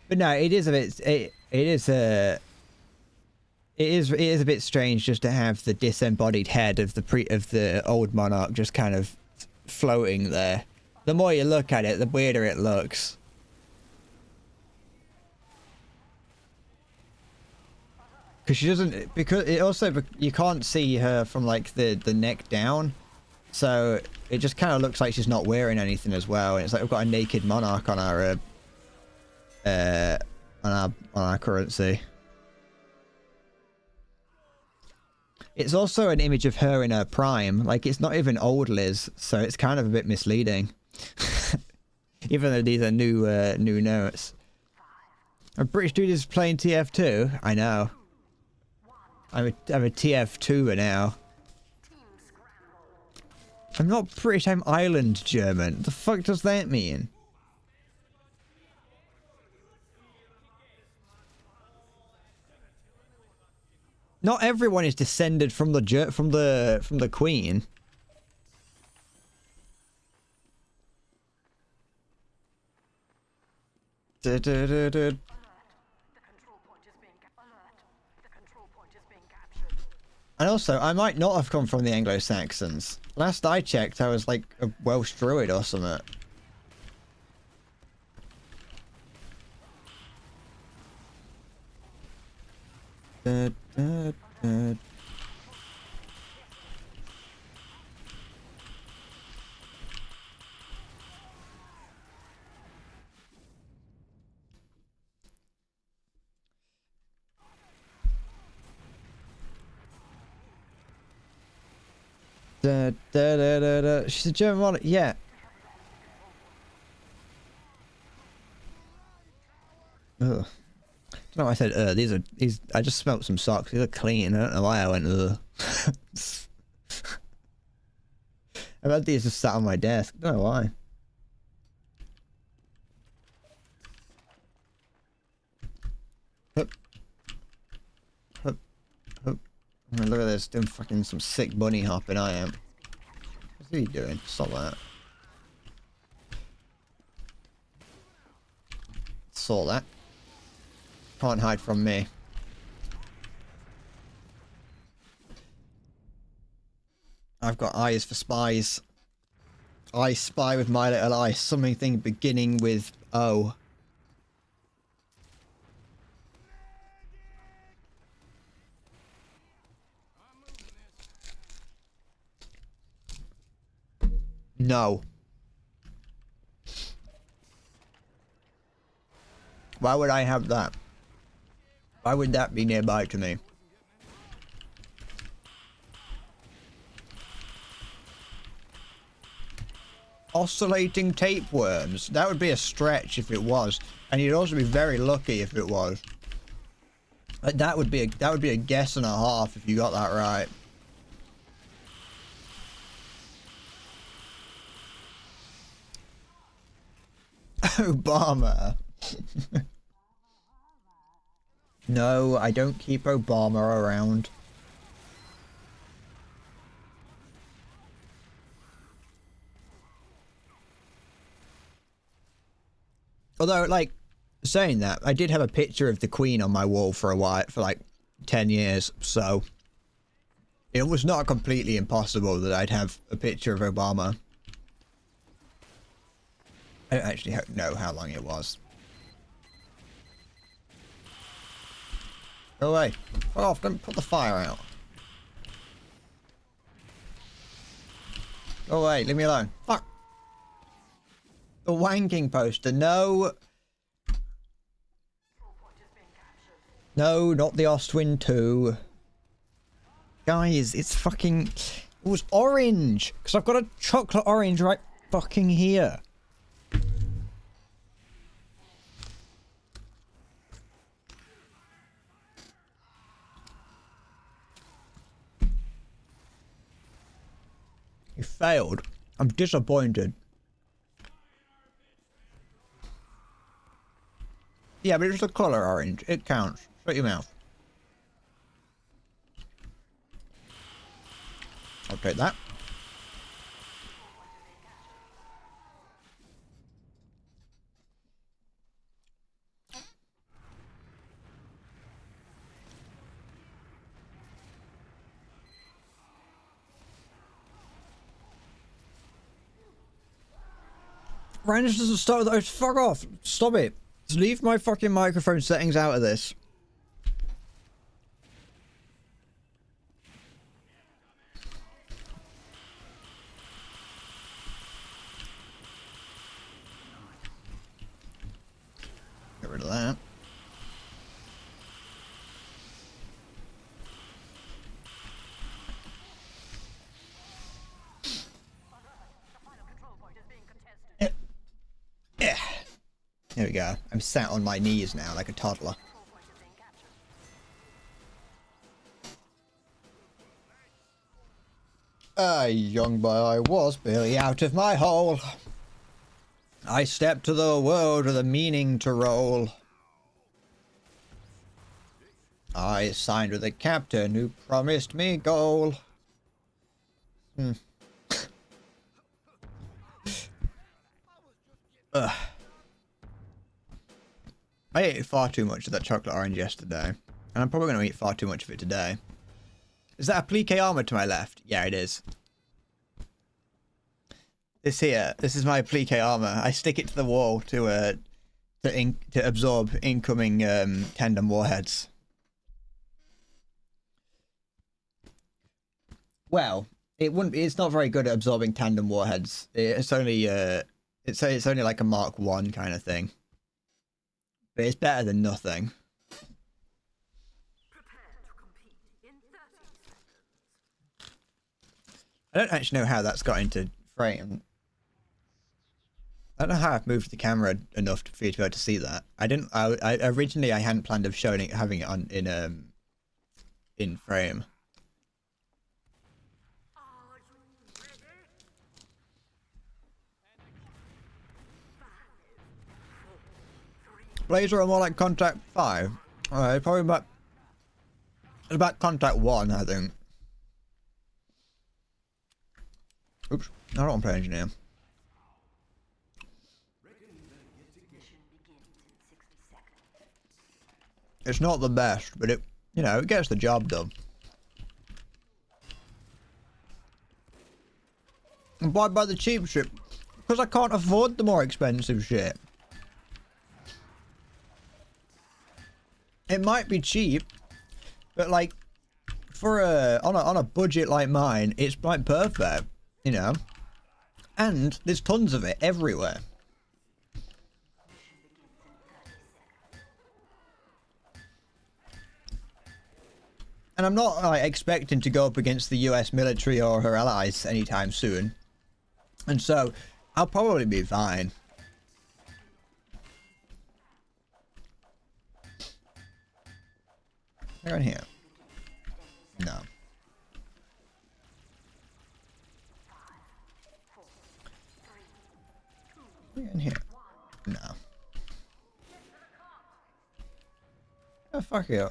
But no, it is a bit. It is a. It is a bit strange just to have the disembodied head of the old monarch just kind of floating there. The more you look at it, the weirder it looks. Because she doesn't. Because it also you can't see her from like the neck down, so it just kind of looks like she's not wearing anything as well. And it's like we've got a naked monarch on our on our currency. It's also an image of her in her prime. Like it's not even old Liz, so it's kind of a bit misleading. Even though these are new notes. A British dude is playing TF2. I know. I'm a TF2 now. I'm not British, I'm Island German. The fuck does that mean? Not everyone is descended from the Queen. Da, da, da, da. And also, I might not have come from the Anglo-Saxons. Last I checked, I was like a Welsh druid or something. Da, da, da. Da, da, da, da, da. She's a German monarch. Yeah. Ugh. I don't know why I said these I just smelt some socks. These are clean. I don't know why I went ugh. I've had these just sat on my desk. I don't know why. Hup. Hup. Hup. Oh, look at this, doing fucking some sick bunny hopping I am. What's he doing? Stop that. Saw that. Can't hide from me. I've got eyes for spies. I spy with my little eye. Something beginning with O. No. Why would I have that? Why would that be nearby to me? Oscillating tapeworms. That would be a stretch if it was, and you'd also be very lucky if it was. Like, that would be a guess and a half if you got that right. Obama. No, I don't keep Obama around. Although, like, saying that, I did have a picture of the Queen on my wall for a while, for like 10 years, so it was not completely impossible that I'd have a picture of Obama. I don't actually know how long it was. Go away. Fuck off, don't put the fire out. Go away, leave me alone. Fuck. The wanking poster, no. No, not the Ostwind 2. Guys, it's fucking... It was orange! Because I've got a chocolate orange right fucking here. You failed. I'm disappointed. Yeah, but it's the colour orange. It counts. Shut your mouth. I'll take that. Ryan just doesn't start with those. Fuck off. Stop it. Just leave my fucking microphone settings out of this. Get rid of that. Yeah. There we go. I'm sat on my knees now like a toddler. Young boy, I was barely out of my hole. I stepped to the world with a meaning to roll. I signed with a captain who promised me gold. Ugh. I ate far too much of that chocolate orange yesterday, and I'm probably going to eat far too much of it today. Is that applique armor to my left? Yeah, it is. This here, this is my applique armor. I stick it to the wall to absorb incoming tandem warheads. Well, it wouldn't. It's not very good at absorbing tandem warheads. It's only it's only like a Mark 1 kind of thing. But it's better than nothing. I don't actually know how that's got into frame. I don't know how I've moved the camera enough for you to be able to see that. I originally I hadn't planned of showing it, having it on in frame. Blazer or more like Contact 5? Probably about Contact 1, I think. Oops, I don't want to play engineer. It's not the best, but it, you know, it gets the job done. And why buy the cheap shit? Because I can't afford the more expensive shit. It might be cheap, but like for on a budget like mine, it's like perfect, you know. And there's tons of it everywhere. And I'm not like expecting to go up against the US military or her allies anytime soon. And so I'll probably be fine. They're in here. No. They're in here. No. Oh, fuck you.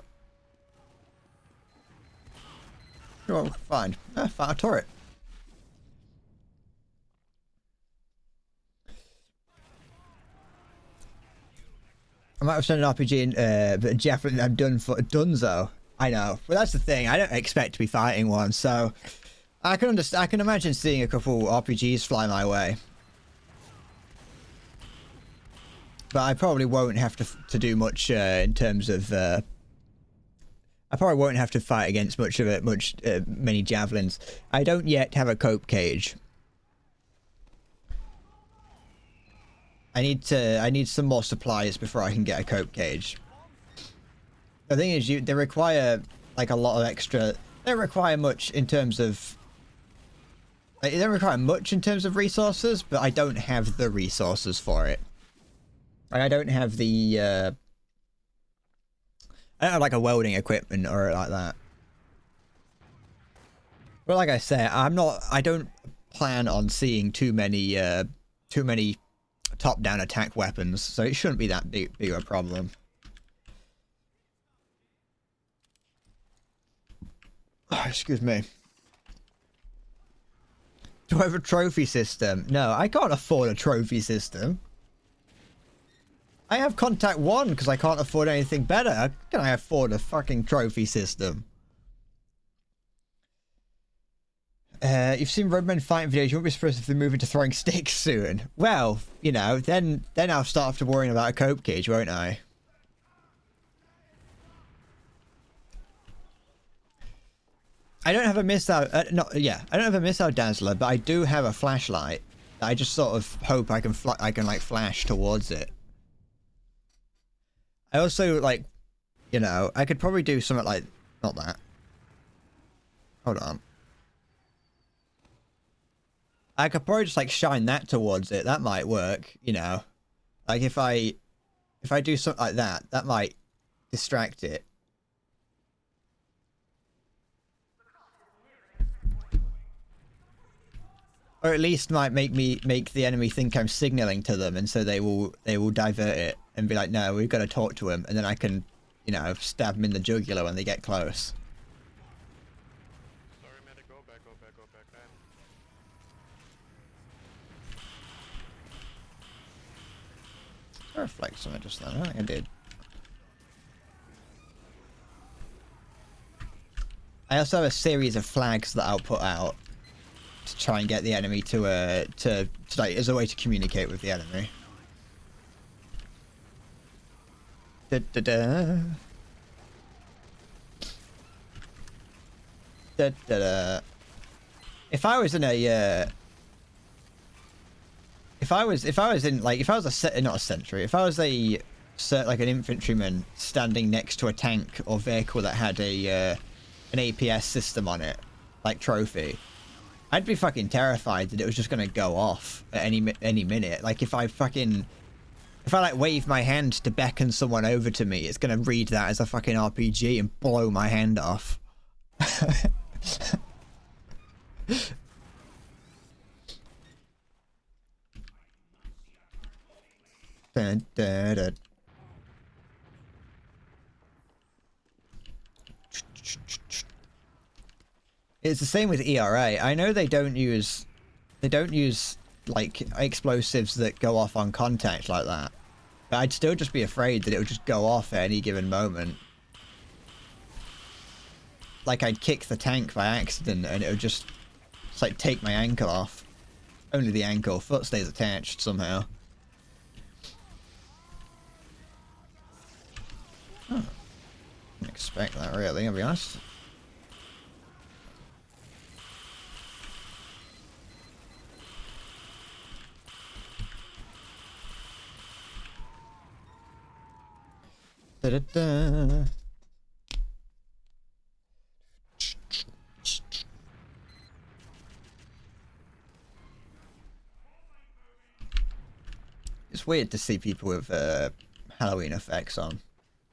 Sure, fine. Ah, fine, a turret. I might have sent an RPG in, but Javelin I'm done for Dunzo. I know, but that's the thing. I don't expect to be fighting one, so I can understand. I can imagine seeing a couple RPGs fly my way, but I probably won't have to do much in terms of. I probably won't have to fight against many javelins. I don't yet have a cope cage. I need some more supplies before I can get a cope cage. The thing is, they require like a lot of extra. They don't require much in terms of. They don't require much in terms of resources, but I don't have the resources for it. Like, I don't have the. I don't have like a welding equipment or like that. But like I say, I don't plan on seeing too many top-down attack weapons, so it shouldn't be that big a problem. Oh, excuse me. Do I have a trophy system? No, I can't afford a trophy system. I have Contact 1 because I can't afford anything better. How can I afford a fucking trophy system? You've seen Roadman fighting videos. You won't be surprised if they move into throwing sticks soon. Well, you know, then I'll start after worrying about a cope cage, won't I? I don't have a missile. I don't have a missile dazzler, but I do have a flashlight. I just sort of hope I can like flash towards it. I also like, you know, I could probably do something like not that. Hold on. I could probably just like shine that towards it. That might work, you know. Like if I do something like that, that might distract it. Or at least might make the enemy think I'm signaling to them, and so they will divert it and be like, no, we've got to talk to him, and then I can, you know, stab them in the jugular when they get close. Sorry, medic, go back, man. I reflect something just then. I think I did. I also have a series of flags that I'll put out to try and get the enemy to like, as a way to communicate with the enemy. Da, da, da. Da, da, da. If I was in a if I was not a sentry, if I was like an infantryman standing next to a tank or vehicle that had an APS system on it, like trophy, I'd be fucking terrified that it was just gonna go off at any minute. Like if I like wave my hand to beckon someone over to me, it's gonna read that as a fucking RPG and blow my hand off. Dun, dun, dun. It's the same with ERA. I know they don't use like explosives that go off on contact like that, but I'd still just be afraid that it would just go off at any given moment. Like I'd kick the tank by accident and it would just like take my ankle off. Only the ankle, foot stays attached somehow. Huh. Didn't expect that really, I'll be honest. Da, da, da. It's weird to see people with Halloween effects on.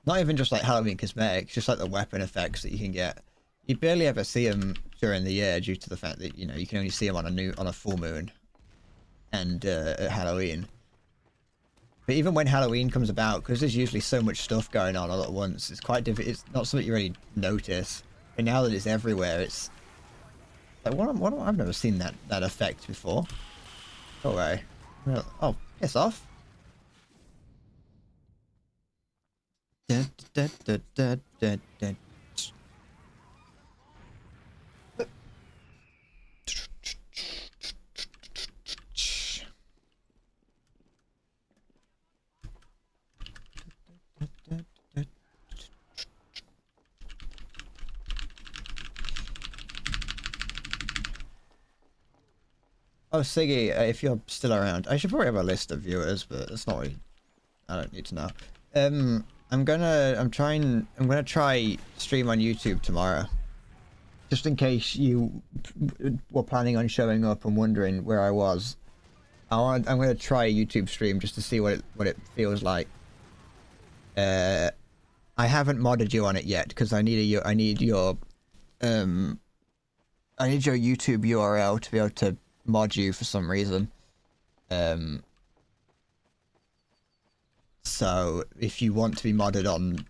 Not even just like Halloween cosmetics, just like the weapon effects that you can get. You barely ever see them during the year due to the fact that, you know, you can only see them on a full moon and at Halloween. But even when Halloween comes about, because there's usually so much stuff going on all at once, it's quite difficult. It's not something you really notice. But now that it's everywhere, it's like I've never seen that effect before. Go away. Oh, piss off. da, da, da, da, da. Oh, Siggy, if you're still around, I should probably have a list of viewers, but it's not really, I don't need to know. I'm gonna try stream on YouTube tomorrow. Just in case you were planning on showing up and wondering where I was. I'm gonna try a YouTube stream just to see what it feels like. I haven't modded you on it yet because I need your YouTube URL to be able to mod you for some reason. So if you want to be modded on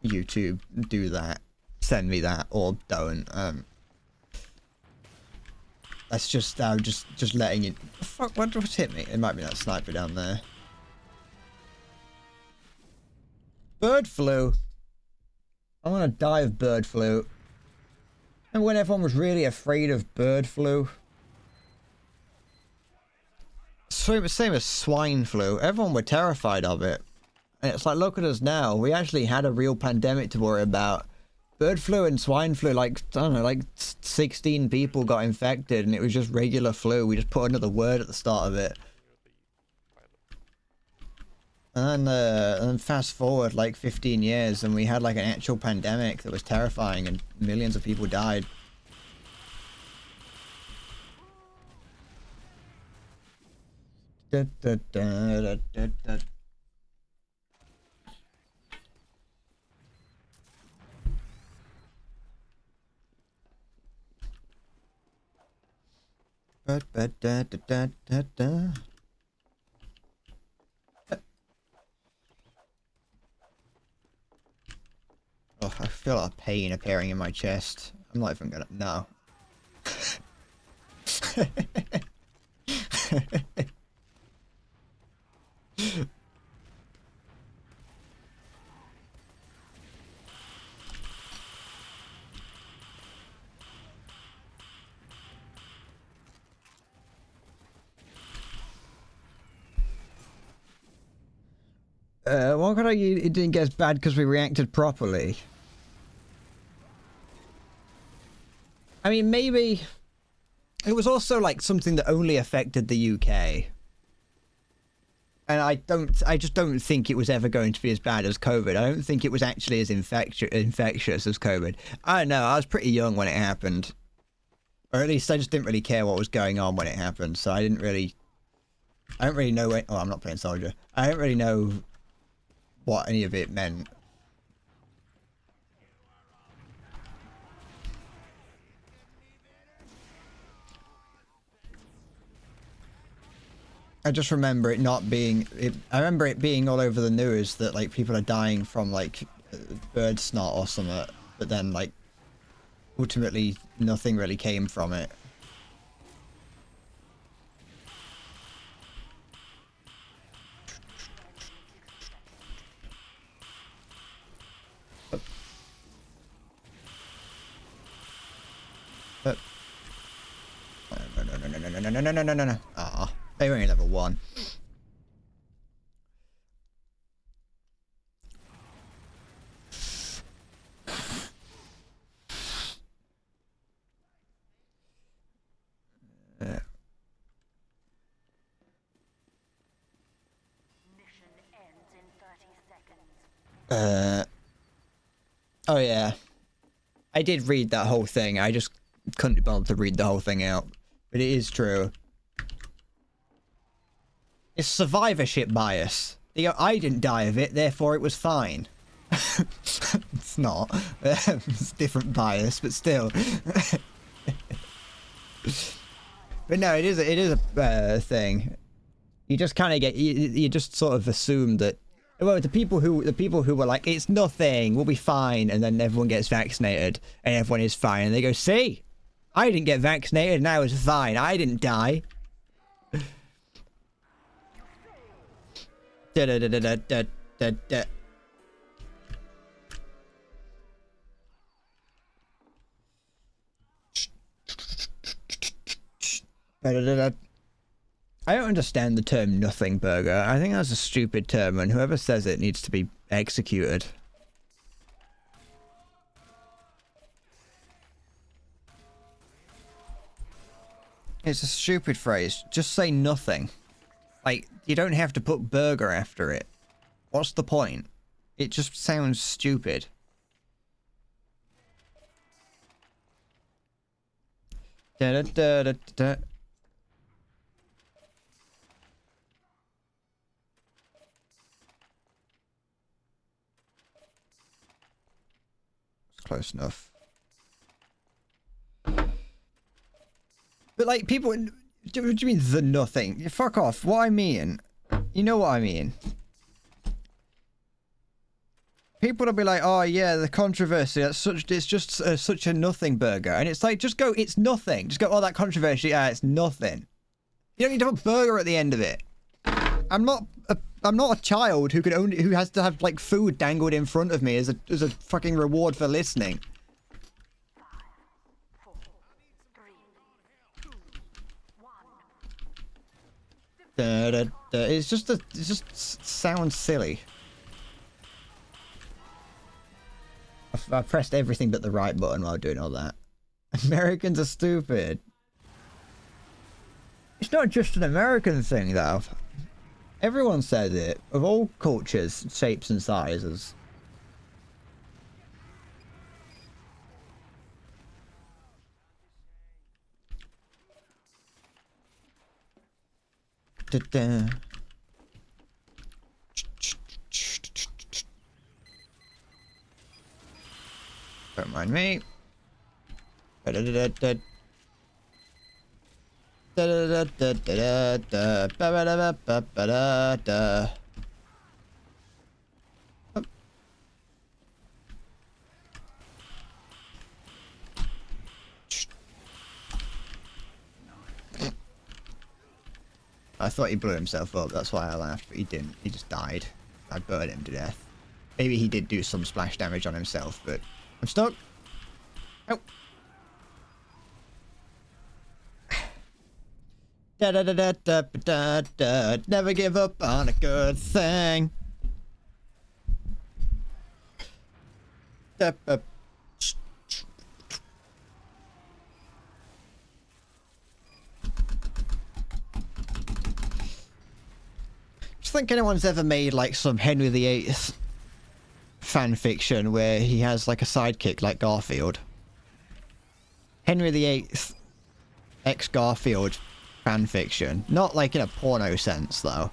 YouTube, do that. Send me that or don't. That's just just letting you. Fuck! What just hit me? It might be that sniper down there. Bird flu. I'm gonna die of bird flu. And when everyone was really afraid of bird flu. Same as swine flu. Everyone were terrified of it. And it's like, look at us now. We actually had a real pandemic to worry about. Bird flu and swine flu, like, I don't know, like 16 people got infected and it was just regular flu. We just put another word at the start of it. And then fast forward like 15 years and we had like an actual pandemic that was terrifying and millions of people died. Da, da, da, da, da, da. Da, da, da, da, da, da. Oh, I feel a pain appearing in my chest. I'm not even gonna. No. What could it didn't get as bad because we reacted properly? I mean, maybe it was also like something that only affected the UK. And I just don't think it was ever going to be as bad as COVID. I don't think it was actually as infectious as COVID. I don't know, I was pretty young when it happened. Or at least I just didn't really care what was going on when it happened, so I don't really know oh, I'm not playing soldier. I don't really know what any of it meant. I just remember it not being. I remember it being all over the news that like people are dying from like bird snot or something, but then like ultimately nothing really came from it. No. Ah, they were only level 1. Mission ends in 30 seconds. Oh yeah. I did read that whole thing. I just couldn't be bothered to read the whole thing out. But it is true. It's survivorship bias. I didn't die of it, therefore it was fine. It's not. It's a different bias, but still. But no, it is a thing. You just kind of get you just sort of assume that. Well, the people who were like, it's nothing, we'll be fine, and then everyone gets vaccinated and everyone is fine, and they go, see, I didn't get vaccinated and I was fine. I didn't die. Da da da da da da da. I don't understand the term nothing burger. I think that's a stupid term, and whoever says it needs to be executed. It's a stupid phrase. Just say nothing. Like, you don't have to put burger after it. What's the point? It just sounds stupid. Da da da da da. It's close enough. But like, people, what do you mean the nothing? Fuck off. What I mean, you know what I mean. People will be like, oh yeah, the controversy, that's such, it's just such a nothing burger. And it's like, just go, it's nothing. Just go, oh, that controversy, it's nothing. You don't need to put burger at the end of it. I'm not a child who who has to have like food dangled in front of me as a fucking reward for listening. 5, 4, 3, 2, 1. It just sounds silly. I pressed everything but the right button while doing all that. Americans are stupid. It's not just an American thing, though. Everyone says it, of all cultures, shapes and sizes. Da-da. Don't mind me. Da-da-da-da-da. Da-da-da-da-da-da. Ba-ba-da-ba-ba-ba-da-da. Oh. I thought he blew himself up, that's why I laughed, but he didn't. He just died. I burned him to death. Maybe he did do some splash damage on himself, but I'm stuck. Oh. Da da da da da da da. Never give up on a good thing. Da, ba. Just think anyone's ever made like some Henry VIII fan fiction where he has like a sidekick like Garfield. Henry VIII ex Garfield fan fiction, not like in a porno sense though.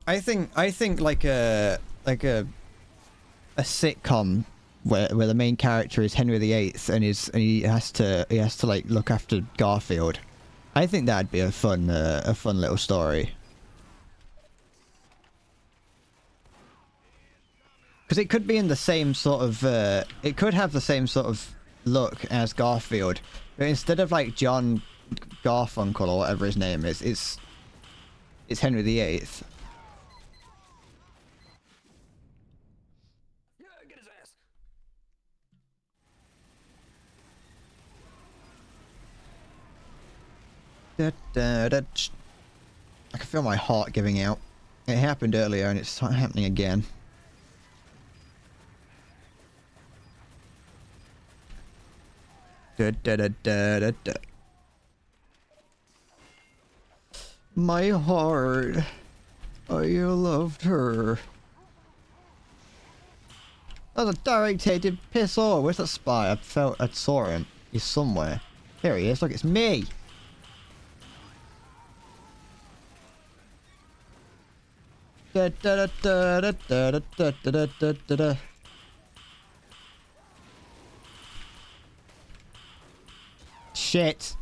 I think like a sitcom where the main character is Henry VIII and he has to like look after Garfield. I think that'd be a fun little story. Because it could be in the same sort of, it could have the same sort of look as Garfield, but instead of like John Garfunkel or whatever his name is, it's Henry VIII. Yeah, get his ass. Da, da, da, I can feel my heart giving out. It happened earlier and it's happening again. Da, da, da, da, da, da. My heart. I loved her. That was a direct hit. Did piss off. Where's that spy? I saw him. He's somewhere. There he is. Look, it's me. Da da da da da da da da da da da. Shit.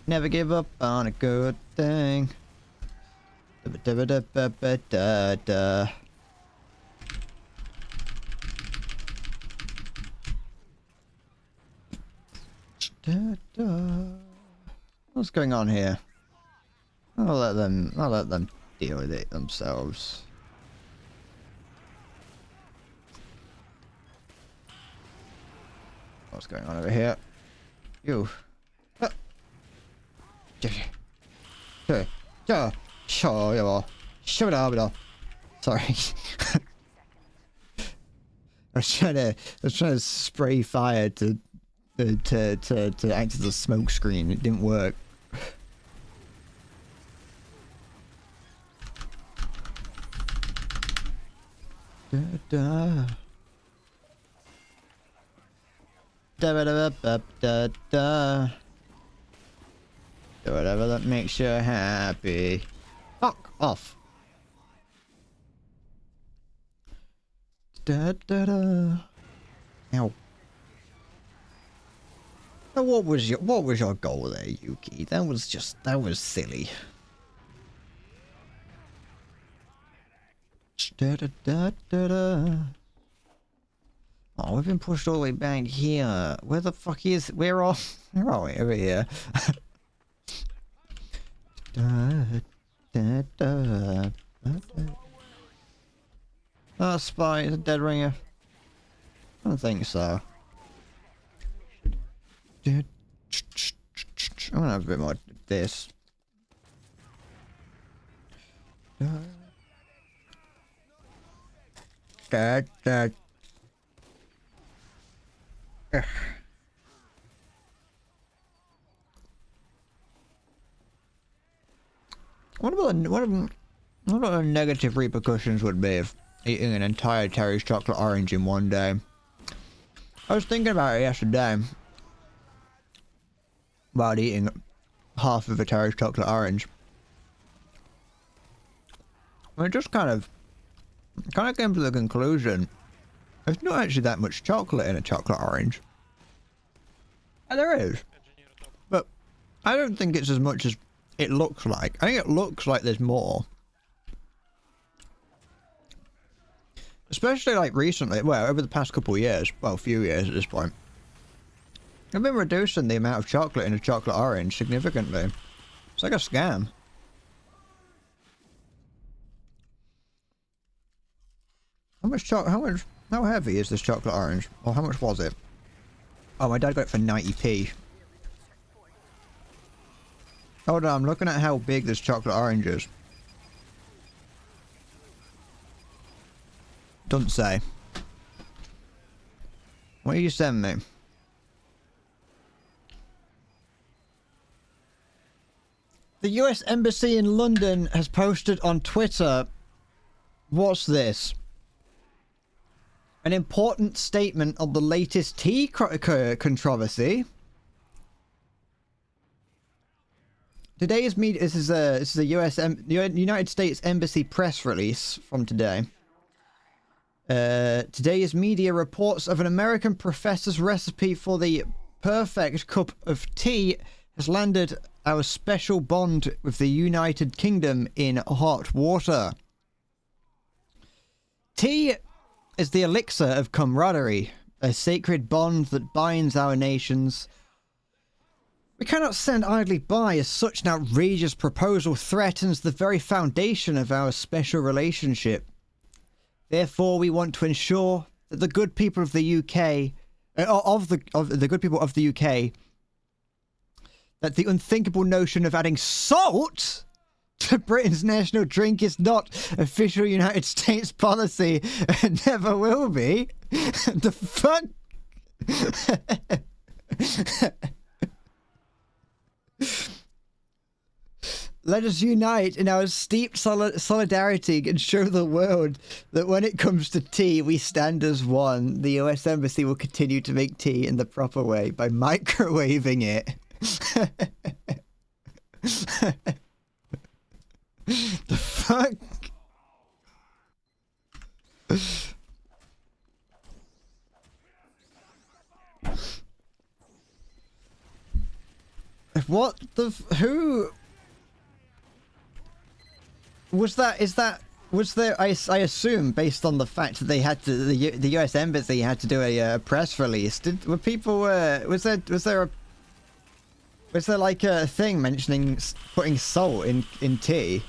Never give up on a good thing. Da da da da da da da. Da, da. What's going on here? I'll let them deal with it themselves. what's going on over here. You. Sorry. I was trying to spray fire to act as a smoke screen. It didn't work. Da da da da da da da. Do whatever that makes you happy. Fuck off. Da da da. Ow. Now what was your goal there, Yuki? That was silly. Da da da da da. Oh, we've been pushed all the way back here. Where the fuck is? Where are we? Over here. Da, da, da, da, da. Oh, spy, is a dead ringer? I don't think so. I'm gonna have a bit more of this. Da, da. Ugh. What about the negative repercussions would be of eating an entire Terry's chocolate orange in one day? I was thinking about it yesterday. About eating half of a Terry's chocolate orange. I just kind of came to the conclusion there's not actually that much chocolate in a chocolate orange. And there is. But I don't think it's as much as it looks like. I think it looks like there's more. Especially like recently, well, over the past couple of years, well, a few years at this point. I've been reducing the amount of chocolate in a chocolate orange significantly. It's like a scam. How heavy is this chocolate orange? Or how much was it? Oh, my dad got it for 90p. Hold on, I'm looking at how big this chocolate orange is. Doesn't say. What do you send me? The US Embassy in London has posted on Twitter. What's this? An important statement on the latest tea controversy. Today's media. This is a United States Embassy press release from today. Today's media reports of an American professor's recipe for the perfect cup of tea has landed our special bond with the United Kingdom in hot water. Tea is the elixir of camaraderie, a sacred bond that binds our nations. We cannot stand idly by as such an outrageous proposal threatens the very foundation of our special relationship. Therefore, we want to ensure that the good people of the UK, of the good people of the UK, that the unthinkable notion of adding salt to Britain's national drink is not official United States policy and never will be. The fuck? Let us unite in our steeped solidarity and show the world that when it comes to tea, we stand as one. The US Embassy will continue to make tea in the proper way by microwaving it. The fuck? What the who was that? Was there? I assume based on the fact that they had to the U.S. Embassy had to do a press release. Were people was there like a thing mentioning putting salt in tea?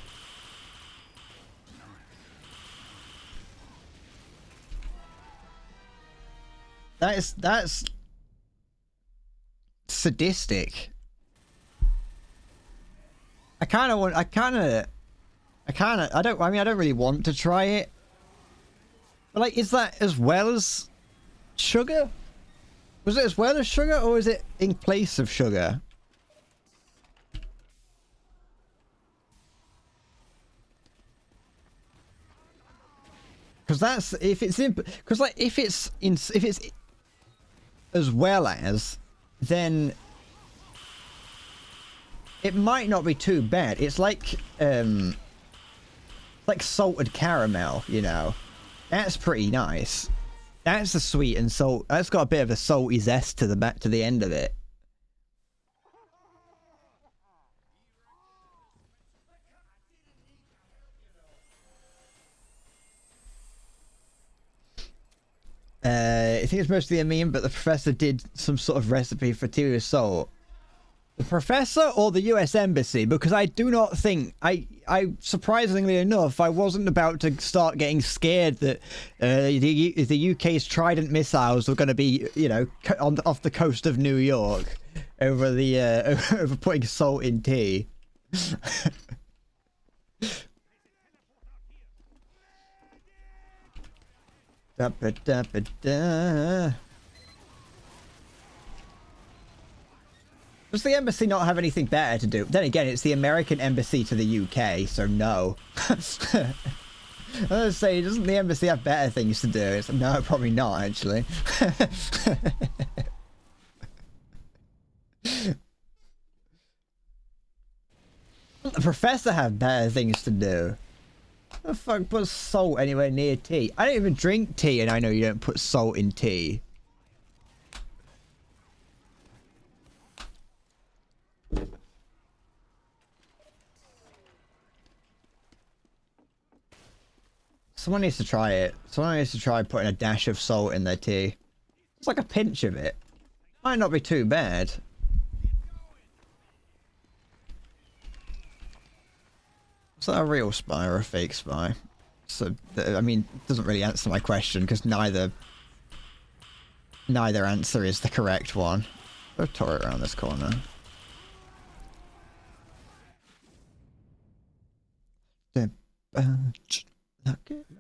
That's sadistic. I don't really want to try it. But like, is that as well as sugar? Was it as well as sugar, or is it in place of sugar? Because that's if it's in. Because like if it's as well as, then it might not be too bad. It's like salted caramel, you know. That's pretty nice. That's the sweet and salt. That's got a bit of a salty zest to the back to the end of it. I think it's mostly a meme, but the professor did some sort of recipe for tea with salt. The professor or the US Embassy? Because I do not think... I surprisingly enough, I wasn't about to start getting scared that the UK's Trident missiles were going to be, you know, off the coast of New York over the over putting salt in tea. Da, ba, da, ba, da. Does the embassy not have anything better to do? Then again, it's the American embassy to the UK, so no. I was gonna say, doesn't the embassy have better things to do? It's no, probably not, actually. The professor have better things to do. The fuck puts salt anywhere near tea? I don't even drink tea, and I know you don't put salt in tea. Someone needs to try it. Someone needs to try putting a dash of salt in their tea. It's like a pinch of it. Might not be too bad. Is that a real spy or a fake spy? So, I mean, it doesn't really answer my question because neither answer is the correct one. I'll tour it around this corner.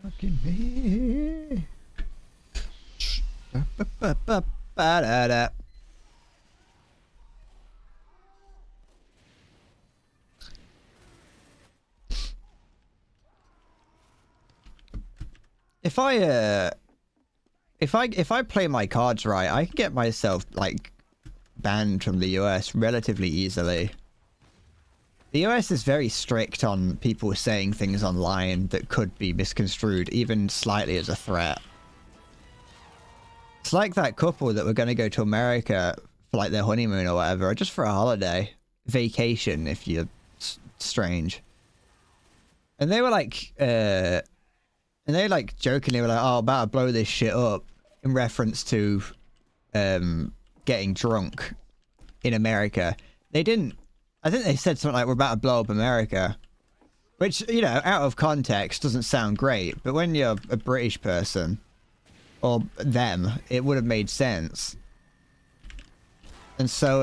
Look at me. If I play my cards right, I can get myself like banned from the US relatively easily. The US is very strict on people saying things online that could be misconstrued, even slightly as a threat. It's like that couple that were going to go to America for like their honeymoon or whatever, or just for a holiday. Vacation, if you're strange. And they were like, jokingly were like, oh, about to blow this shit up in reference to getting drunk in America. They didn't. I think they said something like, we're about to blow up America. Which, you know, out of context doesn't sound great. But when you're a British person, or them, it would have made sense. And so,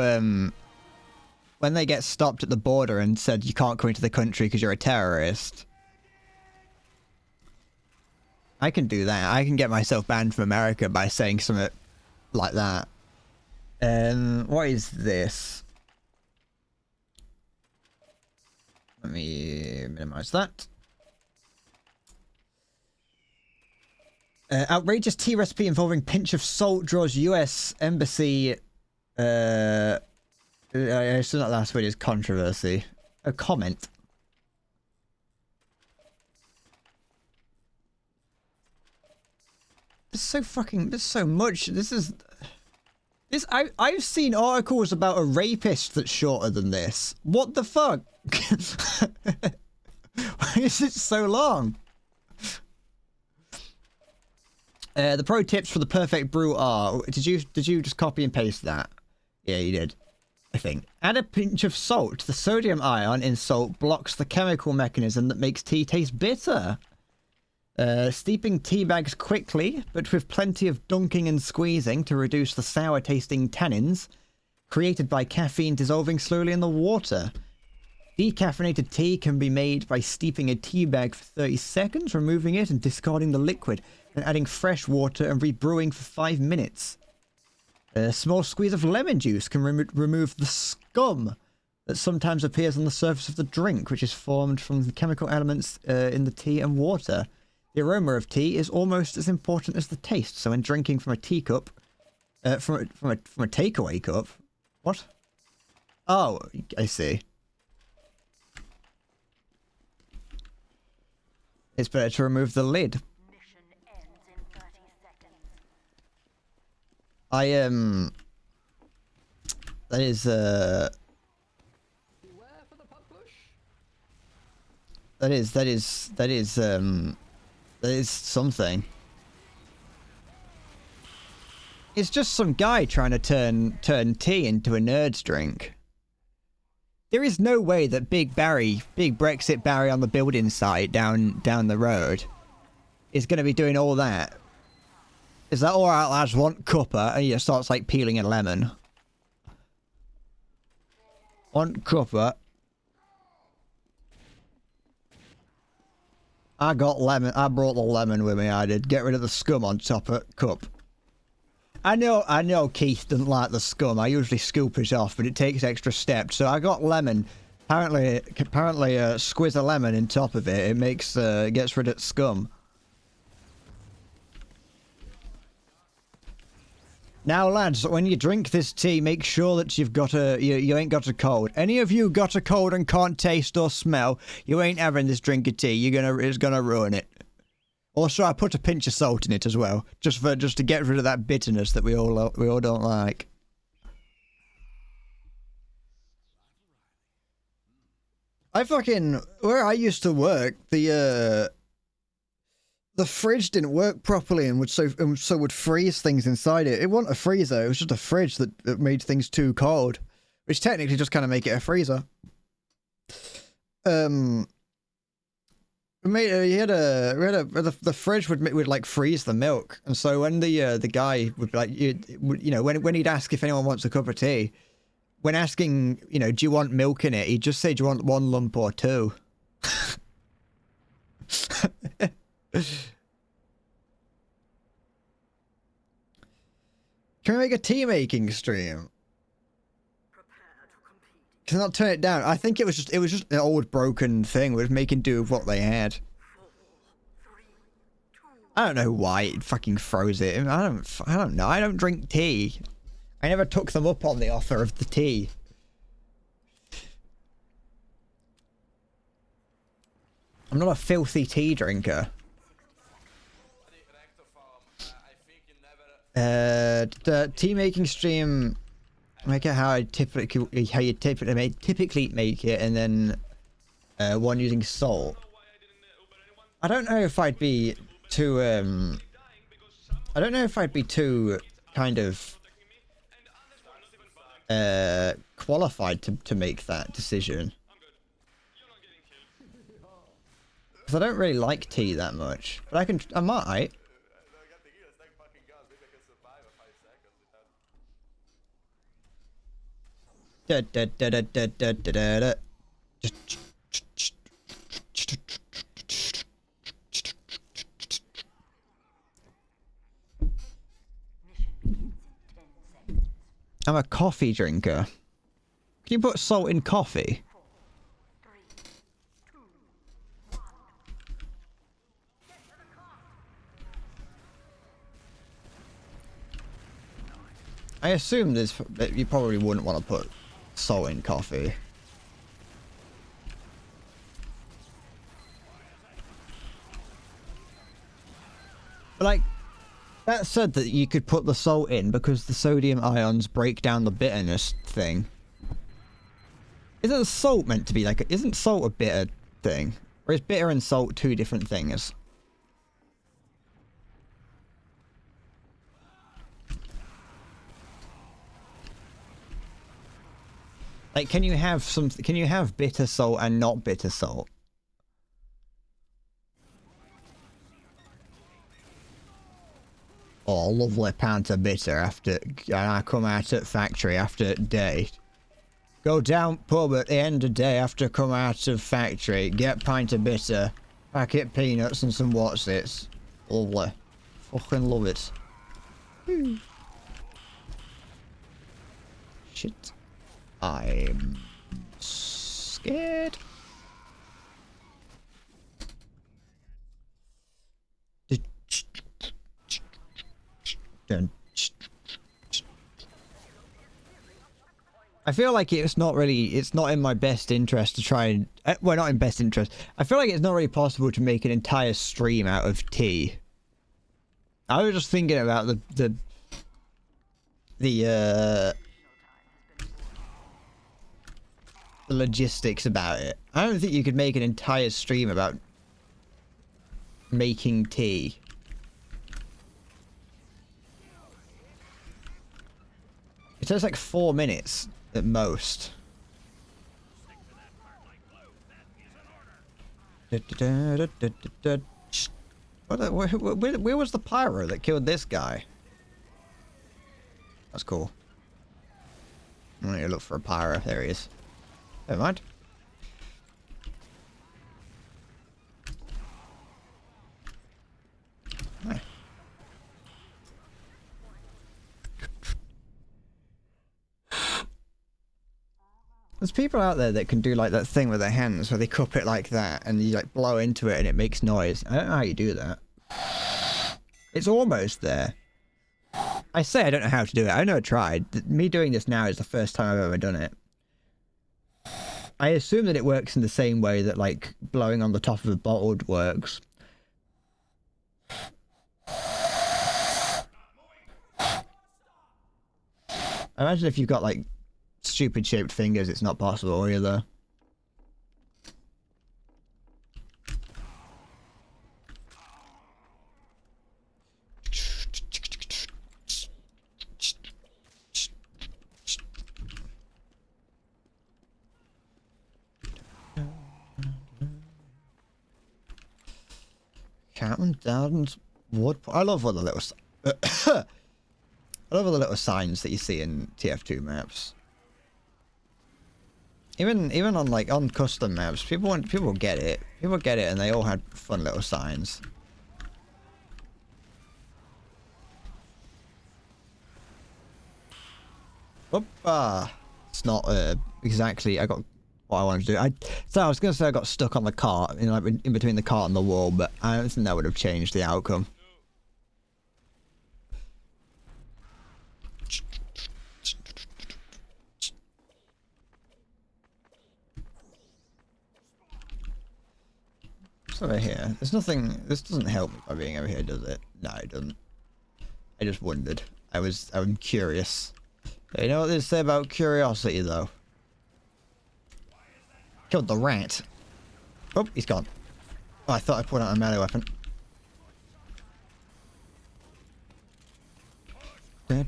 when they get stopped at the border and said, you can't come into the country because you're a terrorist, I can do that. I can get myself banned from America by saying something like that. What is this? Let me minimize that. Outrageous tea recipe involving pinch of salt draws US embassy. It's not last word, is controversy. A comment. There's so fucking. There's so much. This is. This I've seen articles about a rapist that's shorter than this. What the fuck? Why is it so long? The pro tips for the perfect brew are... Did you just copy and paste that? Yeah, you did. I think. Add a pinch of salt. The sodium ion in salt blocks the chemical mechanism that makes tea taste bitter. Steeping tea bags quickly, but with plenty of dunking and squeezing to reduce the sour tasting tannins, created by caffeine dissolving slowly in the water. Decaffeinated tea can be made by steeping a tea bag for 30 seconds, removing it and discarding the liquid, and adding fresh water and rebrewing for 5 minutes. A small squeeze of lemon juice can remove the scum that sometimes appears on the surface of the drink, which is formed from the chemical elements in the tea and water. The aroma of tea is almost as important as the taste, so when drinking from a teacup, from a takeaway cup, what? Oh, I see. It's better to remove the lid. Mission ends in 30 seconds. That is, that is something. It's just some guy trying to turn tea into a nerd's drink. There is no way that Big Brexit Barry on the building site down the road is going to be doing all that. Is that alright, lads? Want cuppa? And he just starts like peeling a lemon. Want cuppa? I got lemon. I brought the lemon with me. I did. Get rid of the scum on top of cup. I know Keith doesn't like the scum. I usually scoop it off, but it takes extra steps. So I got lemon. Apparently, squeeze a lemon in top of it. It makes, gets rid of scum. Now, lads, when you drink this tea, make sure that you've got you ain't got a cold. Any of you got a cold and can't taste or smell, you ain't having this drink of tea. It's gonna ruin it. Also, I put a pinch of salt in it as well, just to get rid of that bitterness that we all don't like. Where I used to work, the fridge didn't work properly and would freeze things inside it. It wasn't a freezer; it was just a fridge that made things too cold, which technically just kind of make it a freezer. The fridge would like freeze the milk, and so when the guy would like when he'd ask if anyone wants a cup of tea, when asking do you want milk in it, he'd just say, do you want 1 lump or 2? Can we make a tea making stream? Can I not turn it down? I think it was just an old broken thing. We're making do with what they had. I don't know why it fucking froze it. I don't know. I don't drink tea. I never took them up on the offer of the tea. I'm not a filthy tea drinker. The tea making stream. Make it how you typically make it, and then one using salt. I don't know if I'd be too kind of qualified to make that decision, because I don't really like tea that much. But I might. I'm a coffee drinker. Can you put salt in coffee? 4, 3, 2, 1. I assume that you probably wouldn't want to put salt in coffee. But like, that said that you could put the salt in because the sodium ions break down the bitterness thing. Isn't salt meant to be like isn't salt a bitter thing? Or is bitter and salt two different things? Like, can you have bitter salt and not bitter salt? Oh, lovely pant of bitter after, and I come out at factory after day. Go down pub at the end of day after come out of factory, get pint of bitter, packet peanuts and some what's-its. Lovely. Fucking love it. Shit. I'm scared. I feel like it's not in my best interest to try and, well, not in best interest. I feel like it's not really possible to make an entire stream out of tea. I was just thinking about the logistics about it. I don't think you could make an entire stream about making tea. It takes like 4 minutes at most. Where was the pyro that killed this guy? That's cool. I need to look for a pyro. There he is. Never mind. Right. There's people out there that can do like that thing with their hands where they cup it like that and you like blow into it and it makes noise. I don't know how you do that. It's almost there. I say I don't know how to do it. I know I tried. Me doing this now is the first time I've ever done it. I assume that it works in the same way that like blowing on the top of a bottle works. I imagine if you've got like stupid shaped fingers, it's not possible either. Captain Darden's wood. I love all the little. I love all the little signs that you see in TF2 maps. Even on like on custom maps, people get it. People get it, and they all had fun little signs. Whoop-ah. It's not exactly. I got what I wanted to do. So I was gonna say I got stuck on the cart, like in between the cart and the wall, but I don't think that would have changed the outcome. Over here. There's nothing. This doesn't help me by being over here, does it? No, it doesn't. I just wondered. I'm curious. You know what they say about curiosity, though? Killed the rat. Oh, he's gone. Oh, I thought I put out a melee weapon. You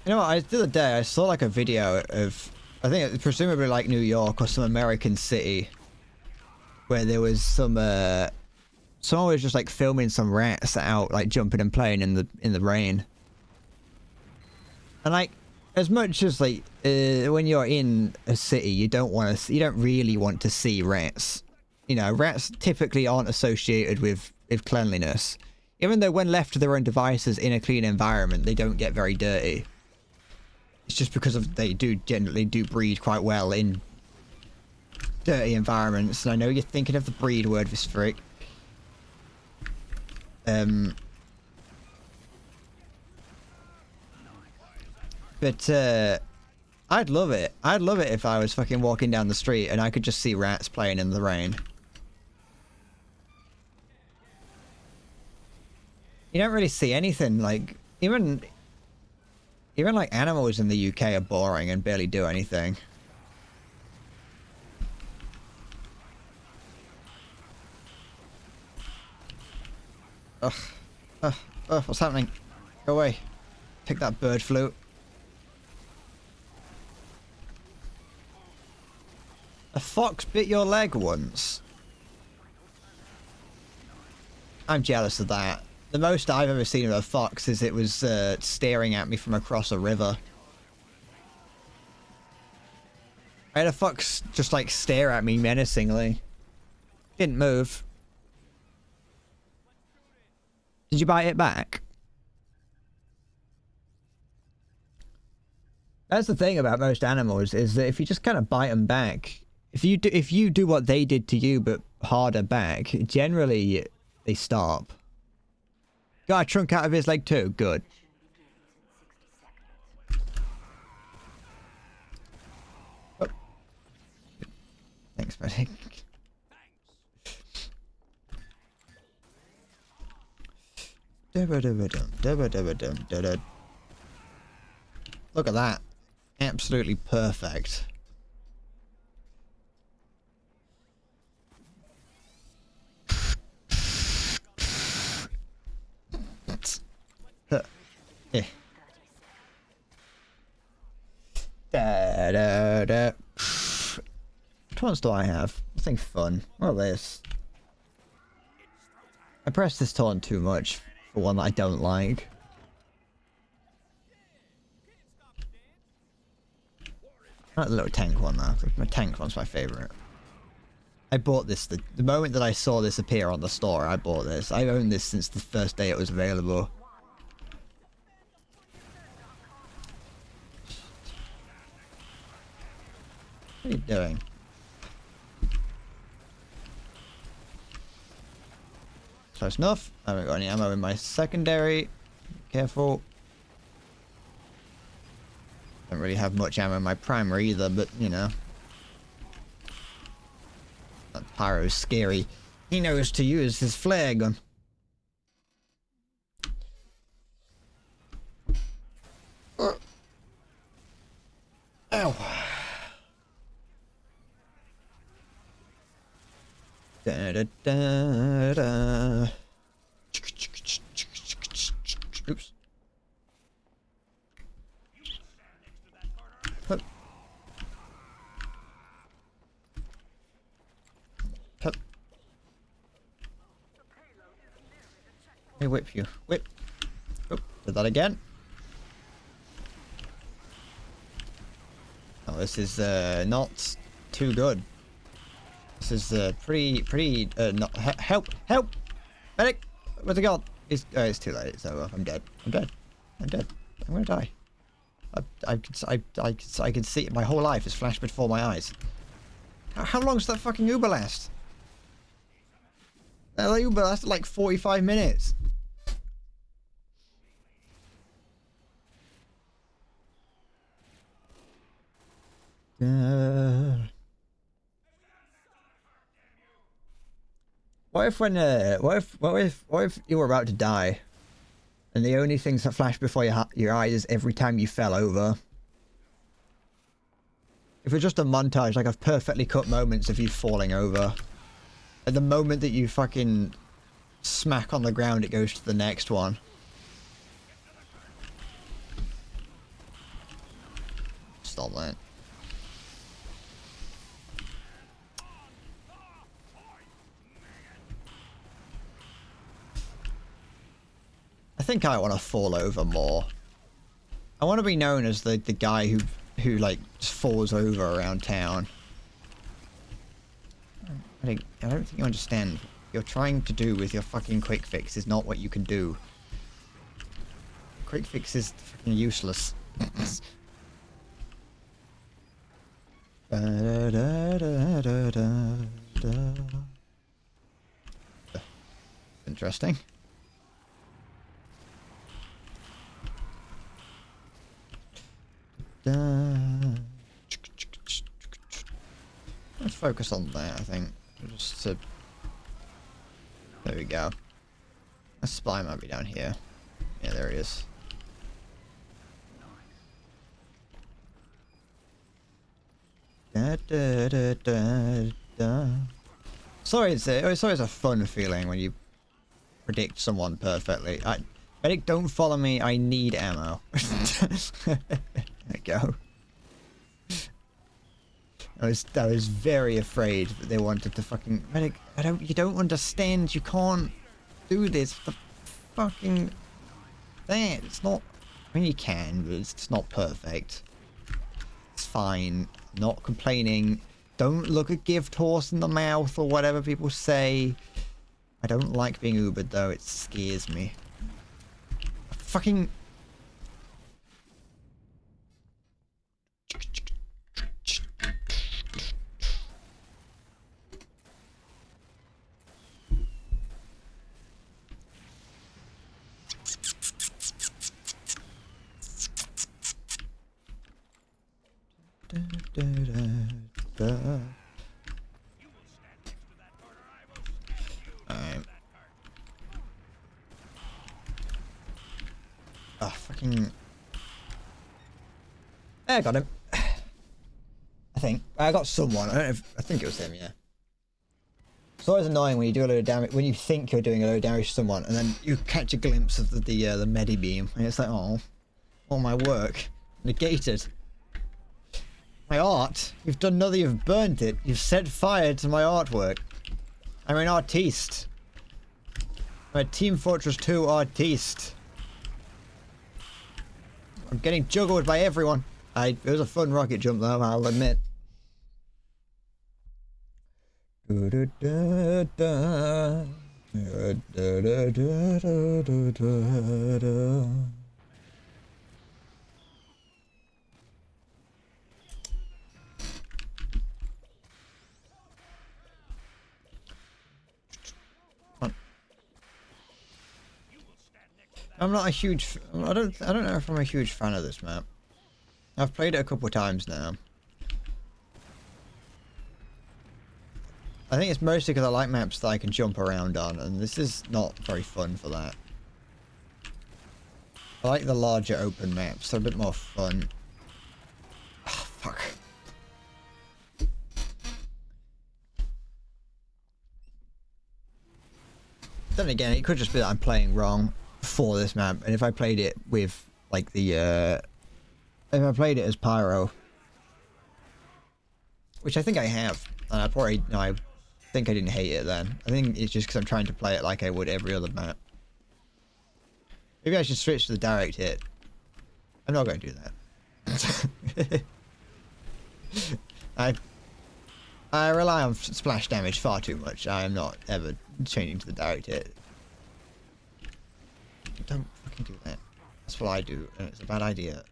know what? The other day I saw like a video of, I think it's presumably like New York or some American city, where there was someone was just like filming some rats out like jumping and playing in the rain. And like, as much as like when you're in a city, you don't really want to see rats. You know, rats typically aren't associated with cleanliness. Even though when left to their own devices in a clean environment, they don't get very dirty. It's just because they generally breed quite well in dirty environments. And I know you're thinking of the breed word, this frick. But I'd love it. I'd love it if I was fucking walking down the street and I could just see rats playing in the rain. You don't really see anything like even like animals in the UK are boring and barely do anything. Ugh. Ugh. Ugh. What's happening? Go away. Take that bird flute. A fox bit your leg once. I'm jealous of that. The most I've ever seen of a fox is it was staring at me from across a river. I had a fox just like stare at me menacingly. Didn't move. Did you bite it back? That's the thing about most animals, is that if you just kind of bite them back, if you do what they did to you but harder back, generally they stop. Got a trunk out of his leg too. Good. Oh. Thanks, buddy. Look at that. Absolutely perfect. Yeah. What ones do I have? Nothing fun. Well, this. I press this taunt too much for one that I don't like. Not the little tank one though. My tank one's my favorite. I bought this the moment that I saw this appear on the store. I bought this. I owned this since the first day it was available. What are you doing? Close enough. I haven't got any ammo in my secondary. Careful. Don't really have much ammo in my primary either, but you know. That pyro's scary. He knows to use his flare gun. Ow. Da, da, da, da. Oops. Hup. Hup. Let me whip you. Whip. Oh, did that again. Oh, this is not too good. This is pretty not help, medic, where's it gone? It's too late. It's over. I'm dead. I'm dead. I'm gonna die. I can see it. My whole life has flashed before my eyes. How long does that fucking Uber last? That Uber lasted like 45 minutes. What if you were about to die, and the only things that flash before your eyes is every time you fell over? If it's just a montage, like of perfectly cut moments of you falling over, at the moment that you fucking smack on the ground, it goes to the next one. Stop that. I think I want to fall over more. I want to be known as the guy who like just falls over around town. I don't think you understand. What you're trying to do with your fucking quick fix is not what you can do. Quick fix is fucking useless. Interesting. Let's focus on that, I think. Just to... There we go. A spy might be down here. Yeah, there he is. Da, da, da, da, da. Sorry, it's always a fun feeling when you predict someone perfectly. Medic, don't follow me. I need ammo. There we go. I was very afraid that they wanted to fucking... Medic, you don't understand. You can't do this. The fucking thing. It's not. I mean, you can, but it's not perfect. It's fine. Not complaining. Don't look a gift horse in the mouth or whatever people say. I don't like being Ubered though. It scares me. Fucking. Alright. Oh, fucking. I got him. I think. I got someone. I don't know if. I think it was him, yeah. It's always annoying when you do a load of damage, when you think you're doing a load of damage to someone, and then you catch a glimpse of the medi beam, and it's like, oh, all my work negated. My art. You've done nothing. You've burnt it. You've set fire to my artwork. I'm an artiste. I'm a Team Fortress 2 artiste. I'm getting juggled by everyone. It was a fun rocket jump though, I'll admit. I'm not a huge. I don't know if I'm a huge fan of this map. I've played it a couple of times now. I think it's mostly because I like maps that I can jump around on, and this is not very fun for that. I like the larger open maps, they're a bit more fun. Oh, fuck. Then again, it could just be that I'm playing wrong for this map, and if I played it with, like, the, if I played it as Pyro, which I think I have, and I probably, no, I think I didn't hate it then. I think it's just because I'm trying to play it like I would every other map. Maybe I should switch to the direct hit. I'm not going to do that. I rely on splash damage far too much. I am not ever changing to the direct hit. Don't fucking do that. That's what I do, and it's a bad idea.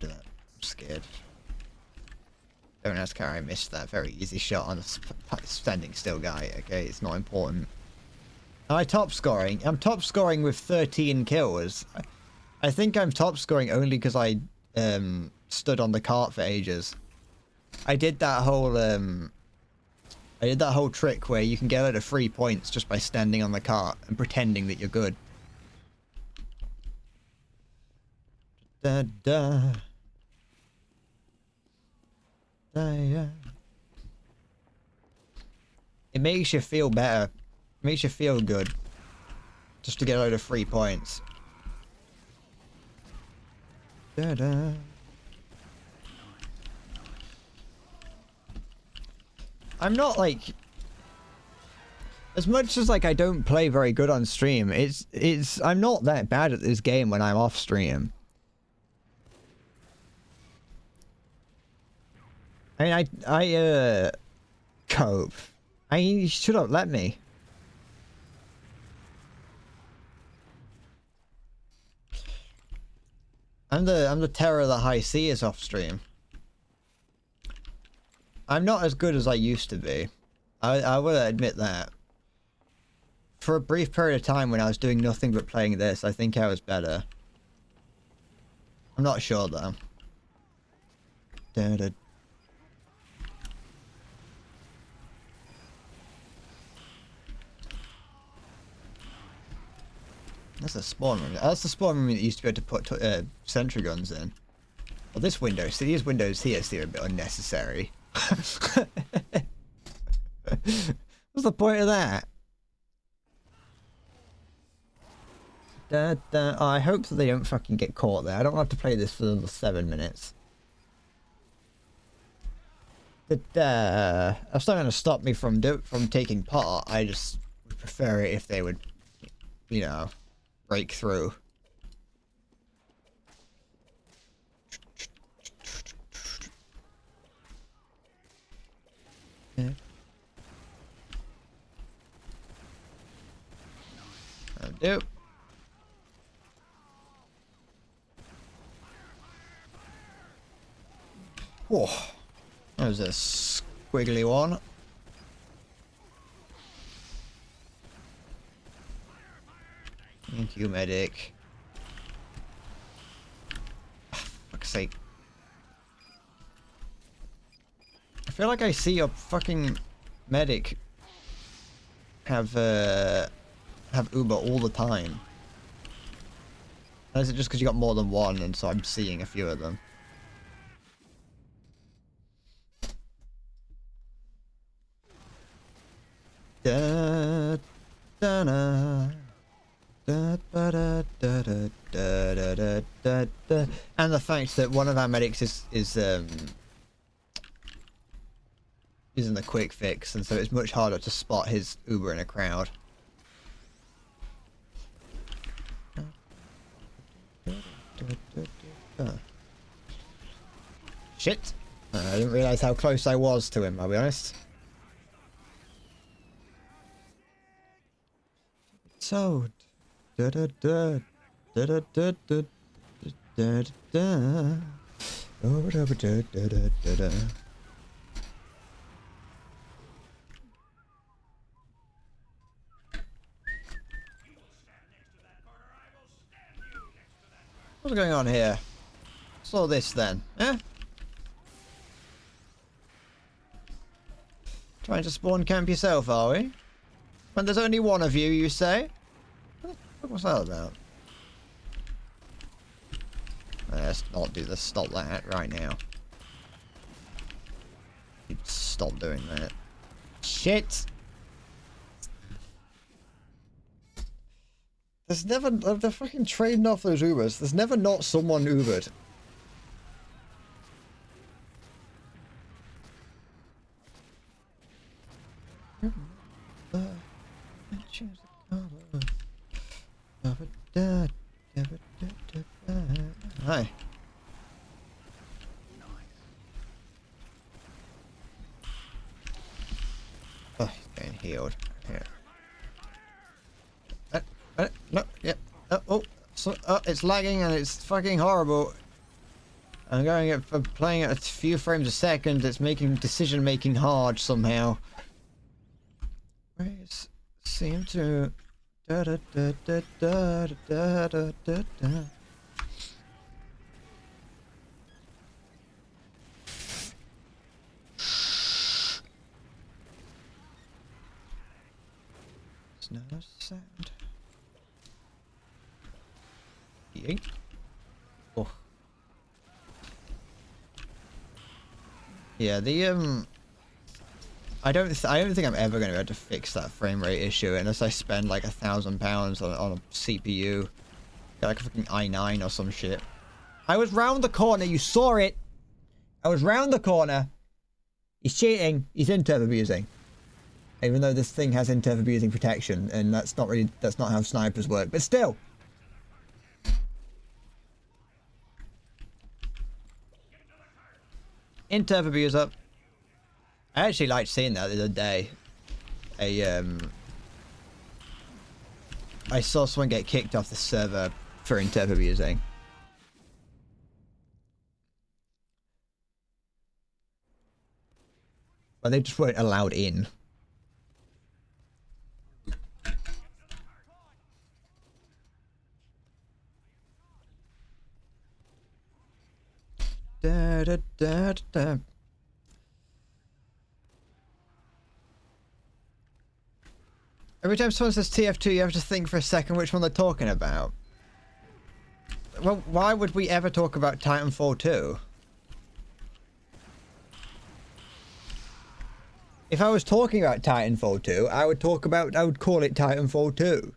Do that. I'm scared. Don't ask how I missed that very easy shot on a standing still guy, okay? It's not important. Am I top scoring? I'm top scoring with 13 kills. I think I'm top scoring only because I stood on the cart for ages. I did that whole trick where you can get out of 3 points just by standing on the cart and pretending that you're good. Da da. Da, yeah. It makes you feel better. It makes you feel good. Just to get out of 3 points. Da da. I'm not like, as much as like I don't play very good on stream, I'm not that bad at this game when I'm off stream. I mean, I cope. You should have let me. I'm the terror of the high seas off stream. I'm not as good as I used to be. I will admit that. For a brief period of time when I was doing nothing but playing this, I think I was better. I'm not sure though. Da-da. That's a spawn room. That's the spawn room that used to be able to put sentry guns in. Well, this window, see these windows here, see, are a bit unnecessary. What's the point of that? I hope that they don't fucking get caught there. I don't want to play this for another 7 minutes. That's not going to stop me from taking part. I just would prefer it if they would, you know, break through. Yeah. That'll do. Whoa. That was a squiggly one. Thank you, medic. Fuck's sake. I feel like I see your fucking medic have Uber all the time. Or is it just because you got more than one and so I'm seeing a few of them? Da, da, da. Da, ba, da, da, da, da, da, da, da, da. And the fact that one of our medics is in the quick fix, and so it's much harder to spot his Uber in a crowd. Shit! I didn't realize how close I was to him, I'll be honest. Toad. Da da da da da da da da da. Oh, da da da da da da. What's going on here? What's all this then? Eh? Trying to spawn camp yourself, are we? When there's only one of you, you say? What's that about? Let's not do this. Stop that right now. Stop doing that. Shit! There's never... They're fucking trading off those Ubers. There's never not someone Ubered. Hi. Oh, he's getting healed. Here. No, yeah. Oh, so, it's lagging and it's fucking horrible. I'm going at playing at a few frames a second. It's making decision making hard somehow. Where's seem to da da da da da da da da da. There's no sound. Yeet. Oh. Yeah, the I don't think I'm ever going to be able to fix that frame rate issue unless I spend like £1,000 on a CPU. Get like a fucking i9 or some shit. I was round the corner, you saw it! I was round the corner. He's cheating, he's interv abusing. Even though this thing has interv abusing protection, and that's not how snipers work, but still! Interv abuser. I actually liked seeing that the other day. I saw someone get kicked off the server for interv abusing. But they just weren't allowed in. Da, da, da, da. Every time someone says TF2, you have to think for a second which one they're talking about. Well, why would we ever talk about Titanfall 2? If I was talking about Titanfall 2, I would call it Titanfall 2.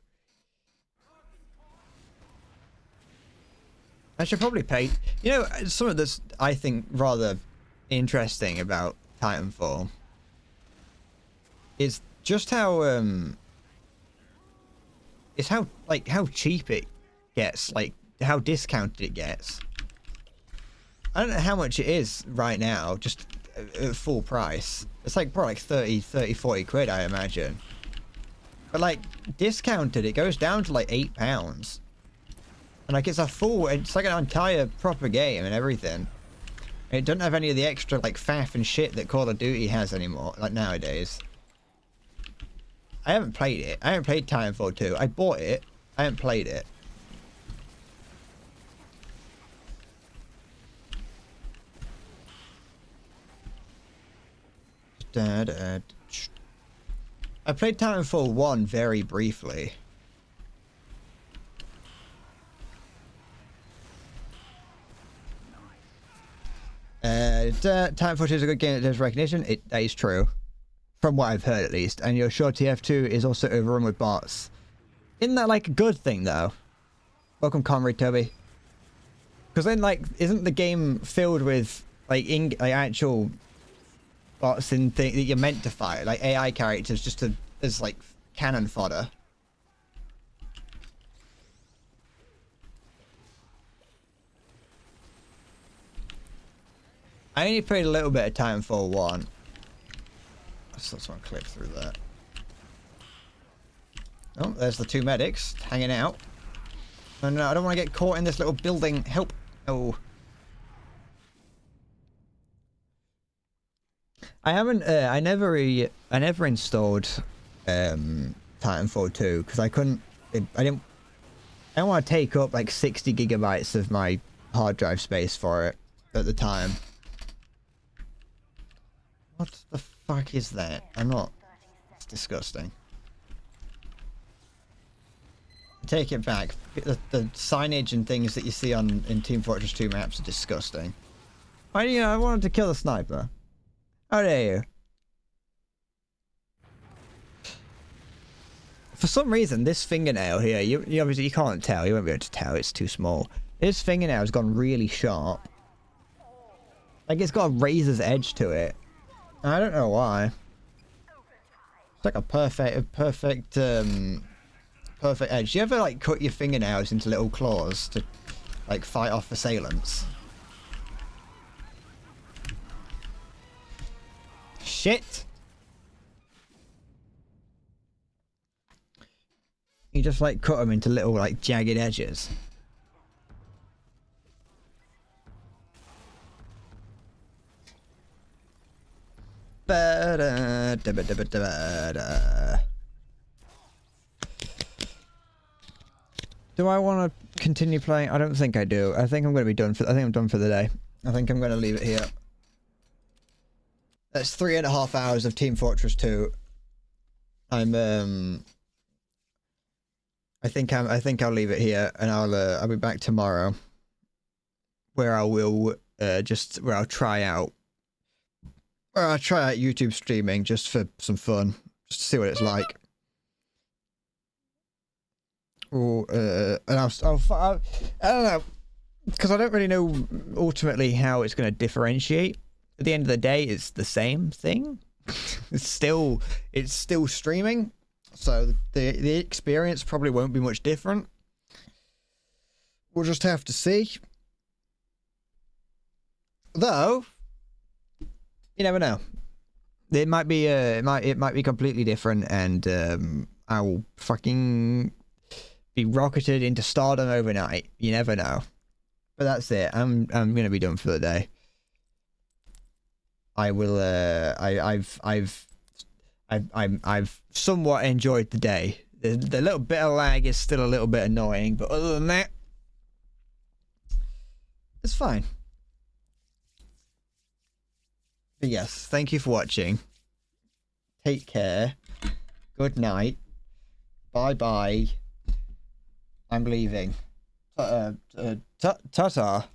I should probably pay... You know, something that's, I think, rather interesting about Titanfall is just how, is how cheap it gets, like how discounted it gets. I don't know how much it is right now, just at full price. It's like probably like 30, 40 quid, I imagine. But like discounted, it goes down to like £8. And like it's like an entire proper game and everything. And it doesn't have any of the extra like faff and shit that Call of Duty has anymore, like nowadays. I haven't played it. I haven't played Titanfall 2. I bought it. I haven't played it. I played Titanfall 1 very briefly. Titanfall 2 is a good game that does recognition. That is true. From what I've heard, at least. And you're sure TF2 is also overrun with bots. Isn't that like a good thing, though? Welcome, Comrade Toby. Because then, like, isn't the game filled with, like, actual bots and things that you're meant to fight? Like, AI characters just as, like, cannon fodder. I only played a little bit of Titanfall 1. I just want to clip through that. Oh, there's the two medics hanging out. Oh, no, I don't want to get caught in this little building. Help. Oh. I never installed Titanfall 2 because I don't want to take up like 60 gigabytes of my hard drive space for it at the time. What the fuck is that? It's disgusting. Take it back. The signage and things that you see in Team Fortress 2 maps are disgusting. I wanted to kill the sniper. How dare you? For some reason, this fingernail here, you obviously you can't tell. You won't be able to tell. It's too small. This fingernail has gone really sharp. Like it's got a razor's edge to it. I don't know why. It's like a perfect edge. Do you ever like cut your fingernails into little claws to like fight off assailants? Shit! You just like cut them into little like jagged edges. Do I want to continue playing? I don't think I do. I think I'm going to be done for. I think I'm done for the day. I think I'm going to leave it here. That's 3.5 hours of Team Fortress 2. I think I'll leave it here, and I'll be back tomorrow, where I will I'll try out YouTube streaming just for some fun, just to see what it's like. Or and I don't know, because I don't really know ultimately how it's going to differentiate. At the end of the day, it's the same thing. it's still streaming, so the experience probably won't be much different. We'll just have to see. Though, you never know. It might be it might be completely different, and I will fucking be rocketed into stardom overnight. You never know. But that's it. I'm gonna be done for the day. I will. I've somewhat enjoyed the day. The little bit of lag is still a little bit annoying, but other than that, it's fine. But yes, thank you for watching. Take care. Good night. Bye bye. I'm leaving. Ta-ta.